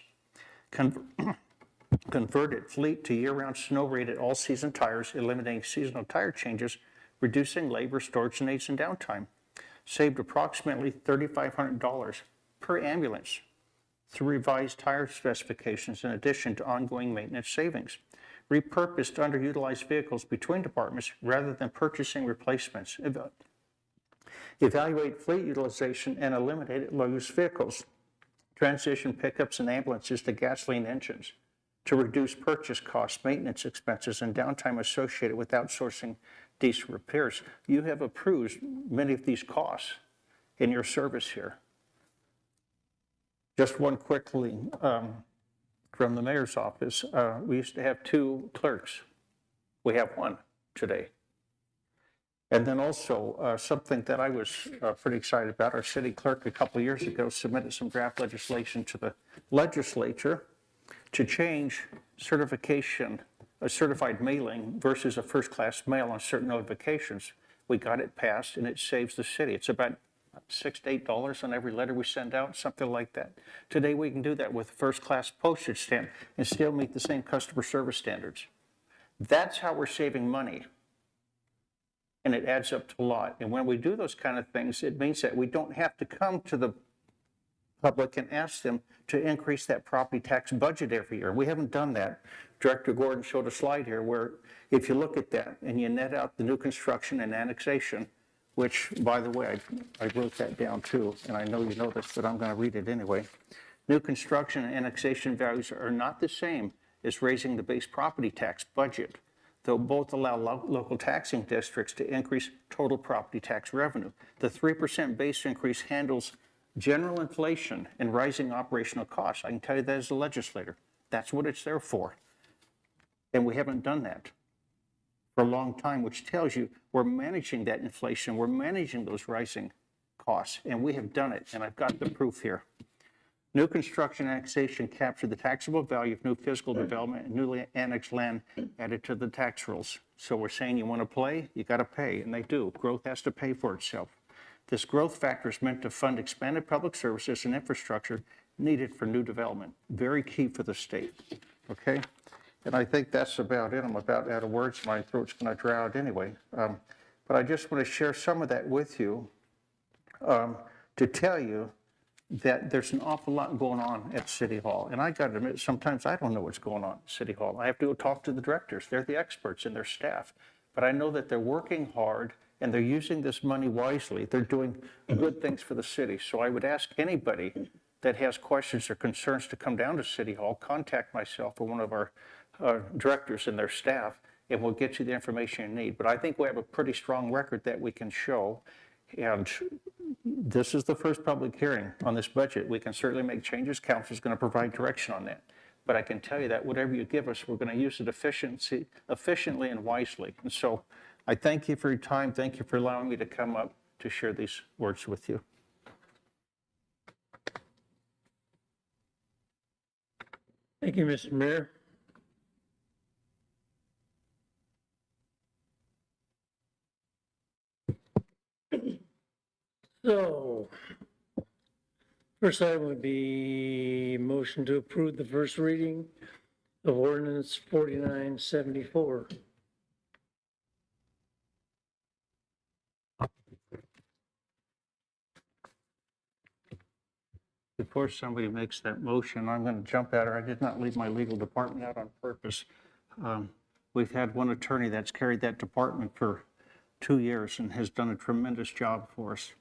Converted fleet to year-round snow-rated all-season tires, eliminating seasonal tire changes, reducing labor, storage needs, and downtime. Saved approximately $3,500 per ambulance through revised tire specifications in addition to ongoing maintenance savings. Repurposed underutilized vehicles between departments rather than purchasing replacements. Evaluate fleet utilization and eliminate low-use vehicles. Transition pickups and ambulances to gasoline engines to reduce purchase costs, maintenance expenses, and downtime associated with outsourcing diesel repairs. You have approved many of these costs in your service here. Just one quickly, from the mayor's office. We used to have 2 clerks. We have 1 today. And then also, something that I was pretty excited about, our city clerk a couple of years ago submitted some draft legislation to the legislature to change certification, a certified mailing versus a first-class mail on certain notifications. We got it passed, and it saves the city. It's about $6 to $8 on every letter we send out, something like that. Today, we can do that with first-class postage stamp and still meet the same customer service standards. That's how we're saving money. And it adds up to a lot. And when we do those kind of things, it means that we don't have to come to the public and ask them to increase that property tax budget every year. We haven't done that. Director Gordon showed a slide here where if you look at that and you net out the new construction and annexation, which, by the way, I wrote that down too, and I know you know this, but I'm going to read it anyway. New construction and annexation values are not the same as raising the base property tax budget, though both allow local taxing districts to increase total property tax revenue. The 3% base increase handles general inflation and rising operational costs. I can tell you that as a legislator. That's what it's there for. And we haven't done that for a long time, which tells you we're managing that inflation, we're managing those rising costs, and we have done it, and I've got the proof here. New construction annexation captured the taxable value of new physical development and newly annexed land added to the tax rolls. So we're saying you want to play, you got to pay, and they do. Growth has to pay for itself. This growth factor is meant to fund expanded public services and infrastructure needed for new development. Very key for the state, okay? And I think that's about it. I'm about out of words. My throat's going to dry out anyway. But I just want to share some of that with you to tell you that there's an awful lot going on at City Hall. And I got to admit, sometimes I don't know what's going on at City Hall. I have to go talk to the directors. They're the experts and their staff. But I know that they're working hard and they're using this money wisely. They're doing good things for the city. So I would ask anybody that has questions or concerns to come down to City Hall, contact myself or one of our directors and their staff, and we'll get you the information you need. But I think we have a pretty strong record that we can show. And this is the first public hearing on this budget. We can certainly make changes. Council is going to provide direction on that. But I can tell you that whatever you give us, we're going to use it efficiently and wisely. And so I thank you for your time. Thank you for allowing me to come up to share these words with you. Thank you, Mr. Mayor. So, first item would be motion to approve the first reading of ordinance 4974. Before somebody makes that motion, I'm going to jump at her. I did not leave my legal department out on purpose. We've had one attorney that's carried that department for 2 years and has done a tremendous job for us.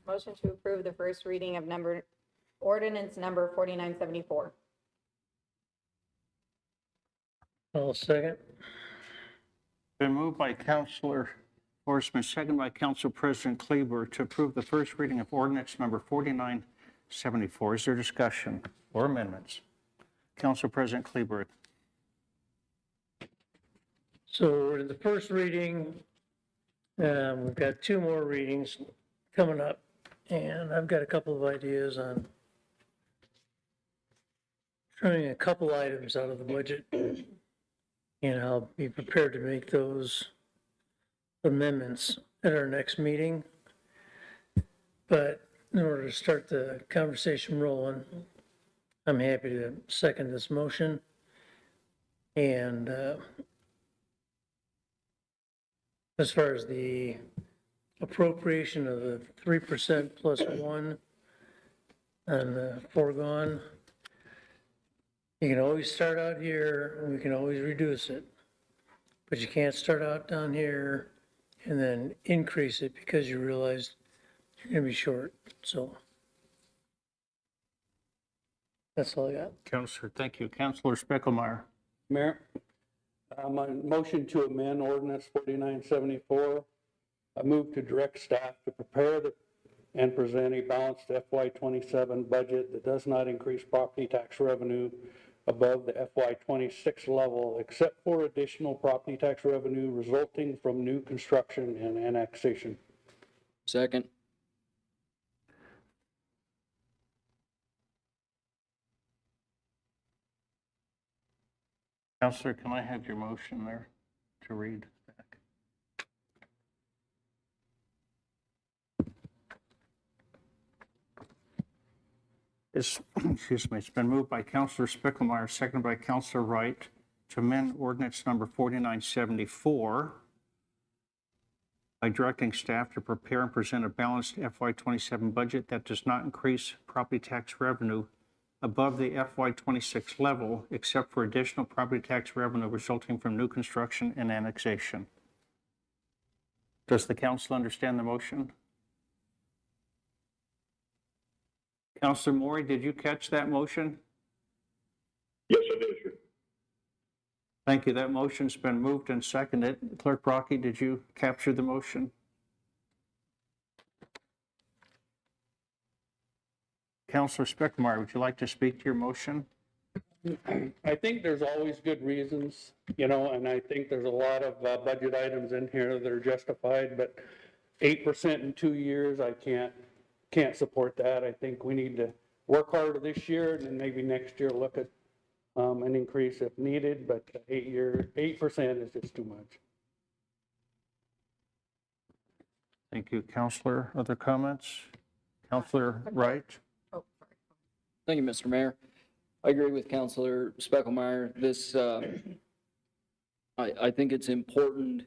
Motion to approve the first reading of ordinance number 4974. I'll second. Been moved by Councilor Horstman, second by Council President Kleber to approve the first reading of ordinance number 4974. Is there discussion or amendments? Council President Kleber. So in the first reading, we've got 2 more readings coming up, and I've got a couple of ideas on trimming a couple items out of the budget. And I'll be prepared to make those amendments at our next meeting. But in order to start the conversation rolling, I'm happy to second this motion. And as far as the appropriation of the 3% plus 1 on the foregone, you can always start out here and we can always reduce it. But you can't start out down here and then increase it because you realize you're gonna be short, so. That's all I got. Councilor, thank you. Councilor Speckelmeyer. Mayor, A motion to amend ordinance 4974. I move to direct staff to prepare and present a balanced FY '27 budget that does not increase property tax revenue above the FY '26 level, except for additional property tax revenue resulting from new construction and annexation. Second. Counselor, can I have your motion there to read back? Excuse me, it's been moved by Counselor Spicklemeyer, seconded by Counselor Wright, to amend ordinance number 4974 by directing staff to prepare and present a balanced FY '27 budget that does not increase property tax revenue above the FY '26 level, except for additional property tax revenue resulting from new construction and annexation. Does the council understand the motion? Counselor Maury, did you catch that motion? Yes, I did, sir. Thank you. That motion's been moved and seconded. Clerk Rocky, did you capture the motion? Counselor Spickmeyer, would you like to speak to your motion? I think there's always good reasons, and I think there's a lot of budget items in here that are justified, but 8% in 2 years, I can't support that. I think we need to work harder this year and then maybe next year look at an increase if needed, but 8% is just too much. Thank you, Counselor. Other comments? Counselor Wright? Thank you, Mr. Mayor. I agree with Counselor Speckelmeyer. This, I think it's important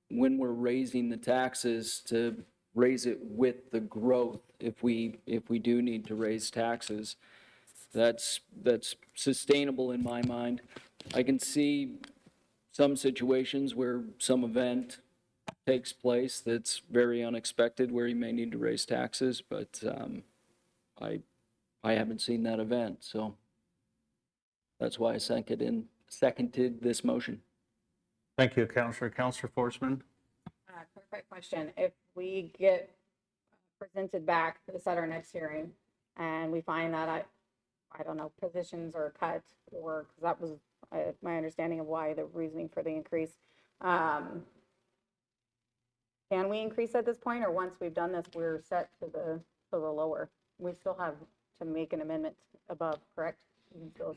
when we're raising the taxes to raise it with the growth. If we do need to raise taxes, that's sustainable in my mind. I can see some situations where some event takes place that's very unexpected, where you may need to raise taxes, but I haven't seen that event, so that's why I seconded this motion. Thank you, Counselor. Counselor Forsman? Perfect question. If we get presented back this at our next hearing and we find that, I don't know, positions are cut, or, because that was my understanding of why the reasoning for the increase. Can we increase at this point, or once we've done this, we're set to the lower? We still have to make an amendment above, correct?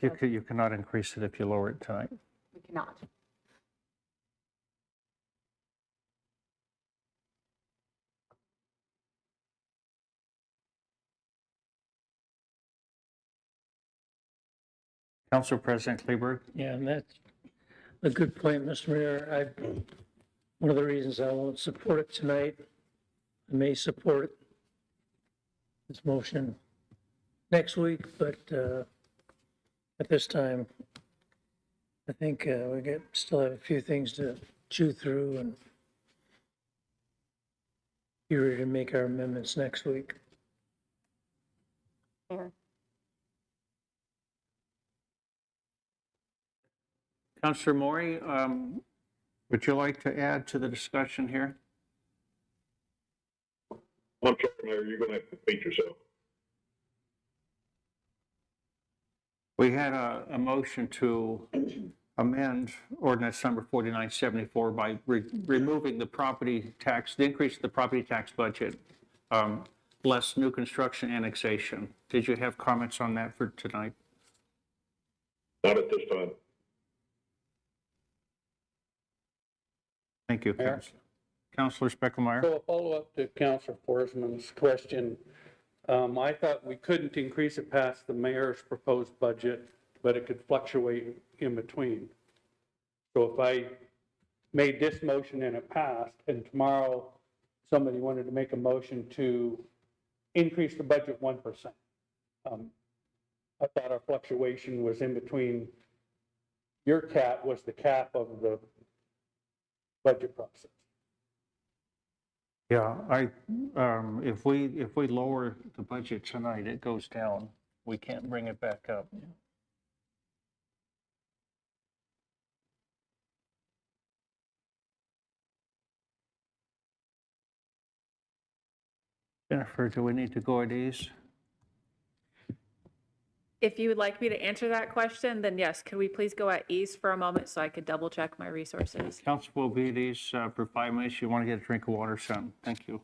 You cannot increase it if you lower it tonight. We cannot. Council President Kleberg? Yeah, and that's a good point, Mr. Mayor. One of the reasons I won't support it tonight, I may support this motion next week, but at this time, I think we still have a few things to chew through and be ready to make our amendments next week. Mayor. Counselor Maury, would you like to add to the discussion here? I'm sorry, Mayor, you're gonna have to repeat yourself. We had a motion to amend ordinance number 4974 by removing the property tax, the increase of the property tax budget, less new construction annexation. Did you have comments on that for tonight? Not at this time. Thank you, Counselor. Counselor Speckelmeyer. So a follow-up to Counselor Forsman's question. I thought we couldn't increase it past the mayor's proposed budget, but it could fluctuate in between. So if I made this motion and it passed, and tomorrow somebody wanted to make a motion to increase the budget 1%, I thought our fluctuation was in between. Your cap was the cap of the budget process. Yeah, if we lower the budget tonight, it goes down. We can't bring it back up. Jennifer, do we need to go at ease? If you would like me to answer that question, then yes, could we please go at ease for a moment so I could double check my resources? Council will be at ease for 5 minutes. You want to get a drink of water or something? Thank you.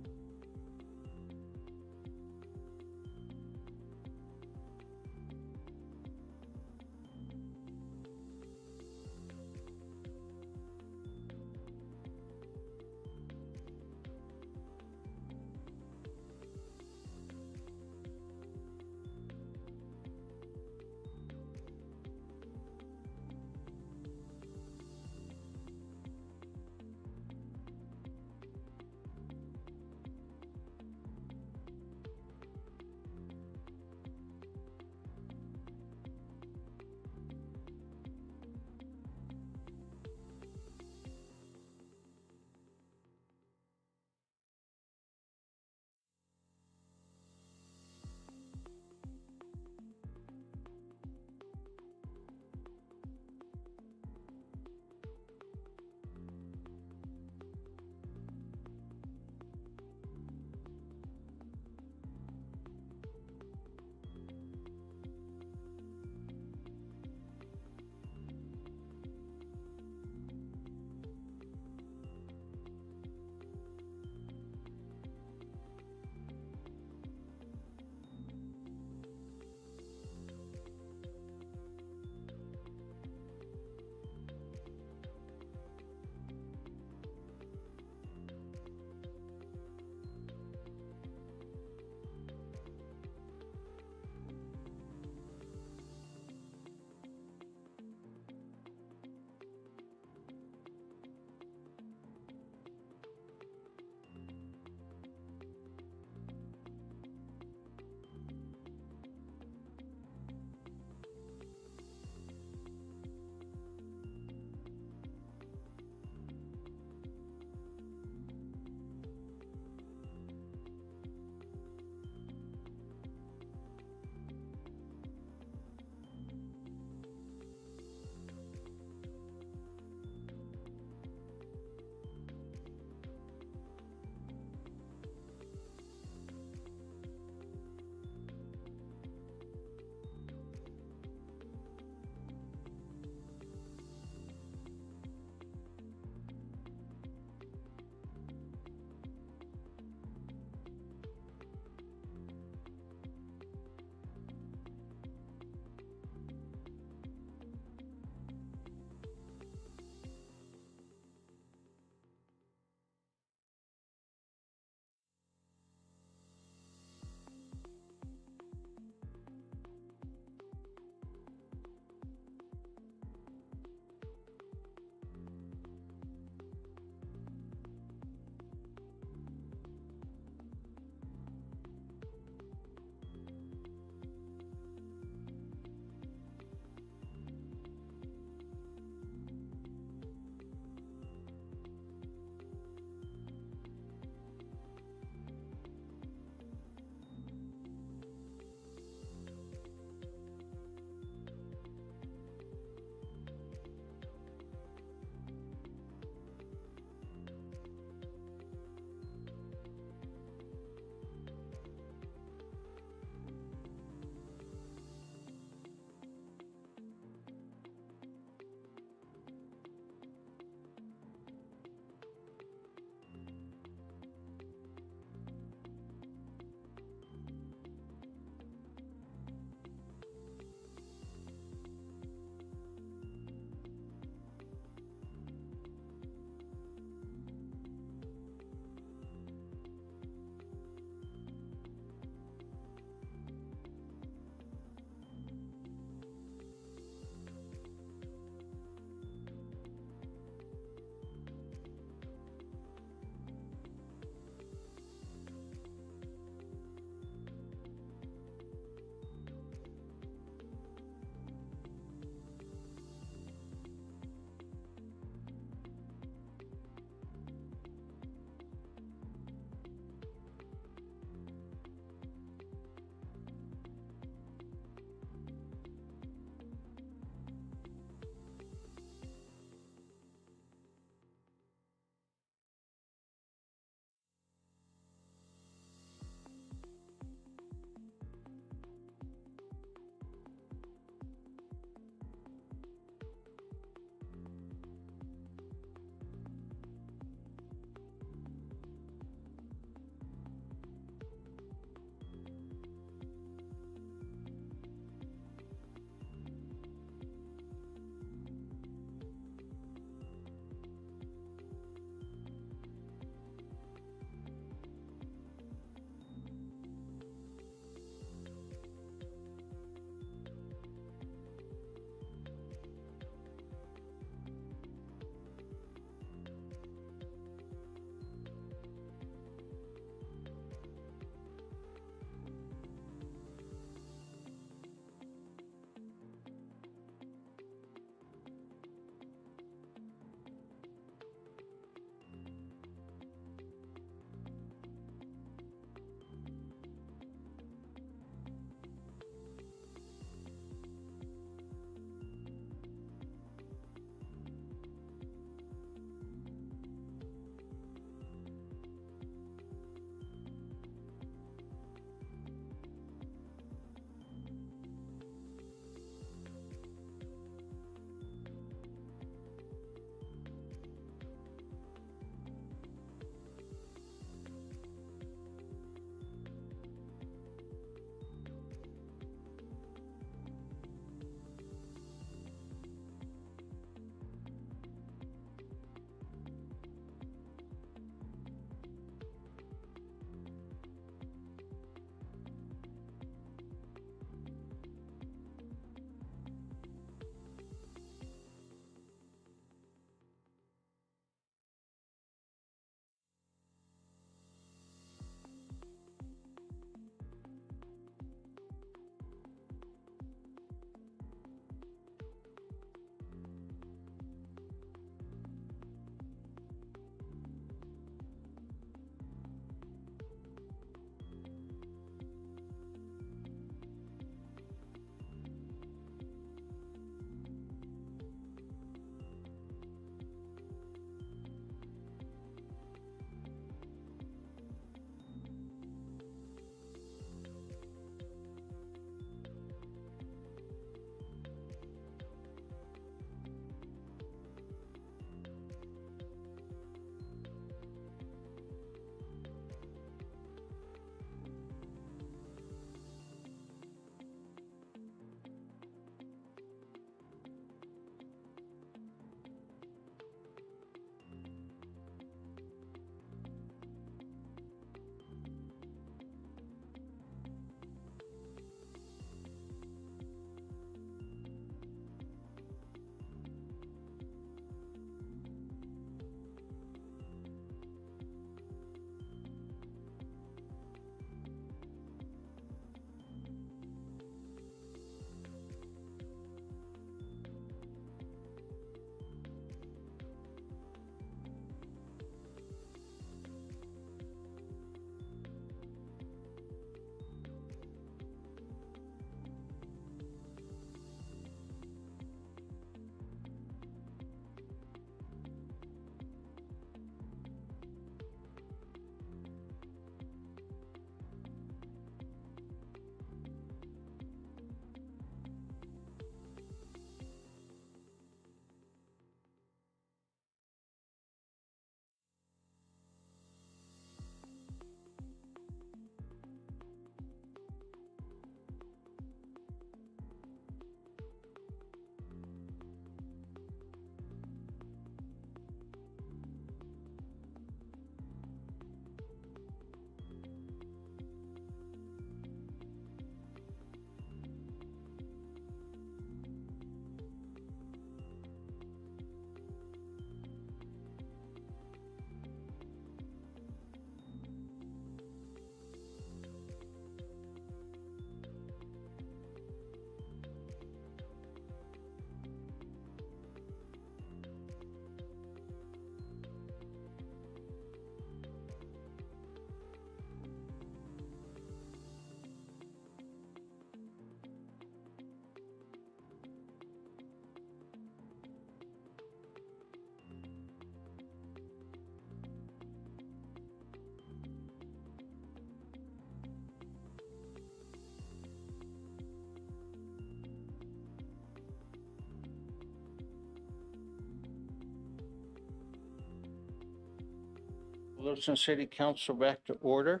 Lewiston City Council back to order.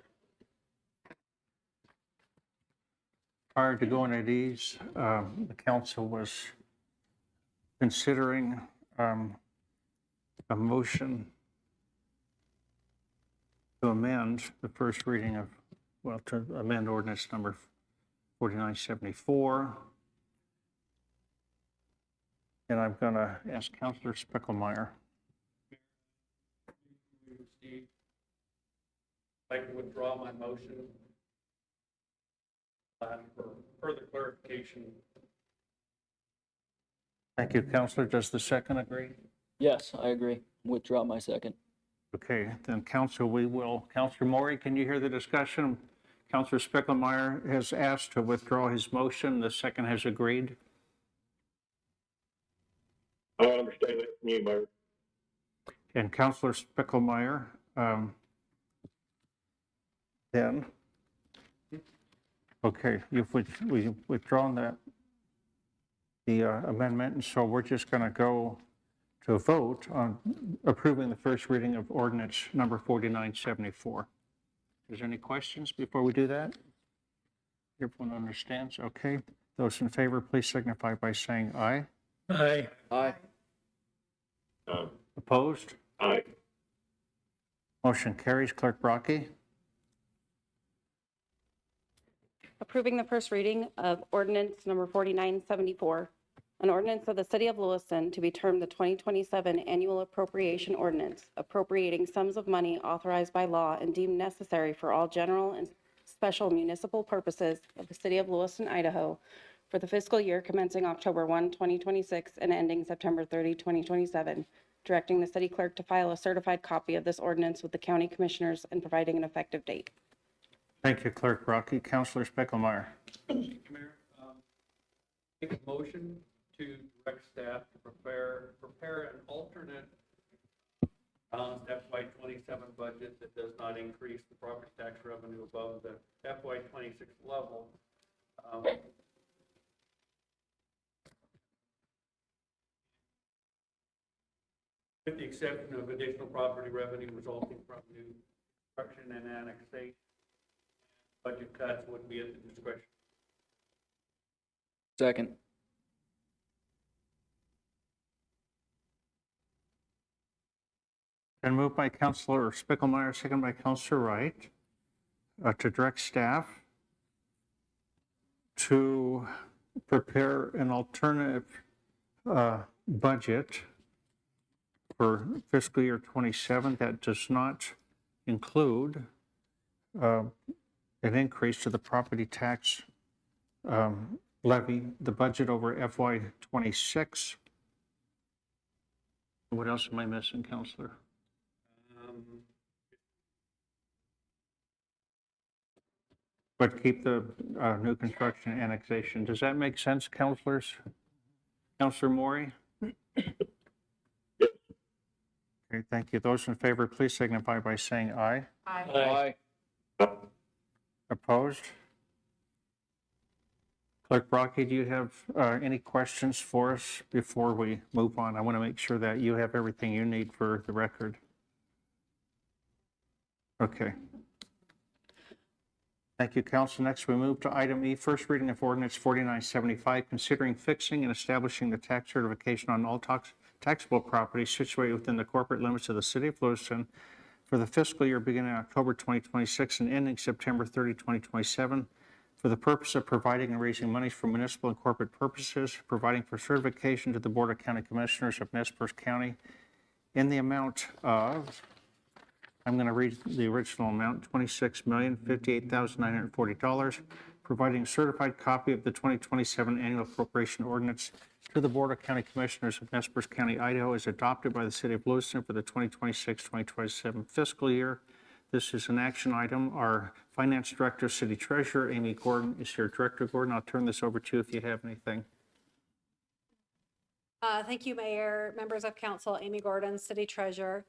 Prior to going to these, the council was considering a motion to amend the first reading of, well, to amend ordinance number 4974. And I'm going to ask Councilor Spickelmeyer. Steve, I'd like to withdraw my motion for further clarification. Thank you, Councilor. Does the second agree? Yes, I agree. Withdraw my second. Okay, then Council, Councilor Maury, can you hear the discussion? Councilor Spickelmeyer has asked to withdraw his motion. The second has agreed. I understand that from you, Mayor. And Councilor Spickelmeyer, then, okay, we've withdrawn the amendment, and so we're just going to go to a vote on approving the first reading of ordinance number 4974. Is there any questions before we do that? Everyone understands? Okay. Those in favor, please signify by saying aye. Aye. Aye. Opposed? Aye. Motion carries. Clerk Brockie? Approving the first reading of ordinance number 4974, an ordinance of the City of Lewiston to be termed the 2027 Annual Appropriation Ordinance, appropriating sums of money authorized by law and deemed necessary for all general and special municipal purposes of the City of Lewiston, Idaho, for the fiscal year commencing October 1, 2026, and ending September 30, 2027, directing the city clerk to file a certified copy of this ordinance with the county commissioners and providing an effective date. Thank you, Clerk Brockie. Councilor Spickelmeyer? Mayor, make a motion to direct staff to prepare an alternate balanced FY 27 budget that does not increase the property tax revenue above the FY 26 level. With the exception of additional property revenue resulting from new construction and annexation, budget cuts would be at the discretion. Second. Been moved by Councilor Spickelmeyer, second by Councilor Wright, to direct staff to prepare an alternative budget for fiscal year 27 that does not include an increase to the property tax levy, the budget over FY 26. What else am I missing, Councilor? But keep the new construction annexation. Does that make sense, councilors? Councilor Maury? Okay, thank you. Those in favor, please signify by saying aye. Aye. Opposed? Clerk Brockie, do you have any questions for us before we move on? I want to make sure that you have everything you need for the record. Okay. Thank you, Council. Next, we move to item E, first reading of ordinance 4975, considering fixing and establishing the tax certification on all taxable property situated within the corporate limits of the City of Lewiston for the fiscal year beginning October 2026 and ending September 30, 2027, for the purpose of providing and raising monies for municipal and corporate purposes, providing for certification to the Board of County Commissioners of Nez Perce County in the amount of, I'm going to read the original amount, $26,058,940, providing a certified copy of the 2027 Annual Appropriation Ordinance to the Board of County Commissioners of Nez Perce County, Idaho, as adopted by the City of Lewiston for the 2026-2027 fiscal year. This is an action item. Our Finance Director, City Treasurer, Amy Gordon, is here. Director Gordon, I'll turn this over to you if you have anything. Thank you, Mayor, members of council, Amy Gordon, City Treasurer.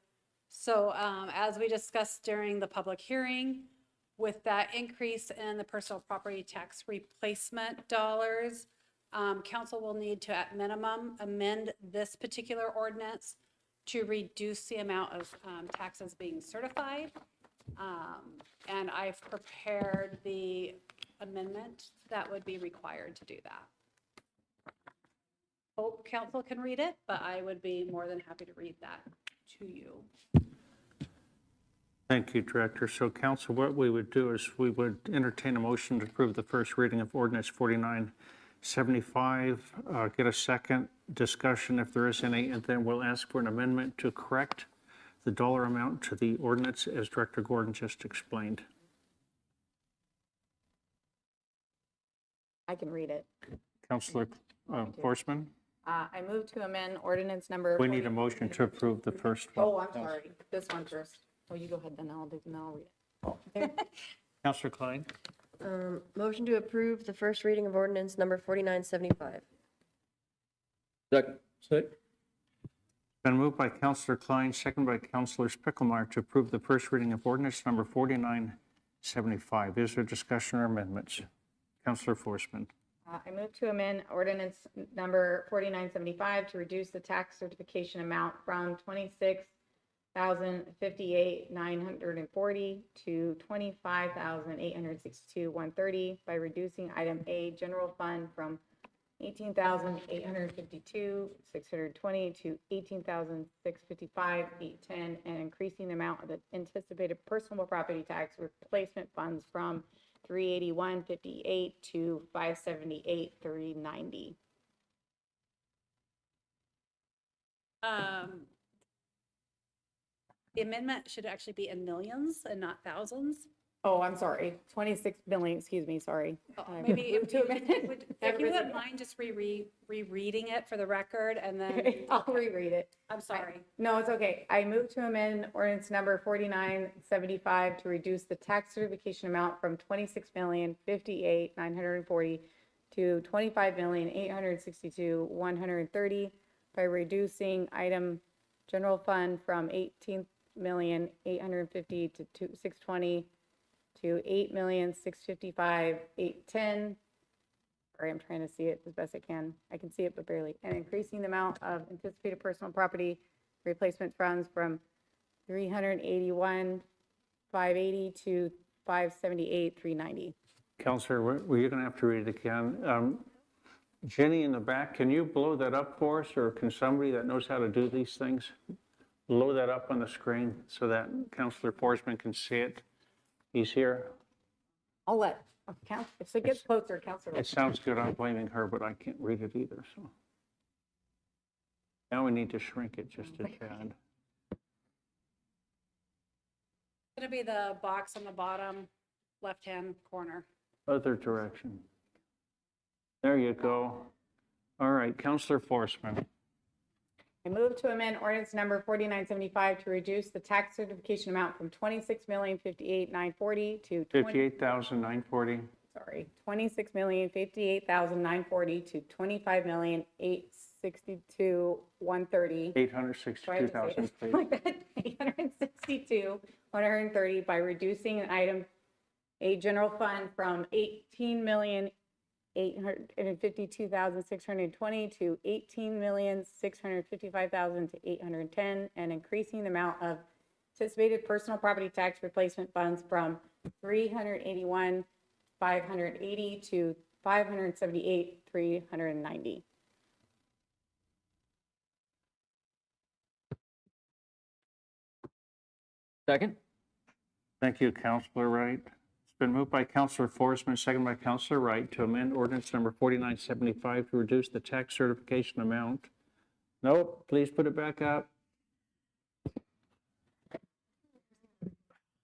So as we discussed during the public hearing, with that increase in the personal property tax replacement dollars, council will need to, at minimum, amend this particular ordinance to reduce the amount of taxes being certified. And I've prepared the amendment that would be required to do that. Hope council can read it, but I would be more than happy to read that to you. Thank you, Director. So council, what we would do is we would entertain a motion to approve the first reading of ordinance 4975. Get a second discussion if there is any, and then we'll ask for an amendment to correct the dollar amount to the ordinance as Director Gordon just explained. I can read it. Councilor Forsman, I move to amend ordinance number. we need a motion to approve the first one. Oh, I'm sorry. This one first. Oh, you go ahead, then I'll read it. Councilor Klein, Motion to approve the first reading of ordinance number 4975. Second. been moved by Councilor Klein, second by Councilor Spicklemeyer to approve the first reading of ordinance number 4975. Is there discussion or amendments? Councilor Forsman. I move to amend ordinance number 4975 to reduce the tax certification amount from $26,058,940 to $25,862,130 by reducing item A, general fund, from $18,852,620 to $18,655,810, and increasing the amount of the anticipated personal property tax replacement funds from $381,58 to $578,390. The amendment should actually be in millions and not thousands. Oh, I'm sorry, 26 million, excuse me, sorry. Maybe if you wouldn't mind just rereading it for the record, and then. I'll reread it. I'm sorry. No, it's okay. I move to amend ordinance number 4975 to reduce the tax certification amount from $26,058,940 to $25,862,130 by reducing item general fund from $18,850,000 to $620,000 to $8,655,810. Sorry, I'm trying to see it as best I can. I can see it, but barely. And increasing the amount of anticipated personal property replacement funds from $381,580 to $578,390. Councilor, were you going to have to read it again? Jenny in the back, can you blow that up for us, or can somebody that knows how to do these things blow that up on the screen so that Councilor Forsman can see it? He's here. I'll let, if it gets closer, Councilor. It sounds good. I'm blaming her, but I can't read it either, so. Now we need to shrink it just a tad. It's going to be the box on the bottom left-hand corner. Other direction. There you go. All right, Councilor Forsman. I move to amend ordinance number 4975 to reduce the tax certification amount from $26,058,940 to $58,940. sorry, $26,058,940 to $25,862,130. 862,000, please. $862,130 by reducing an item A, general fund, from $18,852,620 to $18,655,000 to $810, and increasing the amount of anticipated personal property tax replacement funds from $381,580 to $578,390. Second. Thank you, Councilor Wright. It's been moved by Councilor Forsman, second by Councilor Wright to amend ordinance number 4975 to reduce the tax certification amount. Nope, please put it back up.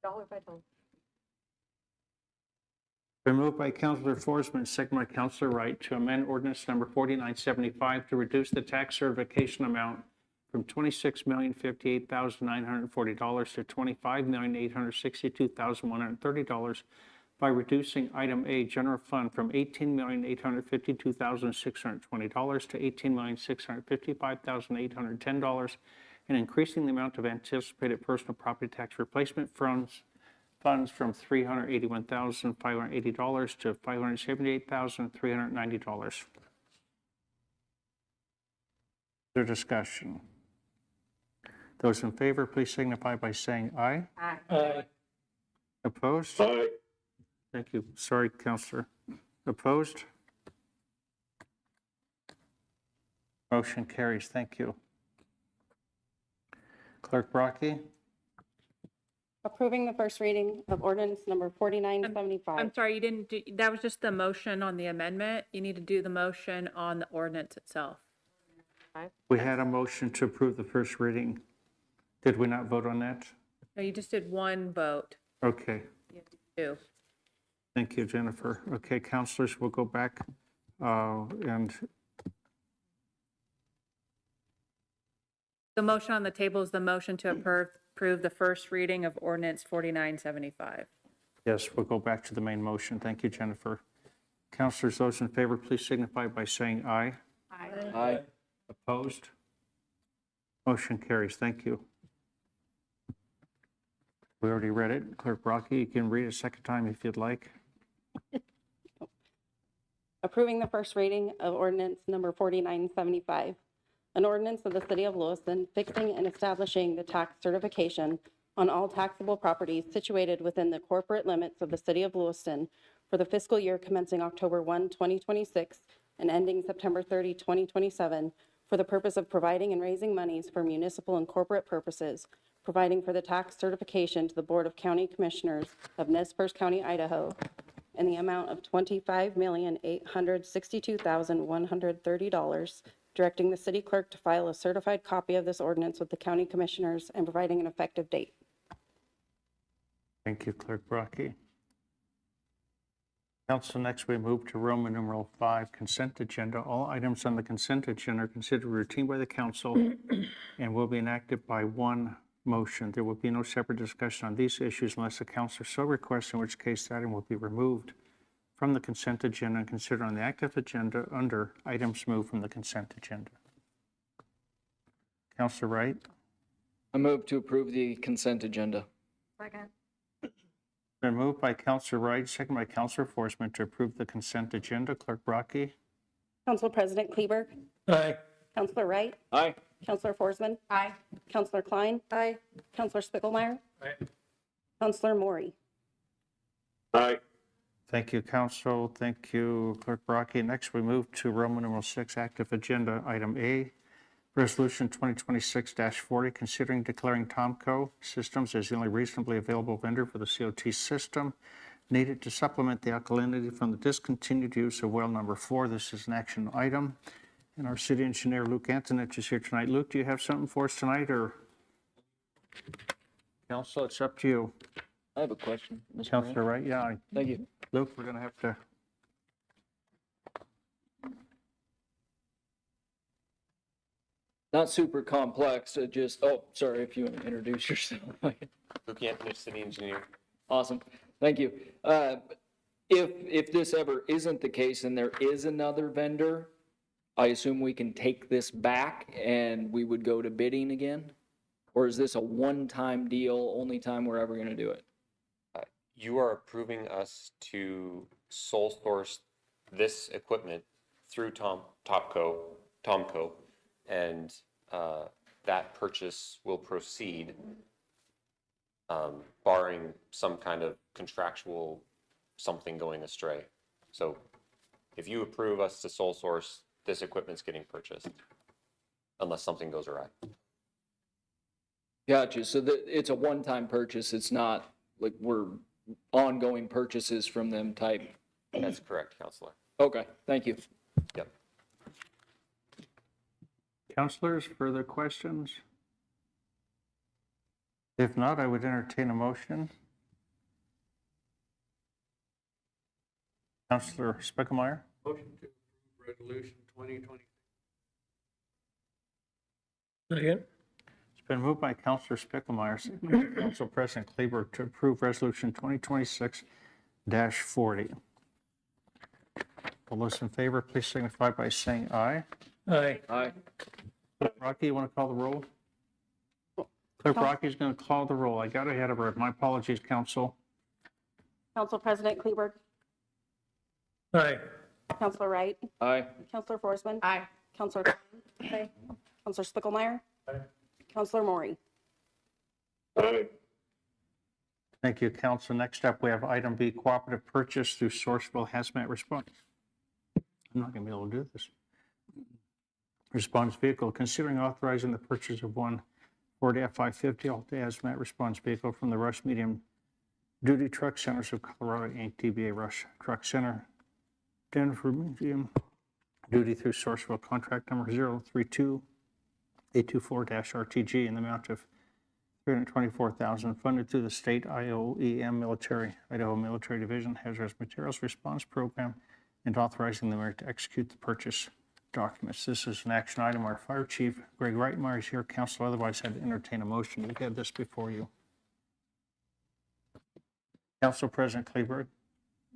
Dollar by dollar. Been moved by Councilor Forsman, second by Councilor Wright to amend ordinance number 4975 to reduce the tax certification amount from $26,058,940 to $25,862,130 by reducing item A, general fund, from $18,852,620 to $18,655,810, and increasing the amount of anticipated personal property tax replacement funds from $381,580 to $578,390. Their discussion. Those in favor, please signify by saying aye. Aye. Opposed? Aye. Thank you. Sorry, Counselor. Opposed? Motion carries. Thank you. Clerk Brocky? Approving the first reading of ordinance number 4975. I'm sorry, you didn't do, that was just the motion on the amendment. You need to do the motion on the ordinance itself. We had a motion to approve the first reading. Did we not vote on that? No, you just did one vote. Okay. Two. Thank you, Jennifer. Okay, counselors, we'll go back and The motion on the table is the motion to approve the first reading of ordinance 4975. yes, we'll go back to the main motion. Thank you, Jennifer. Counselors, those in favor, please signify by saying aye. Aye. Opposed? Motion carries. Thank you. We already read it. Clerk Brocky, you can read it a second time if you'd like. Approving the first reading of ordinance number 4975, an ordinance of the City of Lewiston fixing and establishing the tax certification on all taxable properties situated within the corporate limits of the City of Lewiston for the fiscal year commencing October 1, 2026, and ending September 30, 2027, for the purpose of providing and raising monies for municipal and corporate purposes, providing for the tax certification to the Board of County Commissioners of Nez Perce County, Idaho, in the amount of $25,862,130, directing the city clerk to file a certified copy of this ordinance with the county commissioners and providing an effective date. Thank you, Clerk Brocky. Council, next we move to Roman numeral 5, consent agenda. All items on the consent agenda are considered routine by the council and will be enacted by one motion. There will be no separate discussion on these issues unless the council so requests, in which case the item will be removed from the consent agenda and considered on the active agenda under items moved from the consent agenda. Councilor Wright? I move to approve the consent agenda. Second. Been moved by Councilor Wright, second by Councilor Forsman to approve the consent agenda. Clerk Brocky? Council President Kleberg, Aye. Councilor Wright, Aye. Councilor Forsman, Aye. Councilor Klein, Aye. Councilor Spiegelmeier, Aye. Councilor Maury. Aye. Thank you, Council. Thank you, Clerk Brocky. Next, we move to Roman numeral 6, active agenda, item A, Resolution 2026-40, considering declaring Tomco Systems as the only reasonably available vendor for the COT system needed to supplement the alkalinity from the discontinued use of well number 4. This is an action item. And our city engineer, Luke Antonich, is here tonight. Luke, do you have something for us tonight, or? Council, it's up to you. I have a question, Mr. Mayor. Councilor Wright, yeah. Thank you. Luke, we're going to have to. Not super complex, just, oh, sorry, if you want to introduce yourself. Luke Anthony, city engineer. Awesome, thank you. If this ever isn't the case and there is another vendor, I assume we can take this back and we would go to bidding again? Or is this a one-time deal, only time we're ever gonna do it? You are approving us to sole source this equipment through Tomco, and that purchase will proceed, barring some kind of contractual something going astray. So if you approve us to sole source, this equipment's getting purchased, unless something goes awry. Gotcha, so it's a one-time purchase, it's not like we're ongoing purchases from them type? That's correct, Counselor. Okay, thank you. Yep. Councilors, further questions? If not, I would entertain a motion. Councilor Spiegelmeier? Motion to approve resolution 2020. Second. It's been moved by Councilor Spiegelmeier, seconded by Council President Kleber to approve Resolution 2026-40. All those in favor, please signify by saying aye. Aye. Aye. Rocky, you want to call the roll? Clerk Rocky's going to call the roll. I got ahead of her. My apologies, Council. Council President Kleberg, Aye. Councilor Wright, Aye. Councilor Forsman, Aye. Councilor Klein, Councilor Spiegelmeier, Aye. Councilor Maury. Aye. Thank you, council. Next up, we have item B, cooperative purchase through Sourcewell Hazmat Response. I'm not going to be able to do this. Response vehicle, considering authorizing the purchase of one Ford F-550 Alta Hazmat Response Vehicle from the Rush Medium Duty Truck Centers of Colorado, Inc., DBA Rush Truck Center, Denver Medium Duty through Sourcewell Contract Number 032824-RTG in the amount of $324,000 funded through the state IOEM Military, Idaho Military Division Hazardous Materials Response Program, and authorizing the mayor to execute the purchase documents. This is an action item. Our Fire Chief, Greg Reitmeyer, is here. Council otherwise had to entertain a motion. You have this before you. Council President Kleberg.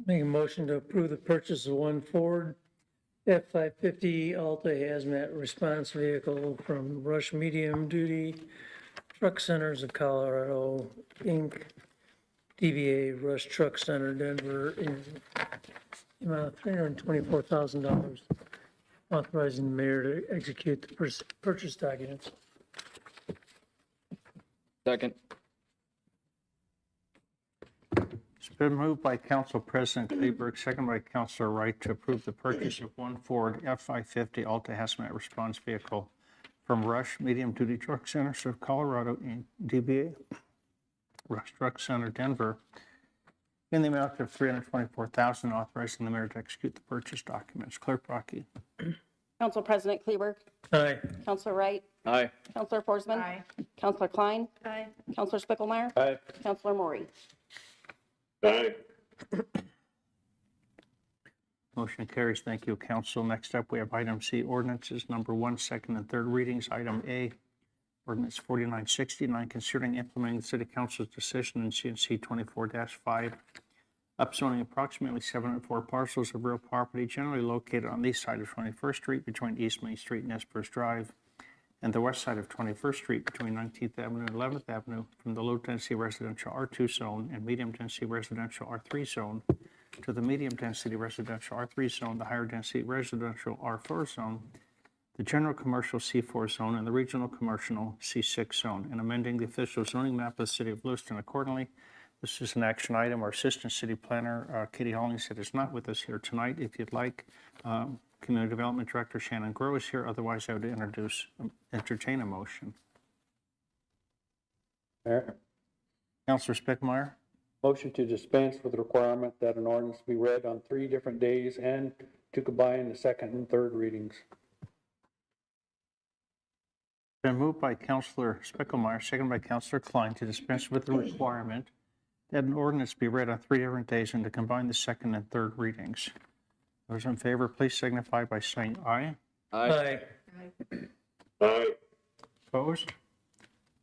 Make a motion to approve the purchase of one Ford F-550 Alta Hazmat Response Vehicle from Rush Medium Duty Truck Centers of Colorado, Inc., DBA Rush Truck Center, Denver, in the amount of $324,000, authorizing the mayor to execute the purchase documents. Second. It's been moved by Council President Kleberg, second by Councilor Wright, to approve the purchase of one Ford F-550 Alta Hazmat Response Vehicle from Rush Medium Duty Truck Center of Colorado, Inc., DBA Rush Truck Center, Denver, in the amount of $324,000, authorizing the mayor to execute the purchase documents. Clerk Rocky. Council President Kleberg. Aye. Councilor Wright. Aye. Councilor Forsman. Aye. Councilor Klein. Aye. Councilor Spickelmeyer. Aye. Councilor Maury. Aye. Motion carries. Thank you, council. Next up, we have item C, ordinances number 1, 2nd, and 3rd readings. Item A, ordinance 4969, considering implementing the city council's decision in CNC 24-5, upzoning approximately 704 parcels of real property generally located on the east side of 21st Street between East Main Street and Espers Drive, and the west side of 21st Street between 19th Avenue and 11th Avenue from the low-density residential R2 zone and medium-density residential R3 zone to the medium-density residential R3 zone, the higher-density residential R4 zone, the general commercial C4 zone, and the regional commercial C6 zone, and amending the official zoning map of the city of Lewiston accordingly. This is an action item. Our Assistant City Planner, Katie Hollingshead, is not with us here tonight. If you'd like, Community Development Director Shannon Grow is here. Otherwise, I would entertain a motion. Mayor, Councilor Spickmeyer. motion to dispense with the requirement that an ordinance be read on 3 different days and to combine the 2nd and 3rd readings. Been moved by Councilor Spickmeyer, second by Councilor Klein, to dispense with the requirement that an ordinance be read on 3 different days and to combine the 2nd and 3rd readings. Those in favor, please signify by saying aye. Aye. Aye. Opposed?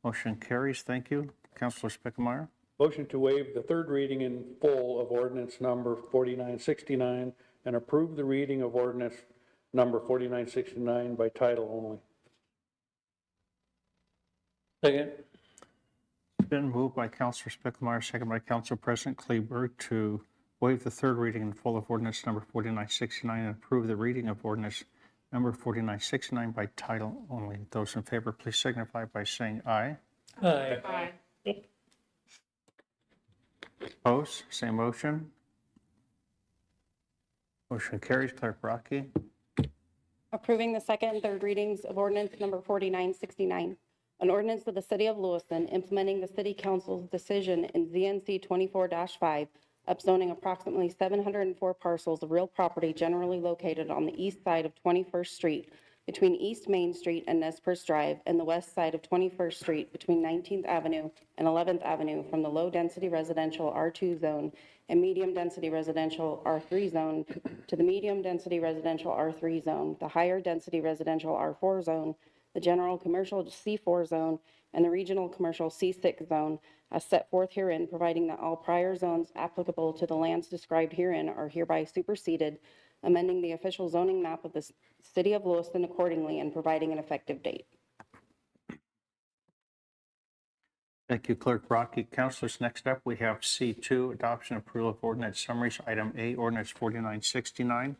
Motion carries. Thank you. Councilor Spickmeyer. Motion to waive the 3rd reading in full of ordinance number 4969 and approve the reading of ordinance number 4969 by title only. Second. It's been moved by Councilor Spickmeyer, second by Council President Kleberg, to waive the 3rd reading in full of ordinance number 4969 and approve the reading of ordinance number 4969 by title only. Those in favor, please signify by saying aye. Aye. Aye. Opposed? Same motion. Motion carries. Clerk Rocky. Approving the 2nd and 3rd readings of ordinance number 4969, an ordinance of the city of Lewiston implementing the city council's decision in ZNC 24-5, upzoning approximately 704 parcels of real property generally located on the east side of 21st Street between East Main Street and Nespers Drive, and the west side of 21st Street between 19th Avenue and 11th Avenue from the low-density residential R2 zone and medium-density residential R3 zone to the medium-density residential R3 zone, the higher-density residential R4 zone, the general commercial C4 zone, and the regional commercial C6 zone, as set forth herein, providing that all prior zones applicable to the lands described herein are hereby superseded, amending the official zoning map of the city of Lewiston accordingly, and providing an effective date. Thank you, Clerk Rocky. Councilors, next up, we have C2, adoption approval of ordinance summaries. Item A, ordinance 4969.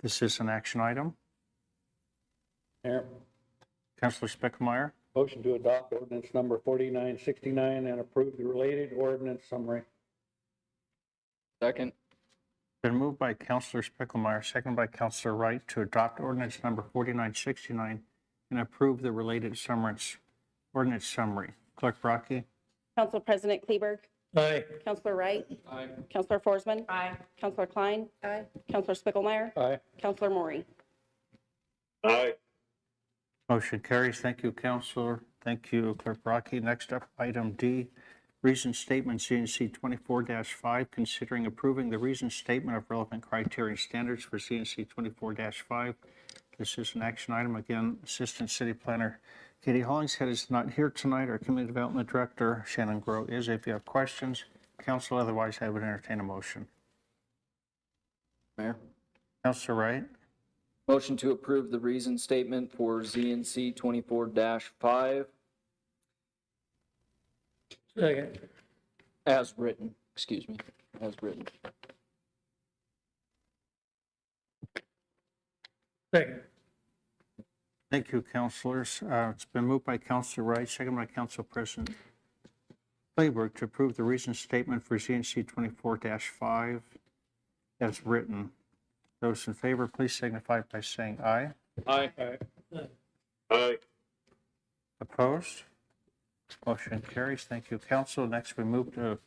This is an action item. Mayor, Councilor Spickmeyer. Motion to adopt ordinance number 4969 and approve the related ordinance summary. Second. Been moved by Counselor Spickelmeyer, seconded by Counselor Wright to adopt ordinance number 4969 and approve the related ordinance summary. Clerk Brockie? Council President Kleberg. Aye. Counselor Wright. Aye. Counselor Forsman. Aye. Counselor Klein. Aye. Counselor Spickelmeyer. Aye. Counselor Maury. Aye. Motion carries. Thank you, Counselor. Thank you, Clerk Brockie. Next up, item D, reason statement CNC 24-5, considering approving the reason statement of relevant criteria and standards for CNC 24-5. This is an action item. Again, Assistant City Planner Katie Hollingshead is not here tonight. Our Community Development Director, Shannon Grow, is. If you have questions, Council, otherwise I would entertain a motion. Mayor. Counselor Wright? Motion to approve the reason statement for ZNC 24-5 Second. as written, excuse me, as written. Second. Thank you, councilors. It's been moved by Councilor Wright, second by Council President Kleberg to approve the reason statement for ZNC 24-5 as written. Those in favor, please signify by saying aye. Aye. Aye. Opposed? Motion carries. Thank you, council. Next, we move to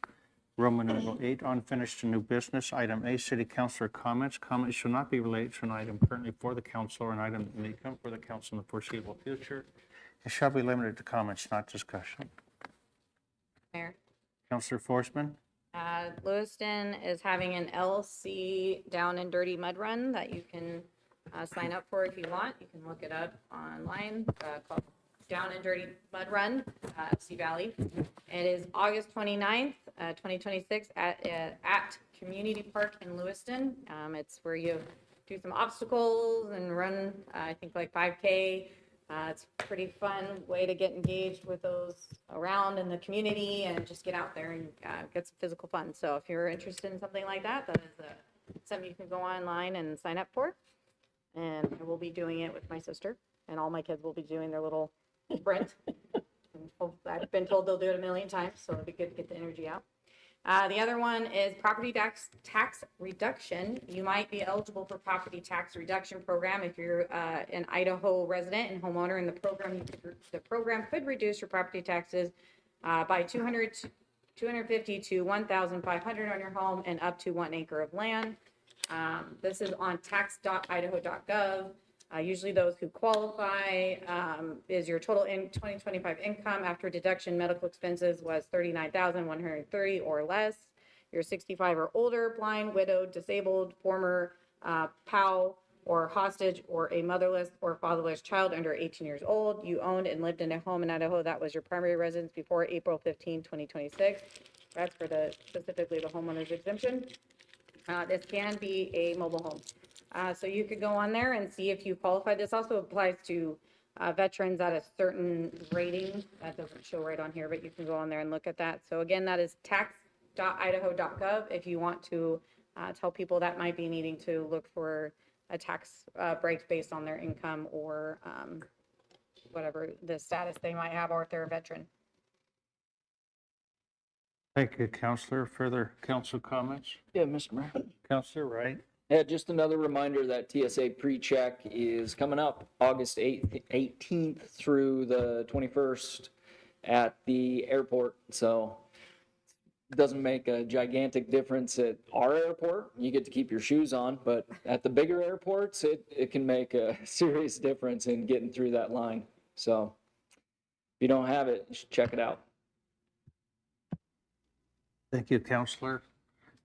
Roman numeral 8, unfinished and new business. Item A, city councilor comments. Comments shall not be related to an item currently for the council or an item that may come for the council in the foreseeable future. It shall be limited to comments, not discussion. Mayor. Councilor Forsman? Lewiston is having an LC Down and Dirty Mud Run that you can sign up for if you want. You can look it up online, called Down and Dirty Mud Run, LC Valley. It is August 29th, 2026 at Community Park in Lewiston. It's where you do some obstacles and run, I think like 5K. It's a pretty fun way to get engaged with those around in the community and just get out there and get some physical fun. So if you're interested in something like that, that is something you can go online and sign up for. And I will be doing it with my sister, and all my kids will be doing their little sprint. I've been told they'll do it a million times, so it'll be good to get the energy out. The other one is property tax reduction. You might be eligible for property tax reduction program if you're an Idaho resident and homeowner in the program. The program could reduce your property taxes by $250 to $1,500 on your home and up to 1 acre of land. This is on tax.idaho.gov. Usually those who qualify is your total in 2025 income after deduction medical expenses was $39,130 or less. You're 65 or older, blind, widowed, disabled, former POW or hostage, or a motherless or fatherless child under 18 years old. You owned and lived in a home in Idaho that was your primary residence before April 15, 2026. That's for specifically the homeowner's exemption. This can be a mobile home. So you could go on there and see if you qualify. This also applies to veterans at a certain rating. That doesn't show right on here, but you can go on there and look at that. So again, that is tax.idaho.gov if you want to tell people that might be needing to look for a tax break based on their income or whatever the status they might have, or if they're a veteran. Thank you, Councilor. Further council comments? Yeah, Mr. Mayor. Councilor Wright? Yeah, just another reminder that TSA pre-check is coming up August 18th through the 21st at the airport. So it doesn't make a gigantic difference at our airport. You get to keep your shoes on, but at the bigger airports, it can make a serious difference in getting through that line. So if you don't have it, you should check it out. Thank you, Councilor.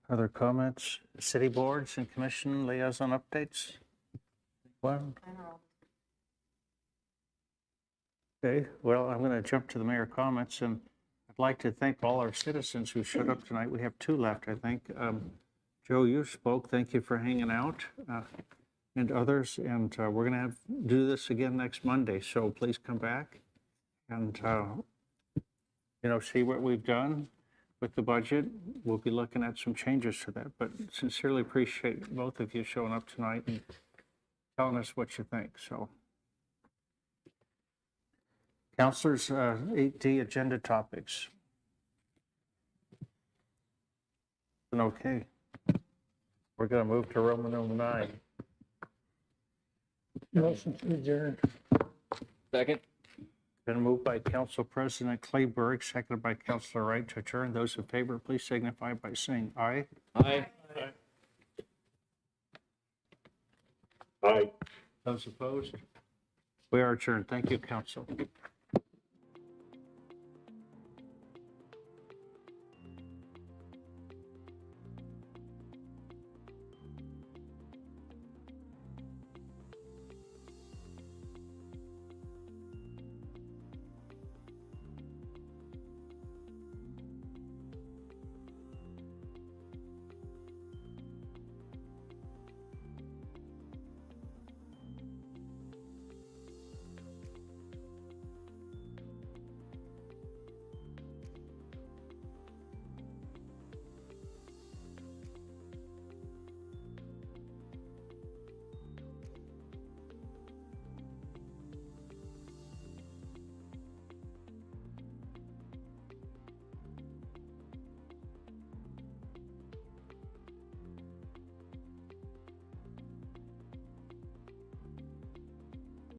Other comments? City boards and commission liaison updates? Well, okay, well, I'm going to jump to the mayor comments, and I'd like to thank all our citizens who showed up tonight. We have 2 left, I think. Joe, you spoke. Thank you for hanging out, and others. And we're going to do this again next Monday, so please come back and see what we've done with the budget. We'll be looking at some changes to that, but sincerely appreciate both of you showing up tonight and telling us what you think. So, Counselors, 8D agenda topics. And okay. We're going to move to Roman numeral 9. Motion to adjourn. Second? Been moved by Council President Clayburgh, seconded by Councilor Wright to adjourn. Those in favor, please signify by saying aye. Aye. Aye. Those opposed? We are adjourned. Thank you, council.